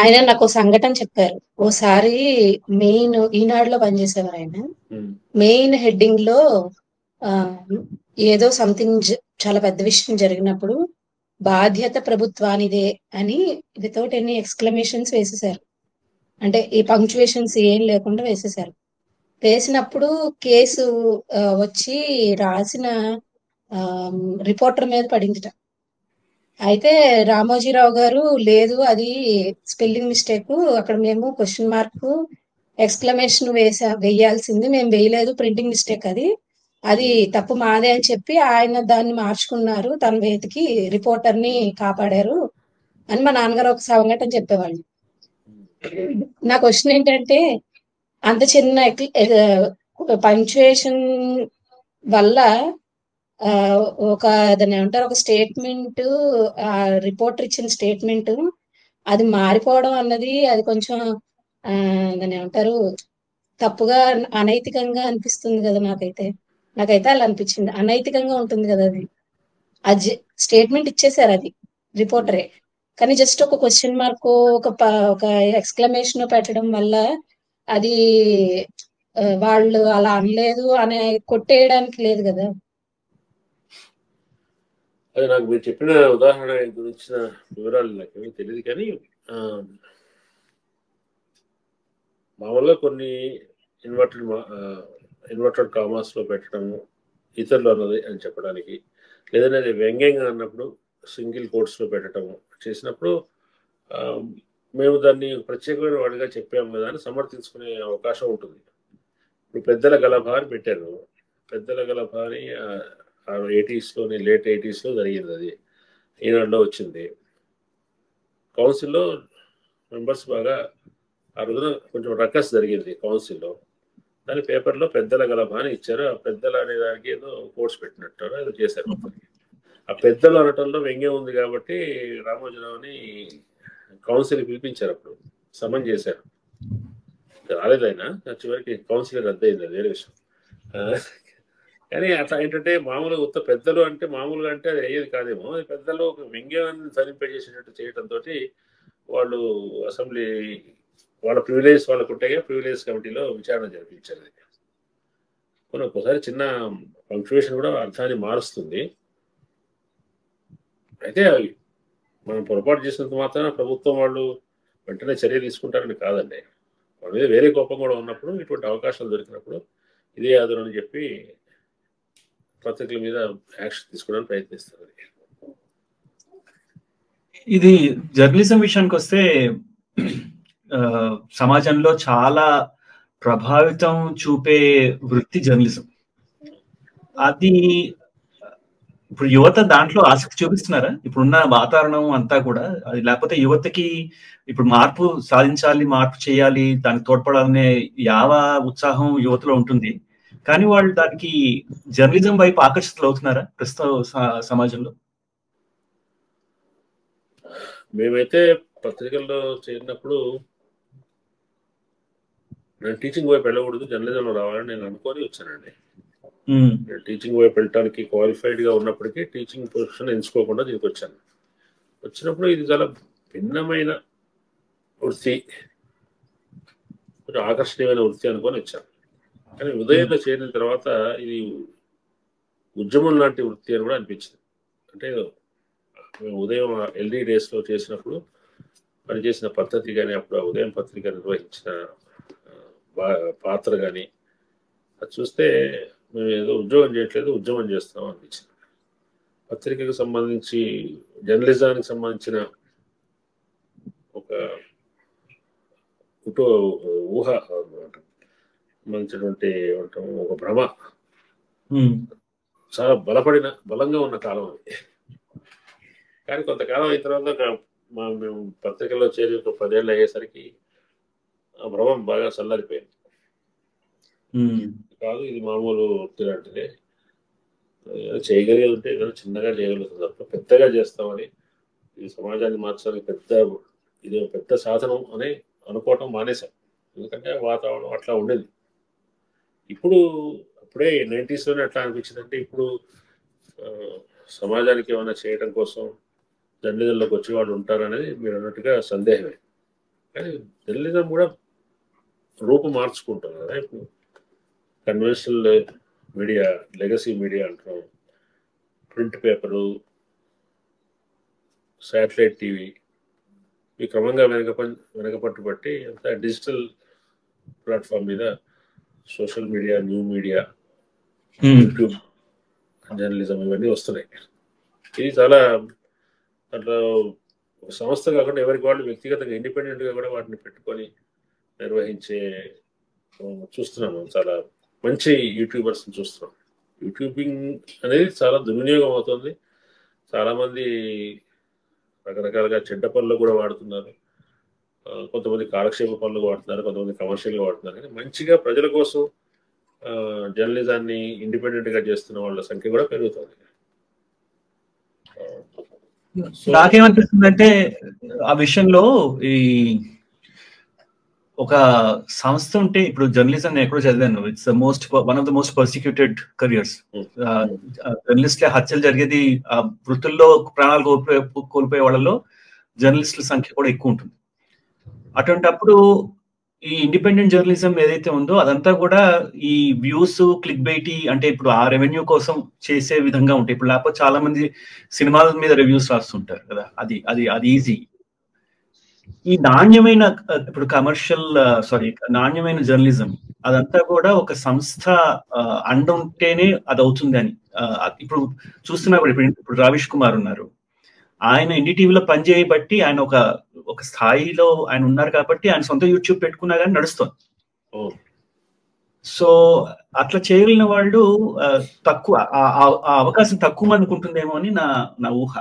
ఆయన నాకు సంఘటన చెప్పారు. ఓసారి మెయిన్ ఈనాడులో పనిచేసేవారు ఆయన. మెయిన్ హెడ్డింగ్ లో ఏదో సంథింగ్ చాలా పెద్ద విషయం జరిగినప్పుడు బాధ్యత ప్రభుత్వానిదే అని వితౌట్ ఎనీ ఎక్స్క్లమేషన్స్ వేసేసారు. అంటే ఈ పంక్చువేషన్స్ ఏం లేకుండా వేసేసారు. వేసినప్పుడు కేసు వచ్చి రాసిన రిపోర్టర్ మీద పడిందిట. అయితే రామోజీరావు గారు లేదు అది స్పెల్లింగ్ మిస్టేక్, అక్కడ మేము క్వశ్చన్ మార్క్ ఎక్స్క్లమేషన్ వేయాల్సింది, మేము వేయలేదు, ప్రింటింగ్ మిస్టేక్ అది తప్పు మాదే అని చెప్పి ఆయన దాన్ని మార్చుకున్నారు, తన వేతికి రిపోర్టర్ ని కాపాడారు అని మా నాన్నగారు ఒక సంఘటన చెప్పేవాళ్ళు. నా క్వశ్చన్ ఏంటంటే, అంత చిన్న పంక్చుయేషన్ వల్ల దాన్ని ఏమంటారు, ఒక స్టేట్మెంట్, రిపోర్టర్ ఇచ్చిన స్టేట్మెంట్ అది మారిపోవడం అన్నది అది కొంచెం దాన్ని ఏమంటారు, తప్పుగా అనైతికంగా అనిపిస్తుంది కదా. నాకైతే అలా అనిపించింది, అనైతికంగా ఉంటుంది కదా అది స్టేట్మెంట్ ఇచ్చేసారు అది రిపోర్టరే, కానీ జస్ట్ ఒక క్వశ్చన్ మార్క్ ఒక ఎక్స్క్లమేషన్ పెట్టడం వల్ల అది వాళ్ళు అలా అనలేదు అనే కొట్టేయడానికి లేదు కదా. అది నాకు మీరు చెప్పిన ఉదాహరణ గురించిన వివరాలు నాకేమీ తెలియదు. కానీ మామూలుగా కొన్ని ఇన్వర్టెడ్ కామర్స్ లో పెట్టడము, ఇతరులు అన్నది అని చెప్పడానికి, లేదంటే అది వ్యంగ్యంగా అన్నప్పుడు సింగిల్ కోట్స్ లో పెట్టడము చేసినప్పుడు మేము దాన్ని ప్రత్యేకమైన వాడిగా చెప్పాము కదా అని సమర్థించుకునే అవకాశం ఉంటుంది. ఇప్పుడు పెద్దల గలభ అని పెట్టారు. పెద్దల గలభ అని 80s లేట్ 80s జరిగింది. అది ఈనాడులో వచ్చింది. కౌన్సిల్లో మెంబర్స్ బాగా ఆ రోజున కొంచెం రకస్ జరిగింది కౌన్సిల్లో. దాని పేపర్లో పెద్దల గలభ అని ఇచ్చారు. ఆ పెద్దల అనే దానికి ఏదో కోర్స్ పెట్టినట్టు ఏదో చేశారు మొత్తానికి. ఆ పెద్దలు అనటంలో వ్యంగ్యం ఉంది కాబట్టి రామోజీరావుని కౌన్సిల్ పిలిపించారు, అప్పుడు సమన్ చేశారు. రాలేదు ఆయన, చివరికి కౌన్సిల్ రద్దయింది, అది వేరే విషయం. కానీ అట్లా ఏంటంటే మామూలుగా ఉత్త పెద్దలు అంటే మామూలుగా అంటే అది అయ్యేది కాదేమో, అది పెద్దలు ఒక వ్యంగ్యాన్ని సరింపజేసేటట్టు చేయడంతో వాళ్ళు అసెంబ్లీ వాళ్ళ ప్రివిలేజ్ వాళ్ళకు ఉంటాయి, ప్రివిలేజ్ కమిటీలో విచారణ జరిపించారు. కొన్ని ఒక్కోసారి చిన్న పంక్చువేషన్ కూడా అర్థాన్ని మారుస్తుంది. అయితే అవి మనం పొరపాటు చేసినంత మాత్రాన ప్రభుత్వం వాళ్ళు వెంటనే చర్య తీసుకుంటారని కాదండి. వాళ్ళ మీద వేరే కోపం కూడా ఉన్నప్పుడు, ఇటువంటి అవకాశాలు దొరికినప్పుడు ఇదే ఆధారం అని చెప్పి పత్రికల మీద యాక్షన్ తీసుకోవడానికి ప్రయత్నిస్తారు. ఇది జర్నలిజం విషయానికి వస్తే సమాజంలో చాలా ప్రభావితం చూపే వృత్తి జర్నలిజం. అది ఇప్పుడు యువత దాంట్లో ఆసక్తి చూపిస్తున్నారా? ఇప్పుడున్న వాతావరణం అంతా కూడా అది, లేకపోతే యువతకి ఇప్పుడు మార్పు సాధించాలి, మార్పు చేయాలి, దానికి తోడ్పడాలనే యావ ఉత్సాహం యువతలో ఉంటుంది, కానీ వాళ్ళు దానికి జర్నలిజం వైపు ఆకర్షితులు అవుతున్నారా ప్రస్తుత సమాజంలో? మేమైతే పత్రికల్లో చేరినప్పుడు నేను టీచింగ్ వైపు వెళ్ళకూడదు, జర్నలిజంలో రావాలని నేను అనుకొని వచ్చానండి. నేను టీచింగ్ వైపు వెళ్ళటానికి క్వాలిఫైడ్గా ఉన్నప్పటికీ టీచింగ్ పొజిషన్ ఎంచుకోకుండా దీనికి వచ్చాను. వచ్చినప్పుడు ఇది చాలా భిన్నమైన వృత్తి, కొంచెం ఆకర్షణీయమైన వృత్తి అనుకొని వచ్చాను. కానీ ఉదయంలో చేరిన తర్వాత ఇది ఉద్యమం లాంటి వృత్తి అని కూడా అనిపించింది. అంటే మేము ఉదయం ఎల్డీ డేస్లో చేసినప్పుడు పనిచేసిన పద్ధతి కానీ, అప్పుడు ఉదయం పత్రిక నిర్వహించిన పాత్ర కానీ అది చూస్తే మేము ఏదో ఉద్యోగం చేయట్లేదు, ఉద్యమం చేస్తాం అనిపించింది. పత్రికకు సంబంధించి జర్నలిజానికి సంబంధించిన ఒక ఊహ సంబంధించినటువంటి ఒక భ్రమ చాలా బలంగా ఉన్న కాలం అది. కానీ కొంతకాలం అయిన తర్వాత మేము పత్రికల్లో చేరి ఒక 10 ఏళ్ళు అయ్యేసరికి ఆ భ్రమ బాగా చల్లారిపోయింది. కాదు, ఇది మామూలు వృత్తి లాంటిదే, చేయగలిగేది ఉంటే ఏదైనా చిన్నగా చేయగలుగుతుంది తప్ప పెద్దగా చేస్తామని, ఈ సమాజాన్ని మార్చడానికి ఇది పెద్ద సాధనం అని అనుకోవటం మానేశాం. ఎందుకంటే వాతావరణం అట్లా ఉండేది. అప్పుడే 90s అట్లా అనిపించిందంటే, ఇప్పుడు సమాజానికి ఏమైనా చేయడం కోసం జర్నలిజంలోకి వచ్చి వాళ్ళు ఉంటారనేది మీరు అన్నట్టుగా సందేహమే. కానీ జర్నలిజం కూడా రూపం మార్చుకుంటుంది కదా. ఇప్పుడు కన్వెన్షనల్ మీడియా, లెగసీ మీడియా అంటాం, ప్రింట్ పేపరు, శాటిలైట్ టీవీ, ఈ క్రమంగా వెనకపట్టు బట్టి అంతా డిజిటల్ ప్లాట్ఫామ్ మీద social media, new media, YouTube journalism ఇవన్నీ వస్తున్నాయి. ఇది చాలా అట్లా ఒక సంస్థ కాకుండా ఎవరికి వాళ్ళు వ్యక్తిగతంగా ఇండిపెండెంట్గా కూడా వాటిని పెట్టుకొని నిర్వహించే చూస్తున్నాము. చాలా మంచి యూట్యూబర్స్ని చూస్తున్నాం. యూట్యూబింగ్ అనేది చాలా దుర్వినియోగం అవుతుంది. చాలామంది రకరకాలుగా చెడ్డ పనులు కూడా వాడుతున్నారు, కొంతమంది కాలక్షేప పనులు వాడుతున్నారు, కొంతమంది కమర్షియల్గా వాడుతున్నారు. కానీ మంచిగా ప్రజల కోసం జర్నలిజాన్ని ఇండిపెండెంట్గా చేస్తున్న వాళ్ళ సంఖ్య కూడా పెరుగుతుంది. నాకేమనిపిస్తుందంటే ఆ విషయంలో ఈ ఒక సంస్థ ఉంటే, ఇప్పుడు జర్నలిజం నేను ఎక్కడో చదివాను, it's one of the most persecuted careers. జర్నలిస్ట్లే హత్యలు జరిగేది, ఆ వృత్తుల్లో ప్రాణాలు కోల్పోయే వాళ్ళలో జర్నలిస్టుల సంఖ్య కూడా ఎక్కువ ఉంటుంది. అటువంటప్పుడు ఈ ఇండిపెండెంట్ జర్నలిజం ఏదైతే ఉందో అదంతా కూడా ఈ వ్యూస్, క్లిక్ బైటీ, అంటే ఇప్పుడు ఆ రెవెన్యూ కోసం చేసే విధంగా ఉంటాయి. ఇప్పుడు లేకపోతే చాలా మంది సినిమాల మీద రివ్యూస్ రాస్తుంటారు కదా, అది ఈజీ. ఈ నాణ్యమైన ఇప్పుడు నాణ్యమైన జర్నలిజం అదంతా కూడా ఒక సంస్థ అండ ఉంటేనే అది అవుతుంది అని. ఇప్పుడు చూస్తున్నప్పుడు ఇప్పుడు రవీష్ కుమార్ ఉన్నారు, ఆయన ఎన్డీటీవీలో పనిచేయబట్టి ఆయన ఒక స్థాయిలో ఆయన ఉన్నారు కాబట్టి ఆయన సొంత యూట్యూబ్ పెట్టుకున్నా కానీ నడుస్తుంది. సో అట్లా చేయగలిగిన వాళ్ళు తక్కువ, ఆ అవకాశం తక్కువ మందికి ఉంటుందేమో అని నా ఊహ.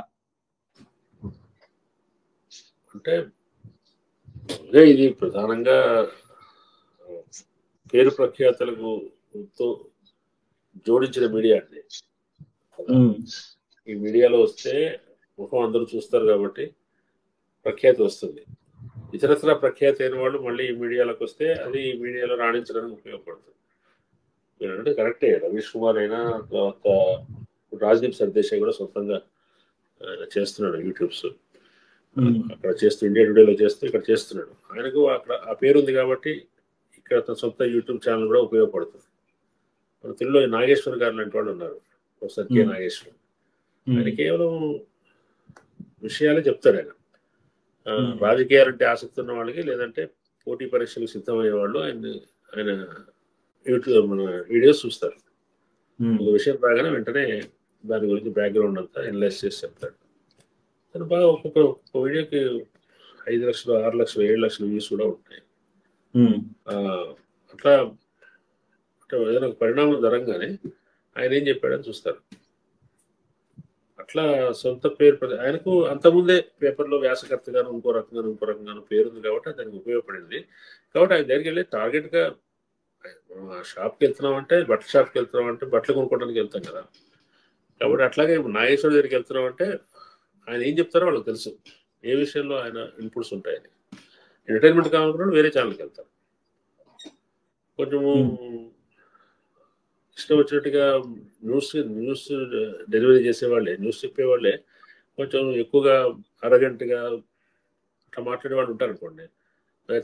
అంటే ఇది ప్రధానంగా పేరు ప్రఖ్యాతలకు జోడించిన మీడియా అండి. ఈ మీడియాలో వస్తే ముఖం అందరూ చూస్తారు కాబట్టి ప్రఖ్యాతి వస్తుంది. ఇతరత్ర ప్రఖ్యాతి అయిన వాళ్ళు మళ్ళీ ఈ మీడియాలోకి వస్తే అది ఈ మీడియాలో రాణించడానికి ఉపయోగపడుతుంది. మీరు అంటే కరెక్టే. రవీష్ కుమార్ అయినా, తర్వాత రాజ్దీప్ సర్దేశాయ్ కూడా సొంతంగా చేస్తున్నాడు యూట్యూబ్స్. అక్కడ చేస్తూ ఇండియా టుడేలో చేస్తూ ఇక్కడ చేస్తున్నాడు. ఆయనకు అక్కడ ఆ పేరు ఉంది కాబట్టి ఇక్కడ తన సొంత యూట్యూబ్ ఛానల్ కూడా ఉపయోగపడుతుంది. మన తెలుగులో నాగేశ్వర్ గారు లాంటి వాళ్ళు ఉన్నారు, ప్రొఫెసర్ కె నాగేశ్వర్. ఆయన కేవలం విషయాలే చెప్తాడు. ఆయన రాజకీయాలంటే ఆసక్తి ఉన్న వాళ్ళకి, లేదంటే పోటీ పరీక్షలకు సిద్ధమయ్యే వాళ్ళు ఆయన యూట్యూబ్ మన వీడియోస్ చూస్తారు. ఒక విషయం రాగానే వెంటనే దాని గురించి బ్యాక్గ్రౌండ్ అంతా అనలైజ్ చేసి చెప్తాడు. తను బాగా ఒక్కొక్క వీడియోకి 5 లక్షలు, 6 లక్షలు, 7 లక్షలు వ్యూస్ కూడా ఉంటాయి. అట్లా ఏదైనా పరిణామం జరగగానే ఆయన ఏం చెప్పాడని చూస్తారు. అట్లా సొంత పేరు ఆయనకు అంతకుముందే పేపర్లో వ్యాసకర్తగాను ఇంకో రకంగాను పేరుంది కాబట్టి దానికి ఉపయోగపడింది. కాబట్టి ఆయన దగ్గరికి వెళ్ళి టార్గెట్గా షాప్కి వెళ్తున్నామంటే, బట్టల షాప్కి వెళ్తున్నామంటే బట్టలు కొనుక్కోవడానికి వెళ్తాం కదా. కాబట్టి అట్లాగే నాగేశ్వర దగ్గరికి వెళ్తున్నామంటే ఆయన ఏం చెప్తారో వాళ్ళకి తెలుసు, ఏ విషయంలో ఆయన ఇన్పుట్స్ ఉంటాయని. ఎంటర్టైన్మెంట్ కావాలనుకున్నాడు వేరే ఛానల్కి వెళ్తారు. కొంచెము ఇష్టం వచ్చినట్టుగా న్యూస్ డెలివరీ చేసేవాళ్ళే, న్యూస్ చెప్పేవాళ్ళే కొంచెం ఎక్కువగా అరగంటగా అట్లా మాట్లాడే వాళ్ళు ఉంటారు అనుకోండి.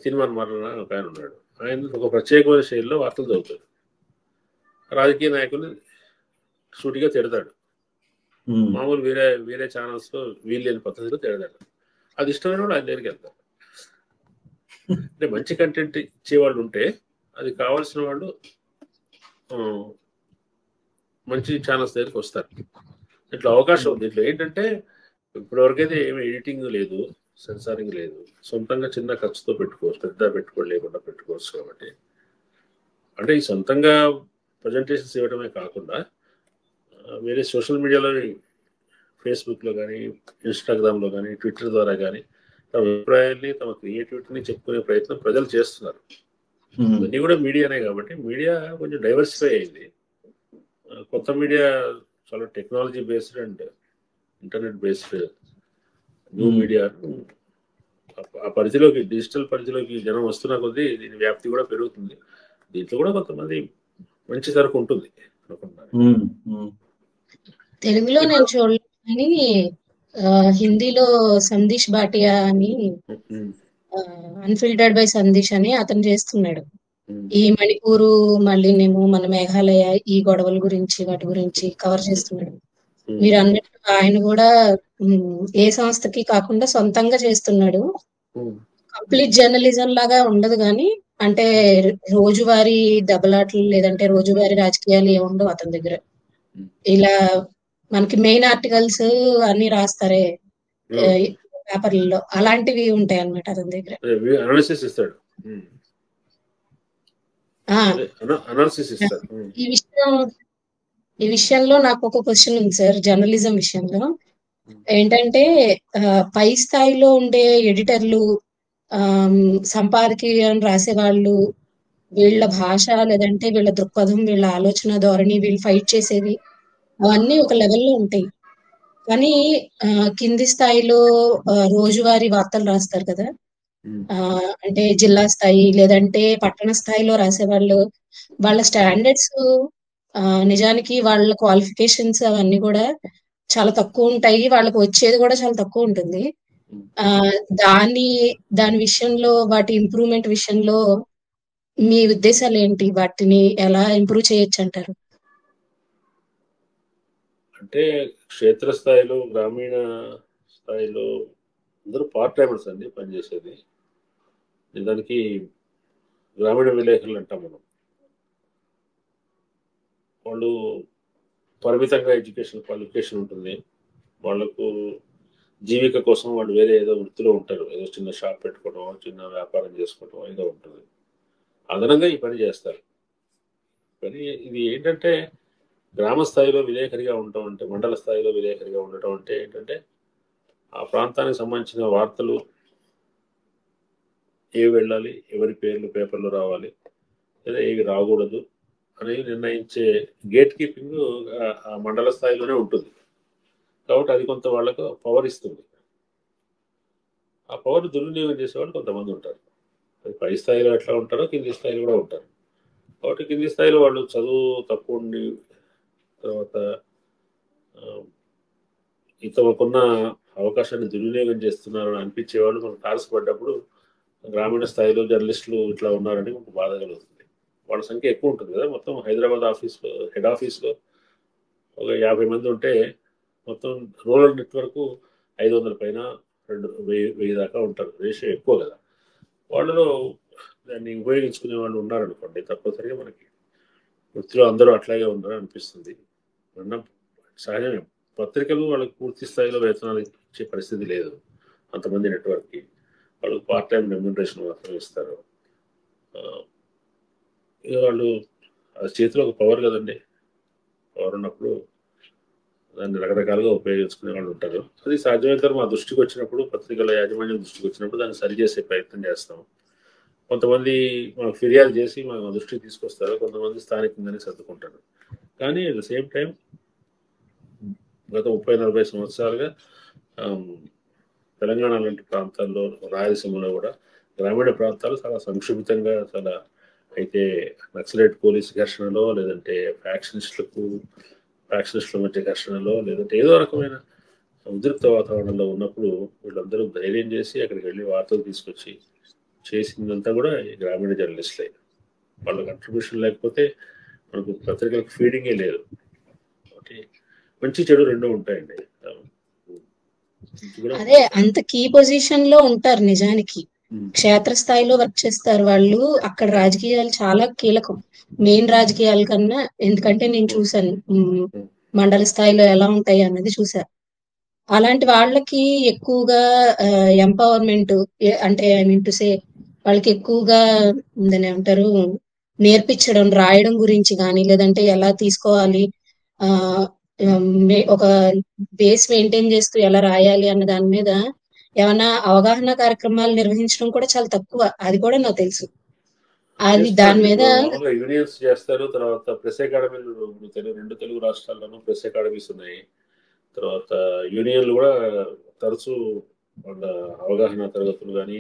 సినిమాని మాట్లాడిన ఒక ఆయన ఉన్నాడు, ఆయన ఒక ప్రత్యేకమైన శైలిలో వార్తలు చదువుతాడు. రాజకీయ నాయకులు సూటిగా తిడతాడు. మామూలు వేరే ఛానల్స్లో వీలు లేని పద్ధతిలో తిడతాడు. అది ఇష్టమైన వాళ్ళు ఆయన దగ్గరికి వెళ్తారు. అంటే మంచి కంటెంట్ ఇచ్చేవాళ్ళు ఉంటే అది కావాల్సిన వాళ్ళు మంచి ఛానల్స్ దగ్గరికి వస్తారు. ఇట్లా అవకాశం ఉంది. ఇట్లా ఏంటంటే ఇప్పటివరకైతే ఏమి ఎడిటింగ్ లేదు, సెన్సారింగ్ లేదు, సొంతంగా చిన్న ఖర్చుతో పెట్టుకోవచ్చు, పెద్ద పెట్టుకోవడం లేకుండా పెట్టుకోవచ్చు. కాబట్టి అంటే ఈ సొంతంగా ప్రజెంటేషన్స్ ఇవ్వడమే కాకుండా వేరే సోషల్ మీడియాలో, ఫేస్బుక్లో కానీ, ఇన్స్టాగ్రామ్లో కానీ, ట్విట్టర్ ద్వారా కానీ తమ అభిప్రాయాన్ని, తమ క్రియేటివిటీని చెప్పుకునే ప్రయత్నం ప్రజలు చేస్తున్నారు. ఇవన్నీ కూడా మీడియానే కాబట్టి మీడియా కొంచెం డైవర్సిఫై అయింది. కొత్త మీడియా చాలా technology based and internet based new media ఆ పరిధిలోకి, డిజిటల్ పరిధిలోకి జనం వస్తున్న కొద్దీ దీని వ్యాప్తి కూడా పెరుగుతుంది. దీంట్లో కూడా కొంతమంది మంచి సరుకు ఉంటుంది. తెలుగులో నేను చూడలేదు కానీ హిందీలో సందీష్ భాటియా అని, అన్ఫిల్టర్డ్ బై సందీష్ అని అతను చేస్తున్నాడు. ఈ మణిపూరు, మళ్ళీనేమో మన మేఘాలయ, ఈ గొడవల గురించి వాటి గురించి కవర్ చేస్తున్నాడు. మీరు అన్నట్టు ఆయన కూడా ఏ సంస్థకి కాకుండా సొంతంగా చేస్తున్నాడు. కంప్లీట్ జర్నలిజం లాగా ఉండదు కానీ, అంటే రోజువారీ దెబ్బలాటలు లేదంటే రోజువారీ రాజకీయాలు ఏముండవు అతని దగ్గర. ఇలా మనకి మెయిన్ ఆర్టికల్స్ అన్ని రాస్తారే పేపర్లలో, అలాంటివి ఉంటాయి అన్నమాట అతని దగ్గర. అనాలిసిస్ ఇస్తాడు. ఈ విషయంలో నాకు ఒక క్వశ్చన్ ఉంది సార్. జర్నలిజం విషయంలో ఏంటంటే పై స్థాయిలో ఉండే ఎడిటర్లు, సంపాదకీయం రాసేవాళ్ళు, వీళ్ళ భాష లేదంటే వీళ్ళ దృక్పథం, వీళ్ళ ఆలోచన ధోరణి, వీళ్ళు ఫైట్ చేసేది అవన్నీ ఒక లెవెల్లో ఉంటాయి. కానీ కింది స్థాయిలో రోజువారీ వార్తలు రాస్తారు కదా, అంటే జిల్లా స్థాయి లేదంటే పట్టణ స్థాయిలో రాసేవాళ్ళు, వాళ్ళ స్టాండర్డ్స్ నిజానికి వాళ్ళ క్వాలిఫికేషన్స్ అవన్నీ కూడా చాలా తక్కువ ఉంటాయి. వాళ్ళకి వచ్చేది కూడా చాలా తక్కువ ఉంటుంది. దాని విషయంలో, వాటి ఇంప్రూవ్మెంట్ విషయంలో మీ ఉద్దేశాలు ఏంటి? వాటిని ఎలా ఇంప్రూవ్ చేయొచ్చు అంటారు? అంటే క్షేత్రస్థాయిలో, గ్రామీణ స్థాయిలో అందరూ పార్ట్ టైమర్స్ అండి పనిచేసేది. దానికి గ్రామీణ విలేకరులు అంటాం మనం. వాళ్ళు పరిమితంగా ఎడ్యుకేషన్ క్వాలిఫికేషన్ ఉంటుంది. వాళ్ళకు జీవిక కోసం వాళ్ళు వేరే ఏదో వృత్తిలో ఉంటారు. ఏదో చిన్న షాప్ పెట్టుకోవడం, చిన్న వ్యాపారం చేసుకోవడం ఏదో ఉంటుంది. అదనంగా ఈ పని చేస్తారు. కానీ ఇది ఏంటంటే గ్రామ స్థాయిలో విలేకరిగా ఉండటం అంటే, మండల స్థాయిలో విలేకరిగా ఉండటం అంటే ఏంటంటే ఆ ప్రాంతానికి సంబంధించిన వార్తలు ఏవి వెళ్ళాలి, ఎవరి పేర్లు పేపర్లో రావాలి, లేదా ఏవి రాకూడదు అనేది నిర్ణయించే గేట్ కీపింగ్ ఆ మండల స్థాయిలోనే ఉంటుంది. కాబట్టి అది కొంత వాళ్ళకు పవర్ ఇస్తుంది. ఆ పవర్ దుర్వినియోగం చేసేవాళ్ళు కొంతమంది ఉంటారు. అది పై స్థాయిలో ఎట్లా ఉంటారో కింది స్థాయిలో కూడా ఉంటారు. కాబట్టి కింది స్థాయిలో వాళ్ళు చదువు తక్కువ ఉండి తర్వాత తమకున్న అవకాశాన్ని దుర్వినియోగం చేస్తున్నారు అని అనిపించేవాళ్ళు మనకు తారసపడ్డప్పుడు గ్రామీణ స్థాయిలో జర్నలిస్టులు ఇట్లా ఉన్నారని మనకు బాధ కలుగుతుంది. వాళ్ళ సంఖ్య ఎక్కువ ఉంటుంది కదా. మొత్తం హైదరాబాద్ ఆఫీస్లో హెడ్ ఆఫీస్లో ఒక 50 మంది ఉంటే మొత్తం రూరల్ నెట్వర్క్ 500 పైన 1000 దాకా ఉంటారు. రేషియో ఎక్కువ కదా. వాళ్ళలో దాన్ని ఉపయోగించుకునే వాళ్ళు ఉన్నారనుకోండి, తప్పనిసరిగా మనకి వృత్తిలో అందరూ అట్లాగే ఉన్నారని అనిపిస్తుంది. అన్న సహజమే. పత్రికలు వాళ్ళకి పూర్తి స్థాయిలో వేతనాలు ఇచ్చే పరిస్థితి లేదు. అంతమంది నెట్వర్క్కి వాళ్ళకి పార్ట్ టైం రెమ్యూనరేషన్ మాత్రం ఇస్తారు. ఇక వాళ్ళు చేతిలో ఒక పవర్ కదండి. పవర్ ఉన్నప్పుడు దాన్ని రకరకాలుగా ఉపయోగించుకునే వాళ్ళు ఉంటారు. అది సాధ్యమైనంత మా దృష్టికి వచ్చినప్పుడు, పత్రికల యాజమాన్యం దృష్టికి వచ్చినప్పుడు దాన్ని సరిచేసే ప్రయత్నం చేస్తాం. కొంతమంది మాకు ఫిర్యాదు చేసి మా దృష్టికి తీసుకొస్తారు, కొంతమంది స్థానికంగానే సర్దుకుంటారు. కానీ అట్ ద సేమ్ టైం గత 30-40 సంవత్సరాలుగా తెలంగాణ లాంటి ప్రాంతాల్లో, రాయలసీమలో కూడా గ్రామీణ ప్రాంతాలు చాలా సంక్షిప్తంగా చాలా అయితే నక్సలైట్ పోలీస్ ఘర్షణలో, లేదంటే ఫ్యాక్షనిస్టుల మధ్య ఘర్షణలో, లేదంటే ఏదో రకమైన ఉద్రిక్త వాతావరణంలో ఉన్నప్పుడు వీళ్ళందరూ ధైర్యం చేసి అక్కడికి వెళ్ళి వార్తలు తీసుకొచ్చి చేసిందంతా కూడా ఈ గ్రామీణ జర్నలిస్టులే. వాళ్ళ కంట్రిబ్యూషన్ లేకపోతే మనకు పత్రికలకు ఫీడింగే లేదు. కాబట్టి మంచి చెడు రెండూ ఉంటాయండి. అదే అంత కీ పొజిషన్ లో ఉంటారు నిజానికి. క్షేత్రస్థాయిలో వర్క్ చేస్తారు వాళ్ళు. అక్కడ రాజకీయాలు చాలా కీలకం, మెయిన్ రాజకీయాల కన్నా. ఎందుకంటే నేను చూసాను మండల స్థాయిలో ఎలా ఉంటాయి అన్నది చూసా. అలాంటి వాళ్ళకి ఎక్కువగా ఎంపవర్మెంట్, అంటే ఐ మీన్ టు సే వాళ్ళకి ఎక్కువగా దాన్ని ఏమంటారు, నేర్పించడం, రాయడం గురించి కానీ, లేదంటే ఎలా తీసుకోవాలి, ఆ ఒక బేస్ మెయింటైన్ చేస్తూ ఎలా రాయాలి అన్న దాని మీద ఏమైనా అవగాహన కార్యక్రమాలు నిర్వహించడం కూడా చాలా తక్కువ. అది కూడా నాకు తెలుసు. అది దాని మీద యూనియన్స్ చేస్తారు. తర్వాత ప్రెస్ అకాడమీలు 2 తెలుగు రాష్ట్రాల్లోనూ ప్రెస్ అకాడమీస్ ఉన్నాయి. తర్వాత యూనియన్లు కూడా తరచూ వాళ్ళ అవగాహన తరగతులు కానీ,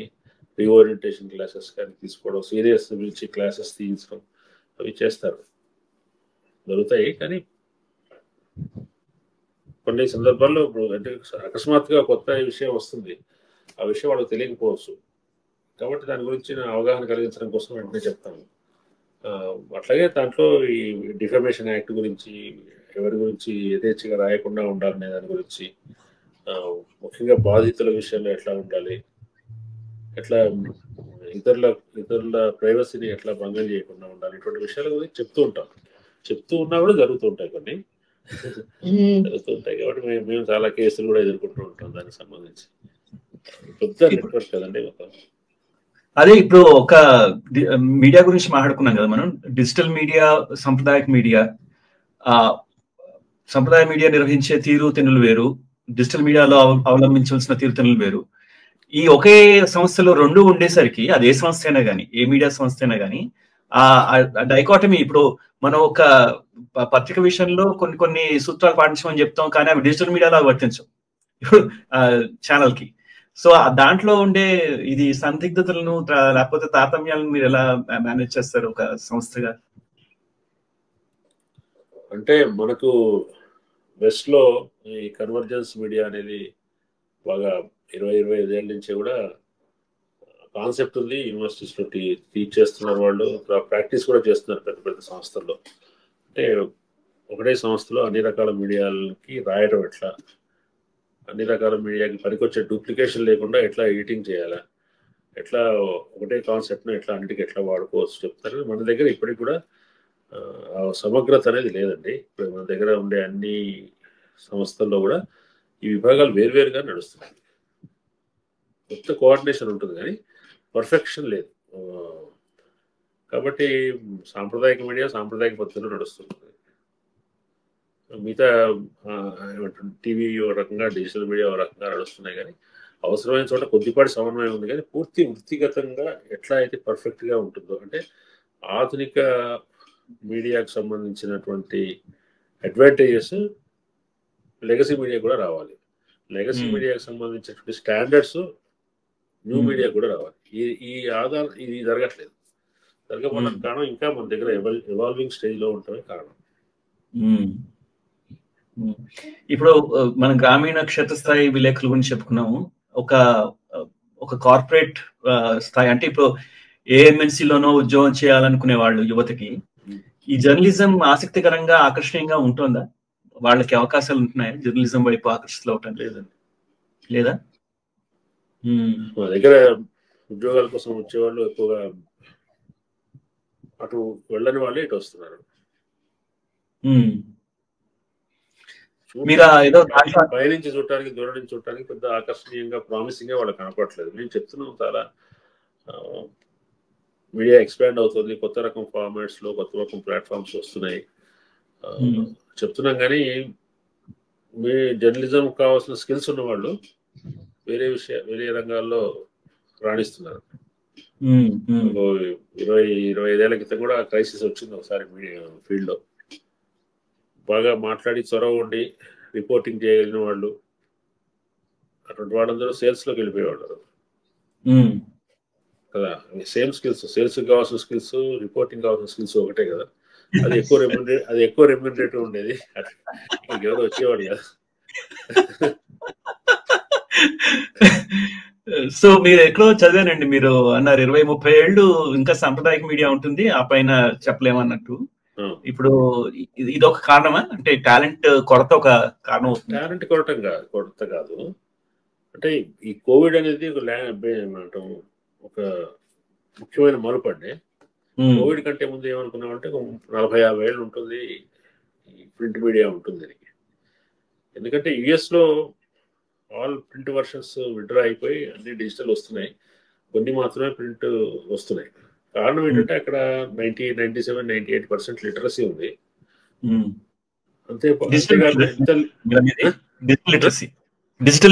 రీఓరియంటేషన్ క్లాసెస్ కానీ తీసుకోవడం, సీరియస్ పిలిచి క్లాసెస్ తీయించడం అవి చేస్తారు, జరుగుతాయి. కానీ కొన్ని సందర్భాల్లో ఇప్పుడు అంటే అకస్మాత్తుగా కొత్త విషయం వస్తుంది, ఆ విషయం వాళ్ళకి తెలియకపోవచ్చు. కాబట్టి దాని గురించి అవగాహన కలిగించడం కోసం వెంటనే చెప్తాను. అట్లాగే దాంట్లో ఈ డిఫమేషన్ యాక్ట్ గురించి, ఎవరి గురించి యథేచ్ఛగా రాయకుండా ఉండాలనే దాని గురించి, ముఖ్యంగా బాధితుల విషయంలో ఎట్లా ఉండాలి, ఎట్లా ఇతరుల ప్రైవసీని ఎట్లా భంగం చేయకుండా ఉండాలి, ఇటువంటి విషయాల గురించి చెప్తూ ఉన్నా కూడా జరుగుతూ ఉంటాయి, కొన్ని జరుగుతూ ఉంటాయి. కాబట్టి మేము చాలా కేసులు కూడా ఎదుర్కొంటూ ఉంటాం దానికి సంబంధించి. పెద్ద నెట్వర్క్ కదండి మొత్తం. అదే ఇప్పుడు ఒక మీడియా గురించి మాట్లాడుకున్నాం కదా మనం. డిజిటల్ మీడియా, సాంప్రదాయక మీడియా. సంప్రదాయ మీడియా నిర్వహించే తీరుతెన్నులు వేరు, డిజిటల్ మీడియాలో అవలంబించాల్సిన తీరుతెన్నులు వేరు. ఈ ఒకే సంస్థలో రెండు ఉండేసరికి, అది ఏ సంస్థ అయినా కానీ, ఏ మీడియా సంస్థ అయినా కానీ, ఆ డైకాటమీ, ఇప్పుడు మనం ఒక పత్రిక విషయంలో కొన్ని సూత్రాలు పాటించమని చెప్తాం, కానీ అవి డిజిటల్ మీడియాలో వర్తించవు ఛానల్ కి. సో దాంట్లో ఉండే ఇది సందిగ్ధతలను లేకపోతే తారతమ్యాలను మీరు ఎలా మేనేజ్ చేస్తారు ఒక సంస్థగా? అంటే మనకు వెస్ట్ లో ఈ కన్వర్జెన్స్ మీడియా అనేది బాగా 20-25 ఏళ్ళ నుంచి కూడా కాన్సెప్ట్ ఉంది. యూనివర్సిటీస్లో టీచ్ చేస్తున్నారు, వాళ్ళు ప్రాక్టీస్ కూడా చేస్తున్నారు పెద్ద పెద్ద సంస్థల్లో. అంటే ఒకటే సంస్థలో అన్ని రకాల మీడియాలకి రాయడం ఎట్లా, అన్ని రకాల మీడియాకి పనికొచ్చే డూప్లికేషన్ లేకుండా ఎట్లా ఎడిటింగ్ చేయాలా, ఎట్లా ఒకటే కాన్సెప్ట్ను ఎట్లా అన్నిటికీ ఎట్లా వాడుకోవచ్చు చెప్తారు. మన దగ్గర ఇప్పటికి కూడా సమగ్రత అనేది లేదండి. ఇప్పుడు మన దగ్గర ఉండే అన్ని సంస్థల్లో కూడా ఈ విభాగాలు వేరువేరుగా నడుస్తున్నాయి. కొత్త కోఆర్డినేషన్ ఉంటుంది కానీ పర్ఫెక్షన్ లేదు. కాబట్టి సాంప్రదాయక మీడియా సాంప్రదాయక పద్ధతిలో నడుస్తుంది. మిగతా టీవీ ఒక రకంగా, డిజిటల్ మీడియా ఒక రకంగా నడుస్తున్నాయి. కానీ అవసరమైన చోట కొద్దిపాటి సమన్వయం ఉంది. కానీ పూర్తి వృత్తిగతంగా ఎట్లా అయితే పర్ఫెక్ట్గా ఉంటుందో, అంటే ఆధునిక మీడియాకు సంబంధించినటువంటి అడ్వాంటేజెస్ లెగసీ మీడియా కూడా రావాలి. లెగసీ మీడియాకి సంబంధించినటువంటి స్టాండర్డ్స్ న్యూ మీడియా కూడా రావాలి. ఈ ఆధారం ఇది జరగట్లేదు. జరగకపోవడానికి కారణం ఇంకా మన దగ్గర ఎవాల్వింగ్ స్టేజ్ లో ఉండటమే కారణం. ఇప్పుడు మనం గ్రామీణ క్షేత్రస్థాయి విలేకరుల గురించి చెప్పుకున్నాము. ఒక కార్పొరేట్ స్థాయి అంటే ఇప్పుడు ఏఎంఎన్సీలోనో ఉద్యోగం చేయాలనుకునే వాళ్ళు యువతకి ఈ జర్నలిజం ఆసక్తికరంగా ఆకర్షణీయంగా ఉంటుందా? వాళ్ళకి అవకాశాలు ఉంటున్నాయా జర్నలిజం వైపు ఆకర్షితులవటం? లేదండి. లేదా? మా దగ్గర ఉద్యోగాల కోసం వచ్చేవాళ్ళు ఎక్కువగా అటు వెళ్ళని వాళ్ళే ఇటు వస్తున్నారు. పైనుంచి చూడటానికి దూరం నుంచి చూడటానికి పెద్ద ఆకర్షణీయంగా ప్రామిసింగ్ గా వాళ్ళకి కనపడట్లేదు. నేను చెప్తున్నాం చాలా మీడియా ఎక్స్పాండ్ అవుతుంది, కొత్త రకం ఫార్మాట్స్ లో కొత్త రకం ప్లాట్ఫామ్స్ వస్తున్నాయి చెప్తున్నాం. కానీ మీ జర్నలిజం కావాల్సిన స్కిల్స్ ఉన్న వాళ్ళు వేరే రంగాల్లో రాణిస్తున్నారు. 25 క్రితం కూడా క్రైసిస్ వచ్చింది ఒకసారి మీడియా ఫీల్డ్ లో. బాగా మాట్లాడి చొరవ ఉండి రిపోర్టింగ్ చేయగలిగిన వాళ్ళు అటువంటి వాళ్ళందరూ సేల్స్ లోకి వెళ్ళిపోయేవాళ్ళు కదా. సేమ్ స్కిల్స్, సేల్స్ కావాల్సిన స్కిల్స్, రిపోర్టింగ్ కావాల్సిన స్కిల్స్ ఒకటే కదా. అది ఎక్కువ రెమ్యూనరేటివ్ ఉండేది. ఎవరు వచ్చేవాడు కదా. సో మీరు ఎక్కడో చదివానండి, మీరు అన్నారు 20-30 ఏళ్ళు ఇంకా సాంప్రదాయక మీడియా ఉంటుంది, ఆ పైన చెప్పలేమన్నట్టు. ఇప్పుడు ఇది ఒక కారణమా? అంటే టాలెంట్ కొరత ఒక కారణం అవుతుంది? టాలెంట్ కొరత కాదు. అంటే ఈ కోవిడ్ అనేది ఒక ముఖ్యమైన మలుపండి. కోవిడ్ కంటే ముందు ఏమనుకున్నామంటే 40-50 ఏళ్ళు ఉంటుంది ఈ ప్రింట్ మీడియా ఉంటుంది. ఎందుకంటే యుఎస్ లో ఆల్ ప్రింట్ వర్షన్స్ విడ్రా అయిపోయి అన్ని డిజిటల్ వస్తున్నాయి, కొన్ని మాత్రమే ప్రింట్ వస్తున్నాయి. కారణం ఏంటంటే అక్కడ 97-98% లిటరసీ ఉంది. డిజిటల్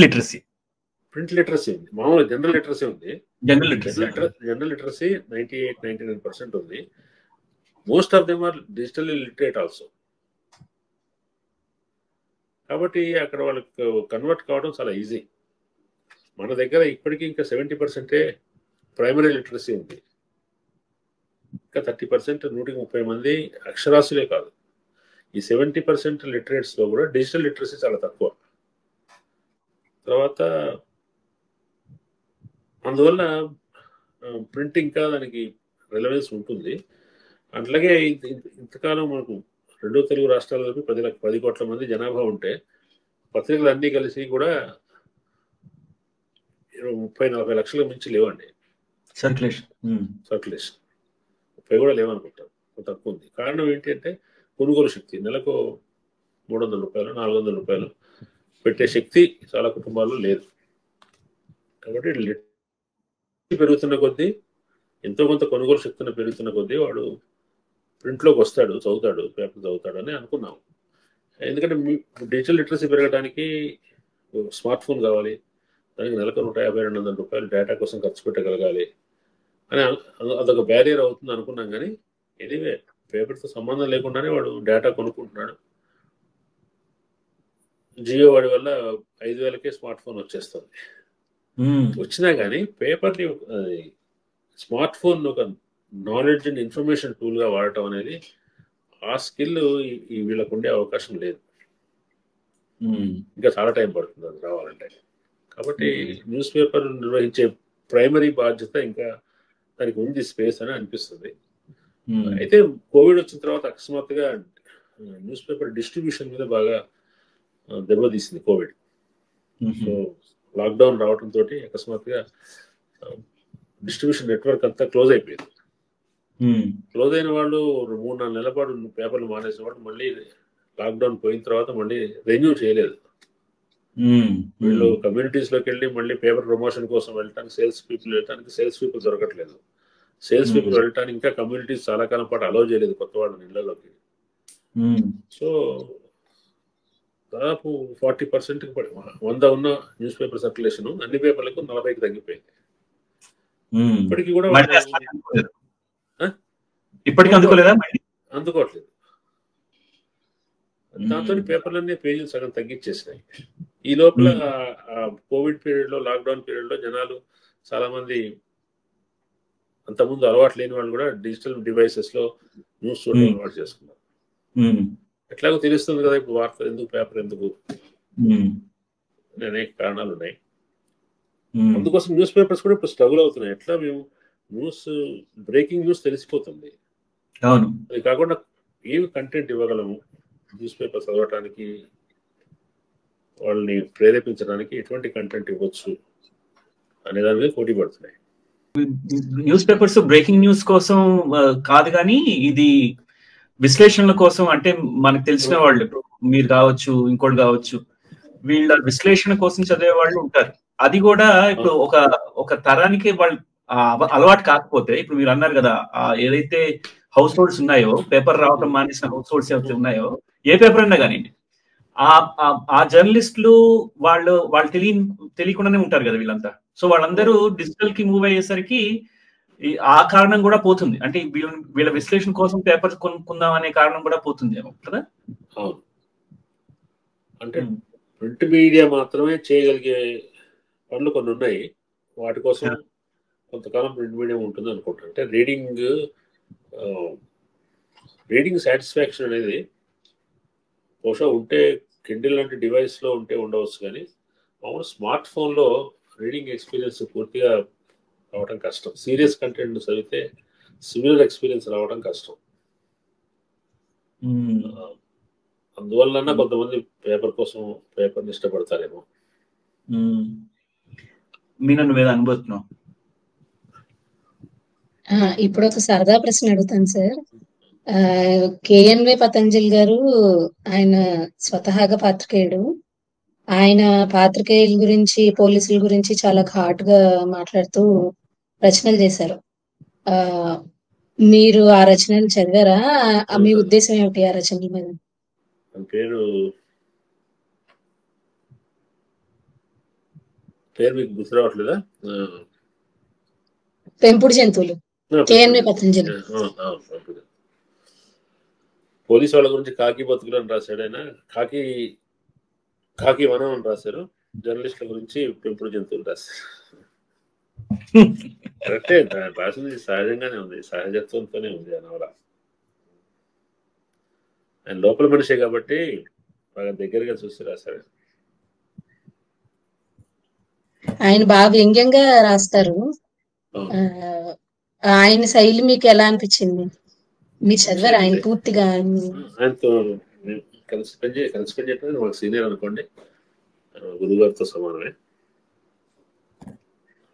లిటరసీ, ప్రింట్ లిటరసీ ఉంది, మామూలు జనరల్ లిటరసీ ఉంది. జనరల్ లిటరసీ 98-99% ఉంది. Most of them are digitally literate also. కాబట్టి అక్కడ వాళ్ళకి కన్వర్ట్ కావడం చాలా ఈజీ. మన దగ్గర ఇప్పటికీ ఇంకా 70% ప్రైమరీ లిటరసీ ఉంది. ఇంకా 30%, 130 మంది అక్షరాస్యులే కాదు. ఈ 70% లిటరేట్స్ లో కూడా డిజిటల్ లిటరసీ చాలా తక్కువ. తర్వాత అందువల్ల ప్రింట్ ఇంకా దానికి రిలవెన్స్ ఉంటుంది. అట్లాగే ఇంతకాలం మనకు 2 తెలుగు రాష్ట్రాల్లో 10 కోట్ల మంది జనాభా ఉంటే పత్రికలు అన్నీ కలిసి కూడా 30-40 లక్షల మించి లేవండి సర్క్యులేషన్. 30 కూడా లేవనుకుంటారు, తక్కువ ఉంది. కారణం ఏంటంటే కొనుగోలు శక్తి. నెలకు 300 రూపాయలు 400 రూపాయలు పెట్టే శక్తి చాలా కుటుంబాల్లో లేదు. కాబట్టి పెరుగుతున్న కొద్దీ, ఎంతో కొంత కొనుగోలు శక్తిని పెరుగుతున్న కొద్దీ వాడు ప్రింట్లోకి వస్తాడు, చదువుతాడు, పేపర్ చదువుతాడు అని అనుకున్నాం. ఎందుకంటే డిజిటల్ లిటరసీ పెరగడానికి స్మార్ట్ ఫోన్ కావాలి, దానికి నెలకు 150-200 రూపాయలు డేటా కోసం ఖర్చు పెట్టగలగాలి అని అదొక బ్యారియర్ అవుతుంది అనుకున్నాం. కానీ ఎనీవే పేపర్తో సంబంధం లేకుండానే వాడు డేటా కొనుక్కుంటున్నాడు. జియో వాడి వల్ల 5,000కే స్మార్ట్ ఫోన్ వచ్చేస్తుంది. వచ్చినా కానీ పేపర్ని, స్మార్ట్ ఫోన్ ఒక నాలెడ్జ్ అండ్ ఇన్ఫర్మేషన్ టూల్గా వాడటం అనేది ఆ స్కిల్ వీళ్ళకు ఉండే అవకాశం లేదు. ఇంకా చాలా టైం పడుతుంది అది రావాలంటే. కాబట్టి న్యూస్ పేపర్ నిర్వహించే ప్రైమరీ బాధ్యత ఇంకా దానికి ఉంది స్పేస్ అని అనిపిస్తుంది. అయితే కోవిడ్ వచ్చిన తర్వాత అకస్మాత్తుగా న్యూస్ పేపర్ డిస్ట్రిబ్యూషన్ మీద బాగా దెబ్బతీసింది కోవిడ్. సో లాక్డౌన్ రావడంతో అకస్మాత్తుగా డిస్ట్రిబ్యూషన్ నెట్వర్క్ అంతా క్లోజ్ అయిపోయింది. క్లోజ్ అయిన వాళ్ళు 3-4 నెలల పాటు పేపర్లు మానేసిన వాళ్ళు మళ్ళీ లాక్డౌన్ పోయిన తర్వాత మళ్ళీ రెన్యూ చేయలేదు. వీళ్ళు కమ్యూనిటీస్ లోకి వెళ్ళి మళ్ళీ పేపర్ ప్రమోషన్ కోసం వెళ్ళటానికి సేల్స్ పీపుల్ దొరకట్లేదు. సేల్స్ పీపుల్ వెళ్ళటానికి ఇంకా కమ్యూనిటీస్ చాలా కాలం పాటు అలౌ చేయలేదు కొత్త వాళ్ళని ఇళ్లలోకి. సో దాదాపు 40% 100 ఉన్న న్యూస్ పేపర్ సర్క్యులేషన్ అన్ని పేపర్లకు 40కి తగ్గిపోయింది. ఇప్పటికీ కూడా అందుకోవట్లేదు. దాంతో పేపర్లన్నీ పేజీలు సగం తగ్గించేసినాయి. ఈ లోపల కోవిడ్ పీరియడ్ లో, లాక్డౌన్ పీరియడ్ లో జనాలు చాలా మంది అంతకుముందు అలవాటు లేని వాళ్ళు కూడా డిజిటల్ డివైసెస్ లో న్యూస్ చూడడం అలవాటు చేసుకున్నారు. ఎట్లాగో తెలుస్తుంది కదా ఇప్పుడు వార్త ఎందుకు, పేపర్ ఎందుకు, అనేక కారణాలు ఉన్నాయి. అందుకోసం న్యూస్ పేపర్స్ కూడా ఇప్పుడు స్ట్రగుల్ అవుతున్నాయి. ఎట్లా మేము బ్రేకింగ్ న్యూస్ తెలిసిపోతుంది, అది కాకుండా ఏమి కంటెంట్ ఇవ్వగలము న్యూస్ పేపర్ చదవటానికి, వాళ్ళని ప్రేరేపించడానికి ఎటువంటి కంటెంట్ ఇవ్వచ్చు అనే దాని మీద పోటీ పడుతున్నాయి. న్యూస్ పేపర్స్ బ్రేకింగ్ న్యూస్ కోసం కాదు, కానీ ఇది విశ్లేషణల కోసం. అంటే మనకు తెలిసిన వాళ్ళు, మీరు కావచ్చు, ఇంకోటి కావచ్చు, వీళ్ళ విశ్లేషణ కోసం చదివే వాళ్ళు ఉంటారు. అది కూడా ఇప్పుడు ఒక తరానికి వాళ్ళు అలవాటు కాకపోతే, ఇప్పుడు మీరు అన్నారు కదా, ఏదైతే హౌస్ హోల్డ్స్ ఉన్నాయో, పేపర్ రావటం మానేసిన హౌస్ హోల్డ్స్ ఏవైతే ఉన్నాయో, ఏ పేపర్ అన్నా కానీ ఆ జర్నలిస్టులు వాళ్ళు తెలియకుండానే ఉంటారు కదా వీళ్ళంతా. సో వాళ్ళందరూ డిజిటల్ కి మూవ్ అయ్యేసరికి ఆ కారణం కూడా పోతుంది. అంటే వీళ్ళ విశ్లేషణ కోసం పేపర్ కొనుక్కుందాం అనే కారణం కూడా పోతుంది ఏమో కదా. అంటే ప్రింట్ మీడియా మాత్రమే చేయగలిగే పనులు కొన్ని ఉన్నాయి, వాటి కోసం కొంతకాలం ప్రింట్ మీడియా ఉంటుంది అనుకుంటా. అంటే రీడింగ్ సాటిస్ఫాక్షన్ అనేది బహుశా ఉంటే కిండిల్ లాంటి డివైస్ లో ఉంటే ఉండవచ్చు, కానీ మామూలు స్మార్ట్ ఫోన్ లో రీడింగ్ ఎక్స్పీరియన్స్ పూర్తిగా రావడం కష్టం. సీరియస్ కంటెంట్ చదివితే సిమిలర్ ఎక్స్పీరియన్స్ రావడం కష్టం. అందువల్ల కొంతమంది పేపర్ కోసం పేపర్ని ఇష్టపడతారేమో. నువ్వేదో అనుభూతున్నావు. ఇప్పుడు ఒక సరదా ప్రశ్న అడుగుతాను సార్. కేఎన్వై పతంజలి గారు, ఆయన స్వతహాగా పాత్రికేయుడు. ఆయన పాత్రికేయుల గురించి, పోలీసుల గురించి చాలా ఘాటుగా మాట్లాడుతూ రచనలు చేశారు. మీరు ఆ రచనలు చదివారా? మీ ఉద్దేశం ఏమిటి ఆ రచనల మీద? పేరు మీకు గుర్తు రావట్లేదా? పెంపుడు జంతువులు, కేఎన్వై పతంజలి. పోలీసు వాళ్ళ గురించి కాకి బతుకులు అని రాశాడు ఆయన. కాకి వనం అని రాశారు. జర్నలిస్టుల గురించి పెంపుడు జంతువులు రాశారు. కరెక్టే, రాసింది సహజంగానే ఉంది, సహజత్వంతోనే ఉంది ఆ నవల. ఆయన లోపల మనిషే కాబట్టి బాగా దగ్గరగా చూసి రాశారు. ఆయన బాగా వ్యంగ్యంగా రాస్తారు. ఆయన శైలి మీకు ఎలా అనిపించింది? మీరు చదివారు ఆయన పూర్తిగా? ఆయనతో కలిసి పనిచేయడం మాకు సీనియర్ అనుకోండి, గురుగారితో సమానమే.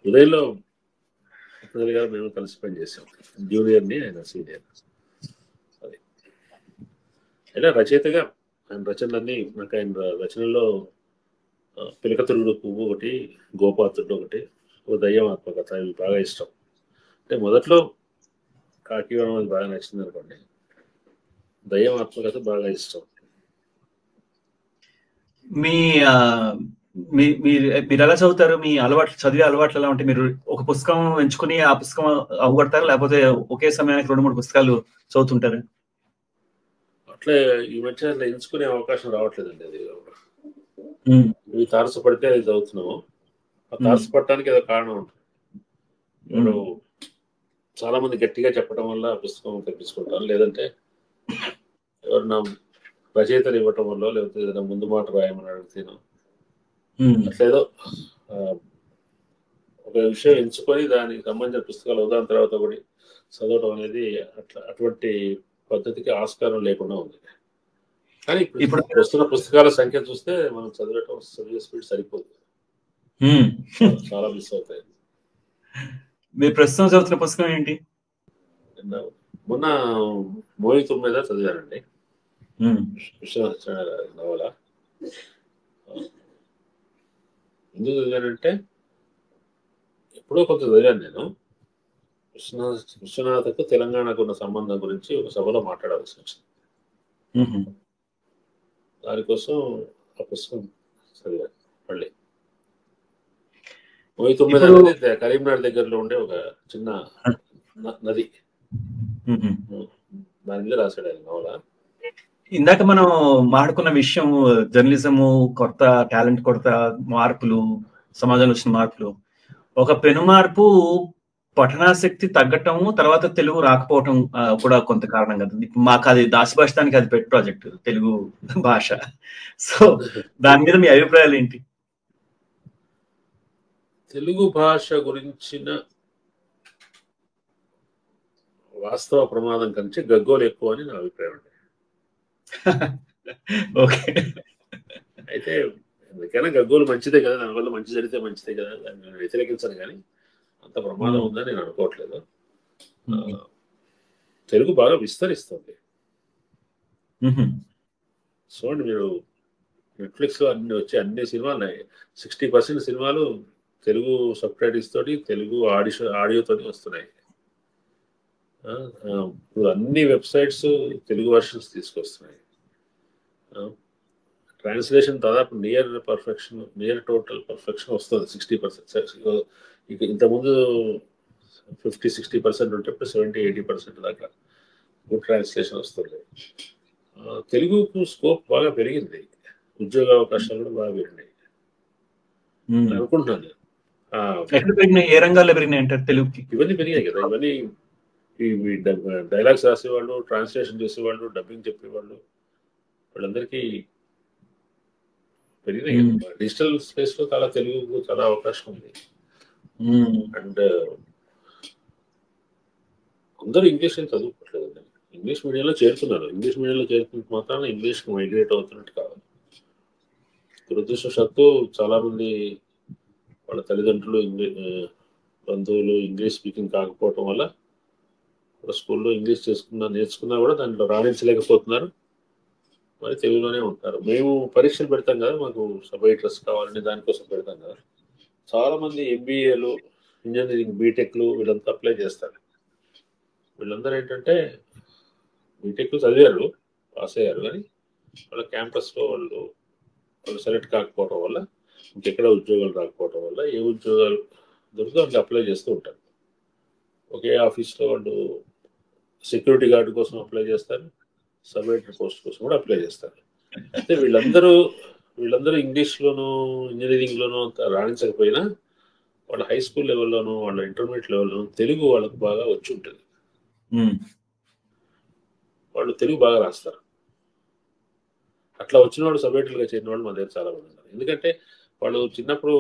ఉదయంలో గారు మేము కలిసి పనిచేసాం, జూనియర్ని ఆయన సీనియర్. అది అయినా రచయితగా ఆయన రచనలన్నీ నాకు, ఆయన రచనల్లో పిలకతురుడు పువ్వు ఒకటి, గోపాత్రుడు ఒకటి, ఓ దయ్యం ఆత్మకథ, ఇవి బాగా ఇష్టం. అంటే మొదట్లో కాకివనం అది బాగా నచ్చింది అనుకోండి, దయ్యం ఆత్మకథ బాగా ఇష్టం. మీరు ఎలా చదువుతారు? మీ చదివే అలవాట్లు ఎలా ఉంటాయి? మీరు ఒక పుస్తకం ఎంచుకుని ఆ పుస్తకం అవగొడతారు, లేకపోతే ఒకే సమయానికి 2-3 పుస్తకాలు చదువుతుంటారు? అట్లా ఈ మధ్య అట్లా ఎంచుకునే అవకాశం రావట్లేదండి. అది ఇవి తారసపడితే అది చదువుతున్నాము. ఆ తారసపడటానికి ఏదో కారణం ఉంటుంది. ఇప్పుడు చాలా మంది గట్టిగా చెప్పడం వల్ల పుస్తకం తెప్పించుకుంటారు, లేదంటే ఎవరన్నా రచయితలు ఇవ్వటం వల్ల, లేకపోతే ఏదైనా ముందు మాట రాయమని అడిగితేనో, అట్లేదో ఒక విషయం ఎంచుకొని దానికి సంబంధించిన పుస్తకాలు ఉదాహరణ తర్వాత ఒకటి చదవడం అనేది అటువంటి పద్ధతికి ఆస్కారం లేకుండా ఉంది. కానీ ఇప్పుడు వస్తున్న పుస్తకాల సంఖ్య చూస్తే మనం చదివే స్పీడ్ సరిపోదు, చాలా మిస్ అవుతాయి. మీరు ప్రస్తుతం చదువుతున్న పుస్తకం ఏంటి? మొన్న మోయి తొమ్మిది చదివానండి, విశ్వనాథ నవల. ఎందుకు చదివానంటే ఎప్పుడో కొంత చదివాను నేను. విశ్వనాథకు తెలంగాణకు ఉన్న సంబంధం గురించి ఒక సభలో మాట్లాడాల్సి వచ్చింది. దానికోసం ఆ పుస్తకం చదివాను. మళ్ళీ మోయి తొమ్మిది అనేది కరీంనగర్ దగ్గరలో ఉండే ఒక చిన్న నది, దాని మీద రాశాడు ఆయన నవల. ఇందాక మనం మాట్లాడుకున్న విషయం జర్నలిజము, కొత్త టాలెంట్, కొత్త మార్పులు, సమాజంలో వచ్చిన మార్పులు. ఒక పెను మార్పు పఠనాశక్తి తగ్గటము, తర్వాత తెలుగు రాకపోవటం కూడా కొంత కారణం కదా. మాకు అది దాసభాషానికి అది పెట్ ప్రాజెక్ట్ తెలుగు భాష. సో దాని మీద మీ అభిప్రాయాలు ఏంటి? తెలుగు భాష గురించిన వాస్తవ ప్రమాదం కంటే గగ్గోలు ఎక్కువ అని నా అభిప్రాయం అండి. ఓకే. అయితే ఎందుకైనా గగ్గోలు మంచిదే కదా, దానివల్ల మంచి జరిగితే మంచిదే కదా, దాన్ని నేను వ్యతిరేకించను, కానీ అంత ప్రమాదం ఉందని నేను అనుకోవట్లేదు. తెలుగు బాగా విస్తరిస్తుంది. చూడండి, మీరు నెట్ఫ్లిక్స్ లో అన్ని సినిమాలు 60% సినిమాలు తెలుగు సబ్ టైటిల్స్ తోటి, తెలుగు ఆడియోతోటి వస్తున్నాయి. ఇప్పుడు అన్ని వెబ్సైట్స్ తెలుగు వర్షన్స్ తీసుకొస్తున్నాయి. ట్రాన్స్లేషన్ దాదాపు నియర్ టోటల్ పర్ఫెక్షన్ వస్తుంది 60%. ఇక ఇంతకుముందు 50-60% ఉంటే ఇప్పుడు 70-80% దాకా గుడ్ ట్రాన్స్లేషన్ వస్తుంది. తెలుగుకు స్కోప్ బాగా పెరిగింది, ఉద్యోగ అవకాశాలు కూడా బాగా పెరిగినాయి అనుకుంటున్నాను. ఏ రంగాల్లో పెరిగినాయి అంటారు తెలుగుకి? ఇవన్నీ పెరిగాయి కదా, ఇవన్నీ డైలాగ్స్ రాసేవాళ్ళు, ట్రాన్స్లేషన్ చేసేవాళ్ళు, డబ్బింగ్ చెప్పేవాళ్ళు, వాళ్ళందరికీ పెరిగినాయి. డిజిటల్ స్పేస్ లో చాలా తెలుగుకు చాలా అవకాశం ఉంది. అండ్ అందరూ ఇంగ్లీష్ అని చదువుకోవట్లేదు, ఇంగ్లీష్ మీడియంలో చేరుతున్నారు. ఇంగ్లీష్ మీడియంలో చేరుతున్న మాత్రాన ఇంగ్లీష్ మైగ్రేట్ అవుతున్నట్టు కాదు. దురదృష్టవశాత్తు చాలా మంది వాళ్ళ తల్లిదండ్రులు, బంధువులు ఇంగ్లీష్ స్పీకింగ్ కాకపోవటం వల్ల స్కూల్లో ఇంగ్లీష్ నేర్చుకున్నా కూడా దాంట్లో రాణించలేకపోతున్నారు, మరి తెలుగులోనే ఉంటారు. మేము పరీక్షలు పెడతాం కదా, మాకు సబ్టైటిల్స్ కావాలని దానికోసం పెడతాం కదా. చాలా మంది ఎంబీఏలు, ఇంజనీరింగ్, బీటెక్లు వీళ్ళంతా అప్లై చేస్తారు. వీళ్ళందరూ ఏంటంటే బీటెక్లు చదివారు, పాస్ అయ్యారు, కానీ వాళ్ళ క్యాంపస్లో వాళ్ళు సెలెక్ట్ కాకపోవడం వల్ల, ఇంకెక్కడ ఉద్యోగాలు రాకపోవడం వల్ల, ఏ ఉద్యోగాలు దొరికితే వాళ్ళకి అప్లై చేస్తూ ఉంటారు. ఒకే ఆఫీస్లో వాళ్ళు సెక్యూరిటీ గార్డు కోసం అప్లై చేస్తారు, సబ్ ఎడిటర్ పోస్ట్ కోసం కూడా అప్లై చేస్తారు. అయితే వీళ్ళందరూ ఇంగ్లీష్లోనూ ఇంజనీరింగ్లోనూ అంత రాణించకపోయినా వాళ్ళ హై స్కూల్ లెవెల్లోనూ వాళ్ళ ఇంటర్మీడియట్ లెవెల్లోనూ తెలుగు వాళ్ళకు బాగా వచ్చి ఉంటుంది. వాళ్ళు తెలుగు బాగా రాస్తారు. అట్లా వచ్చిన వాళ్ళు సబ్ ఎడిటర్గా చేరిన వాళ్ళు మా దగ్గర చాలా మంది ఉన్నారు. ఎందుకంటే వాళ్ళు చిన్నప్పుడు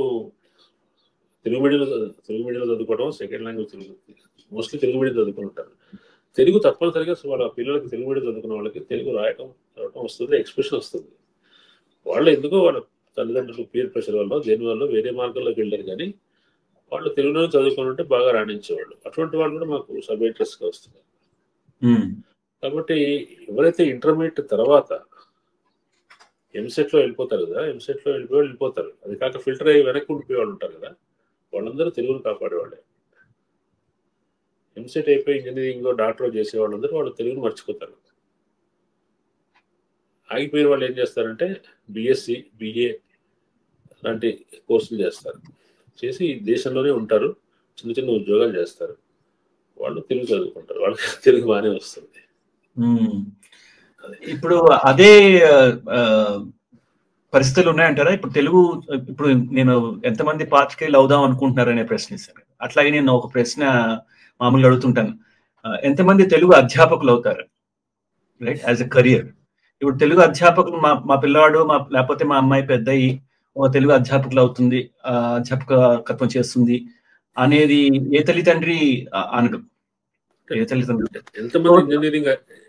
తెలుగు మీడియంలో చదువుకోవడం, second language Telugu, mostly Telugu medium చదువుకుని ఉంటారు. తెలుగు తప్పనిసరిగా వాళ్ళ పిల్లలకి తెలుగు మీడియం చదువుకున్న వాళ్ళకి తెలుగు రాయటం చదవటం వస్తుంది, ఎక్స్ప్రెషన్ వస్తుంది. వాళ్ళు ఎందుకో వాళ్ళ తల్లిదండ్రులు పీర్ ప్రెషర్ వల్ల దేనివల్ల వేరే మార్గంలోకి వెళ్ళారు, కానీ వాళ్ళు తెలుగులోనే చదువుకుని ఉంటే బాగా రాణించేవాళ్ళు. అటువంటి వాళ్ళు కూడా మాకు సబ్ ఎడిటర్స్గా వస్తున్నారు. కాబట్టి ఎవరైతే ఇంటర్మీడియట్ తర్వాత ఎంసెట్లో వెళ్ళిపోతారు కదా, ఎంసెట్లో వెళ్ళిపోతారు, అది కాక ఫిల్టర్ అయ్యి వెనక్కి ఉండిపోయే వాళ్ళు ఉంటారు కదా, వాళ్ళందరూ తెలుగును కాపాడేవాళ్ళే. ఎంసెట్ అయిపోయి ఇంజనీరింగ్ డాక్టర్ చేసే వాళ్ళందరూ వాళ్ళు తెలుగును మర్చిపోతారు. ఆగిపోయిన వాళ్ళు ఏం చేస్తారంటే బిఎస్సి, బిఏ లాంటి కోర్సులు చేస్తారు, చేసి దేశంలోనే ఉంటారు, చిన్న చిన్న ఉద్యోగాలు చేస్తారు, వాళ్ళు తెలుగు చదువుకుంటారు, వాళ్ళకి తెలుగు బాగానే వస్తుంది. ఇప్పుడు అదే పరిస్థితులు ఉన్నాయంటారా? ఇప్పుడు తెలుగు, ఇప్పుడు నేను ఎంతమంది పాత్రికేయులు అవుదాం అనుకుంటున్నారనే ప్రశ్న ఇస్తాను. అట్లాగే నేను ఒక ప్రశ్న మామూలుగా అడుగుతుంటాను, ఎంతమంది తెలుగు అధ్యాపకులు అవుతారు రైట్ యాజ్ ఎ కెరియర్? ఇప్పుడు తెలుగు అధ్యాపకులు మా పిల్లవాడు లేకపోతే మా అమ్మాయి పెద్దయి తెలుగు అధ్యాపకులు అవుతుంది, అధ్యాపకత్వం చేస్తుంది అనేది ఏ తల్లిదండ్రి అనడు. ఏ తల్లిదండ్రులు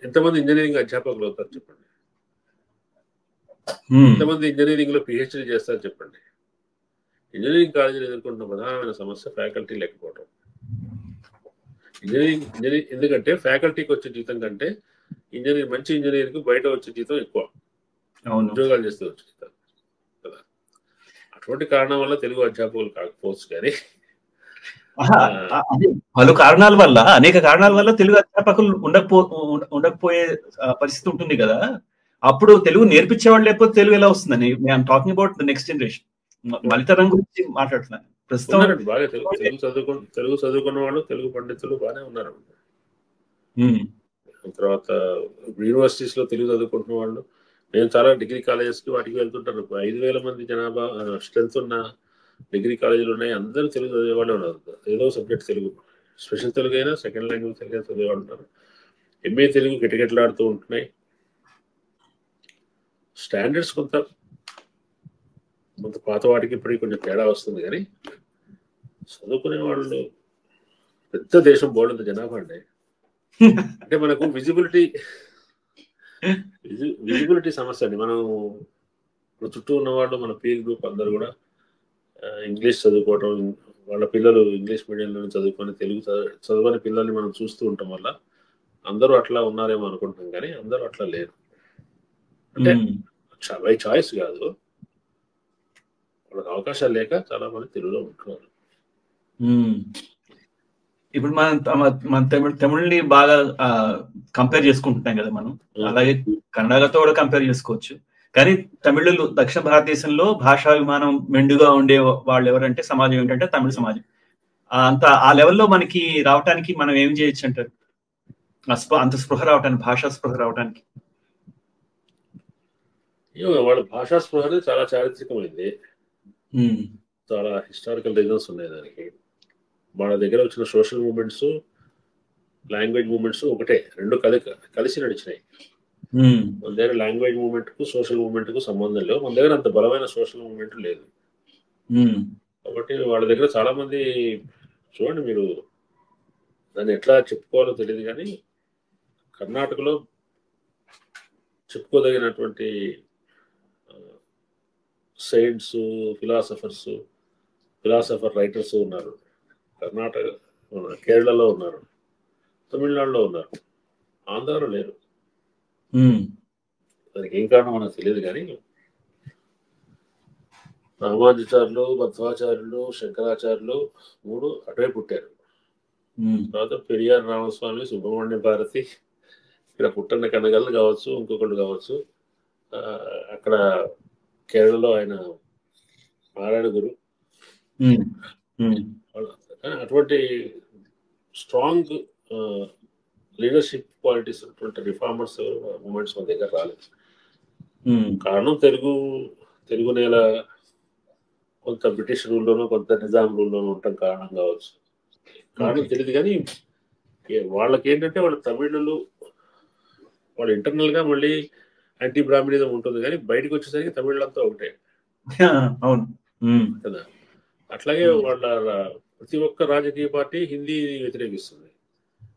ఎంతమంది ఇంజనీరింగ్ అధ్యాపకులు అవుతారు చెప్పండి? ఎంతమంది ఇంజనీరింగ్ లో పిహెచ్డీ చేస్తారు చెప్పండి? ఇంజనీరింగ్ కాలేజీలు ఎదుర్కొంటున్న ప్రధానమైన సమస్య ఫ్యాకల్టీ లేకపోవడం. ఇంజనీరింగ్ ఎందుకంటే ఫ్యాకల్టీకి వచ్చే జీతం కంటే మంచి ఇంజనీర్కి బయట వచ్చే జీతం ఎక్కువ, ఉద్యోగాలు చేస్తే వచ్చే జీతం కదా. అటువంటి కారణం వల్ల తెలుగు అధ్యాపకులు కాకపోవచ్చు, కానీ పలు కారణాల వల్ల, అనేక కారణాల వల్ల తెలుగు అధ్యాపకులు ఉండకపోయే పరిస్థితి ఉంటుంది కదా. అప్పుడు తెలుగు నేర్పించేవాళ్ళు లేకపోతే తెలుగు ఎలా వస్తుందని I'm talking about the next generation. మలితరం గురించి మాట్లాడుతున్నాను ప్రస్తుతం. బాగా తెలుగు చదువుకున్న వాళ్ళు, తెలుగు పండితులు బాగానే ఉన్నారు. తర్వాత యూనివర్సిటీస్లో తెలుగు చదువుకుంటున్న వాళ్ళు, నేను చాలా డిగ్రీ కాలేజెస్కి వాటికి వెళ్తుంటాను. 5,000 మంది జనాభా స్ట్రెంత్ ఉన్న డిగ్రీ కాలేజీలు ఉన్నాయి. అందరూ తెలుగు చదివే వాళ్ళే ఉన్నారు. ఏదో సబ్జెక్ట్ తెలుగు, స్పెషల్ తెలుగు అయినా సెకండ్ లాంగ్వేజ్ తెలుగు చదివేవాళ్ళు ఉన్నారు. ఎంఏ తెలుగు గిటగిటలాడుతూ ఉంటున్నాయి. స్టాండర్డ్స్ కొంత పాత వాటికి ఇప్పటికి కొంచెం తేడా వస్తుంది, కానీ చదువుకునే వాళ్ళు పెద్ద దేశం, బోర్డు జనాభా అండి. అంటే మనకు విజిబిలిటీ సమస్య అండి. మనం చుట్టూ ఉన్నవాళ్ళు, మన పీర్ గ్రూప్ అందరూ కూడా ఇంగ్లీష్ చదువుకోవటం, వాళ్ళ పిల్లలు ఇంగ్లీష్ మీడియంలో చదువుకొని తెలుగు చదువుకునే పిల్లల్ని మనం చూస్తూ ఉండటం వల్ల అందరూ అట్లా ఉన్నారేమో అనుకుంటున్నాం, కానీ అందరూ అట్లా లేరు. అంటే బై చాయిస్ కాదు, వాళ్ళకి అవకాశాలు లేక చాలా మంది తెలుగులో ఉంటున్నారు. ఇప్పుడు మన తమిళని బాగా కంపేర్ చేసుకుంటున్నాం కదా మనం, అలాగే కన్నడతో కూడా కంపేర్ చేసుకోవచ్చు. కానీ తమిళులు దక్షిణ భారతదేశంలో భాషాభిమానం మెండుగా ఉండే వాళ్ళు ఎవరంటే సమాజం ఏంటంటే తమిళ సమాజం. అంత ఆ లెవెల్లో మనకి రావటానికి మనం ఏం చేయొచ్చు అంటారు? అంత స్పృహ రావటానికి, భాషా స్పృహ రావటానికి. వాళ్ళ భాషా స్పృహ అనేది చాలా చారిత్రకమైంది, చాలా హిస్టారికల్ రీజన్స్ ఉన్నాయి దానికి. వాళ్ళ దగ్గర వచ్చిన సోషల్ మూవ్మెంట్స్, లాంగ్వేజ్ మూవ్మెంట్స్ ఒకటే, రెండు కలిసి నడిచినాయి. మన దగ్గర లాంగ్వేజ్ మూవ్మెంట్ కు సోషల్ మూవ్మెంట్ కు సంబంధం లేవు. మన దగ్గర అంత బలమైన సోషల్ మూవ్మెంట్ లేదు. కాబట్టి వాళ్ళ దగ్గర చాలా మంది, చూడండి మీరు, దాన్ని ఎట్లా చెప్పుకోవాలో తెలియదు, కానీ కర్ణాటకలో చెప్పుకోదగినటువంటి సైన్స్ ఫిలాసఫర్ రైటర్స్ ఉన్నారు. కర్ణాటక, కేరళలో ఉన్నారు, తమిళనాడులో ఉన్నారు, ఆంధ్రాలో లేరు. దానికి ఏం కారణం మనకు తెలియదు, కానీ రామానుజాచార్యులు, మధ్వాచార్యులు, శంకరాచార్యులు మూడు అటువైపు పుట్టారు. తర్వాత పెరియార్ రామస్వామి, సుబ్రహ్మణ్య భారతి, ఇక్కడ పుట్టన్న కనగళ్ళు కావచ్చు, ఇంకొకళ్ళు కావచ్చు. అక్కడ కేరళలో ఆయన నారాయణ గురు. అటువంటి స్ట్రాంగ్ లీడర్షిప్ క్వాలిటీస్ అటువంటి రిఫార్మర్స్ మూమెంట్స్ మన దగ్గర రాలేదు. కారణం తెలుగు నేల కొంత బ్రిటిష్ రూల్లోనూ కొంత నిజాం రూల్లోనూ ఉండటం కారణం కావచ్చు. కారణం తెలియదు, కానీ వాళ్ళకి ఏంటంటే వాళ్ళ తమిళులు వాళ్ళు ఇంటర్నల్ గా మళ్ళీ యాంటీ బ్రాహ్మణిజం ఉంటుంది, కానీ బయటకు వచ్చేసరికి తమిళంతా ఒకటే కదా. అట్లాగే వాళ్ళ ప్రతి ఒక్క రాజకీయ పార్టీ హిందీ వ్యతిరేకిస్తుంది.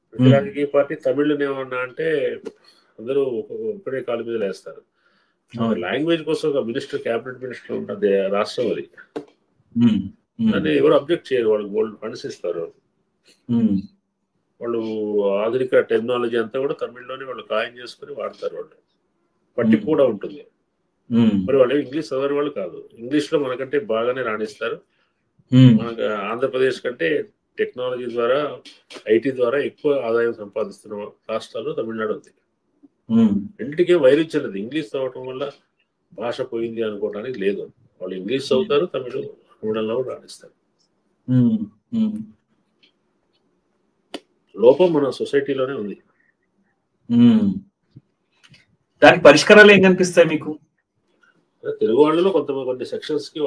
ప్రతి రాజకీయ పార్టీ తమిళని ఏమన్నా అంటే అందరూ ఒకటే కాలు మీద లేస్తారు. లాంగ్వేజ్ కోసం ఒక మినిస్టర్, క్యాబినెట్ మినిస్టర్ ఉంటుంది రాష్ట్రం, అది దాన్ని ఎవరు అబ్జెక్ట్ చేయరు. వాళ్ళకి గోల్డ్ ఫండ్స్ ఇస్తారు. వాళ్ళు ఆధునిక టెక్నాలజీ అంతా కూడా తమిళ్లోనే వాళ్ళు ఖాయం చేసుకుని వాడతారు. వాళ్ళు పట్టింపు కూడా ఉంటుంది. మరి వాళ్ళు ఇంగ్లీష్ చదివే వాళ్ళు కాదు, ఇంగ్లీష్ లో మనకంటే బాగానే రాణిస్తారు. మనకు ఆంధ్రప్రదేశ్ కంటే టెక్నాలజీ ద్వారా, ఐటీ ద్వారా ఎక్కువ ఆదాయం సంపాదిస్తున్న రాష్ట్రాలు తమిళనాడు ఉంది. రెండింటికే వైరుధ్యం లేదు. ఇంగ్లీష్ చదవటం వల్ల భాష పోయింది అనుకోవడానికి లేదు. వాళ్ళు ఇంగ్లీష్ చదువుతారు, తమిళంలో రాణిస్తారు. లోపం మన సొసైటీలోనే ఉంది. దానికి పరిష్కారాలు ఏం కనిపిస్తాయి మీకు? తెలుగు వాళ్ళలో కొన్ని సెక్షన్స్ కి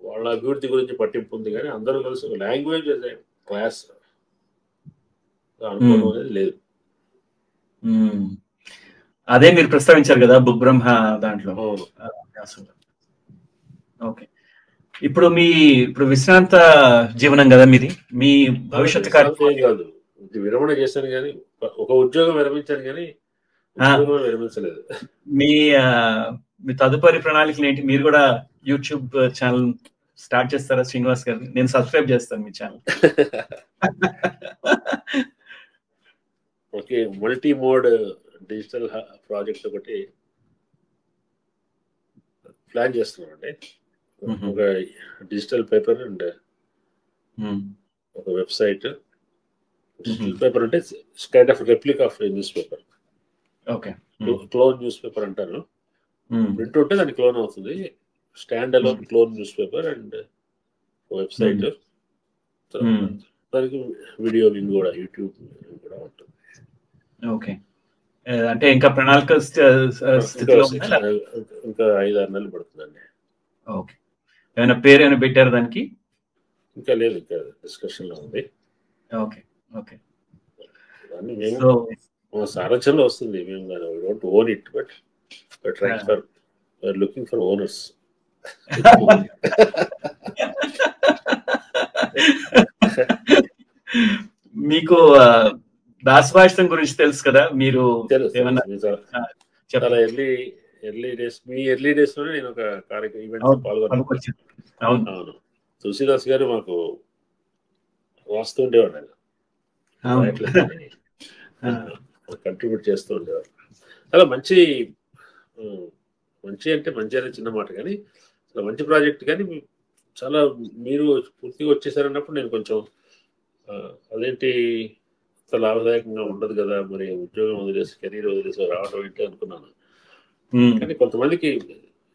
వాళ్ళ అభివృద్ధి గురించి పట్టింపు ఉంది, కానీ అందరూ కలిసి లాంగ్వేజ్ క్లాస్ అనుకోవడం అనేది లేదు. అదే మీరు ప్రస్తావించారు కదా బుక్ బ్రహ్మ దాంట్లో. ఓకే, ఇప్పుడు విశ్రాంత జీవనం కదా మీది, మీ భవిష్యత్తు కాదు. విరమణ చేశాను, కానీ ఒక ఉద్యోగం విరమించాను, కానీ విరమించలేదు. మీ తదుపరి ప్రణాళికలు ఏంటి? మీరు కూడా యూట్యూబ్ ఛానల్ స్టార్ట్ చేస్తారా శ్రీనివాస్ గారు? నేను సబ్స్క్రైబ్ చేస్తాను మీ channel. Okay, multi mode digital project ఒకటి ప్లాన్ చేస్తున్నామండి. ఒక డిజిటల్ పేపర్ అండ్ ఒక వెబ్సైట్. డిజిటల్ పేపర్ అంటే kind of replica of newspaper. Okay, clone newspaper అంటారు. ప్రింట్ ఉంటే దాన్ని క్లోన్ అవుతుంది. Stand alone clone newspaper and website. దానికి వీడియో లింక్ కూడా, యూట్యూబ్ కూడా ఉంటుంది. ఓకే. అంటే ఇంకా ప్రణాళిక స్థితిలో ఉందా? ఇంకా 5-6 నెలలు పడుతుందండి. ఓకే. ఏమైనా పేరు ఏమైనా పెట్టారు దానికి? ఇంకా లేదు, ఇంకా డిస్కషన్ లో ఉంది. ఓకే. ఓకే. దాన్ని మేము సో సారథ్యంలో వస్తుంది. మేము don't own it, but trying for looking for owners. మీకు దాసవాయిసం గురించి తెలుసు కదా, మీరు ఏమన్నా చాలా ఎర్లీ డేస్ లోనే నేను ఒక కార్యక్రమం ఈవెంట్ లో పాల్గొన్నాను. అవును, తులసిదాస్ గారు మాకు రాస్తూ ఉండేవాడు, కంట్రిబ్యూట్ చేస్తూ ఉండేవారు. చాలా మంచి అంటే మంచి అనే చిన్న మాట, కానీ చాలా మంచి ప్రాజెక్ట్. కానీ చాలా మీరు పూర్తిగా వచ్చేసారన్నప్పుడు నేను కొంచెం అదేంటి అంత లాభదాయకంగా ఉండదు కదా, మరి ఉద్యోగం వదిలేసి కెరీర్ వదిలేసి రావడం ఏంటి అనుకున్నాను. కానీ కొంతమందికి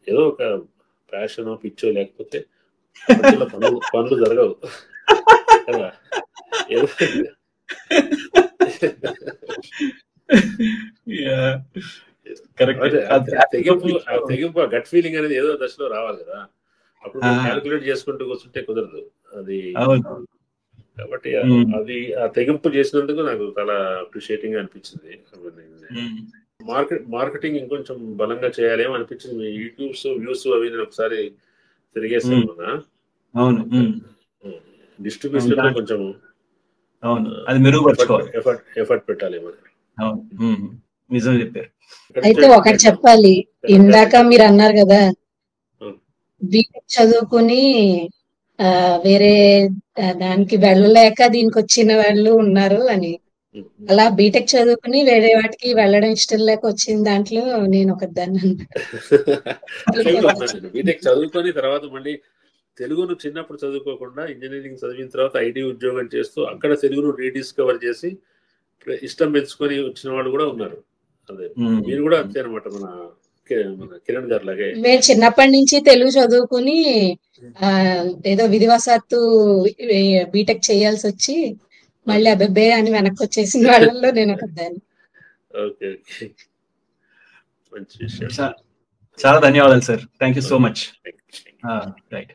ఏదో ఒక ప్యాషన్ పిచ్చో లేకపోతే పనులు జరగవు కదా. తెగింపు గట్ ఫీలింగ్ అనేది ఏదో దశలో రావాలి కదా. అప్పుడు క్యాలిక్యులేట్ చేసుకుంటూ కూర్చుంటే కుదరదు అది. కాబట్టి అది ఆ తెగింపు చేసినందుకు నాకు చాలా అప్రిషియేటింగ్ గా అనిపించింది. మార్కెటింగ్ ఇంకొంచెం బలంగా చేయాలేమో అనిపించింది. యూట్యూబ్స్ వ్యూస్ అవి నేను ఒకసారి తిరిగేసాను మొన్న. అవును, డిస్ట్రిబ్యూషన్ లో కొంచెం అది మెరుగుపరచుకోవాలి, ఎఫర్ట్ పెట్టాలేమో. నిజం చెప్పారు. అయితే ఒకటి చెప్పాలి, ఇందాక మీరు అన్నారు కదా బీటెక్ చదువుకుని వేరే దానికి వెళ్ళలేక దీనికి వచ్చిన వాళ్ళు ఉన్నారు అని. అలా బీటెక్ చదువుకుని వేరే వాటికి వెళ్ళడం ఇష్టం లేక వచ్చిన దాంట్లో నేను ఒక దాన్ని. బీటెక్ చదువుకొని తర్వాత మళ్ళీ తెలుగును చిన్నప్పుడు చదువుకోకుండా ఇంజనీరింగ్ చదివిన తర్వాత ఐటీ ఉద్యోగం చేస్తూ అక్కడ తెలుగును రీడిస్కవర్ చేసి ఇష్టం పెంచుకొని వచ్చిన వాళ్ళు కూడా ఉన్నారు. అదే మీరు కూడా అంతే అనమాట. మన కిరణ్ గారు లాగే మేము చిన్నప్పటి నుంచి తెలుగు చదువుకుని ఏదో విధివశాత్తు బీటెక్ చేయాల్సి వచ్చి మళ్ళీ అబ్బే అని వెనక్కి వచ్చేసిన వాళ్ళలో నేను ఒక దాన్ని. ఓకే, మంచి విషయం. చాలా ధన్యవాదాలు sir. Thank you so much. Right.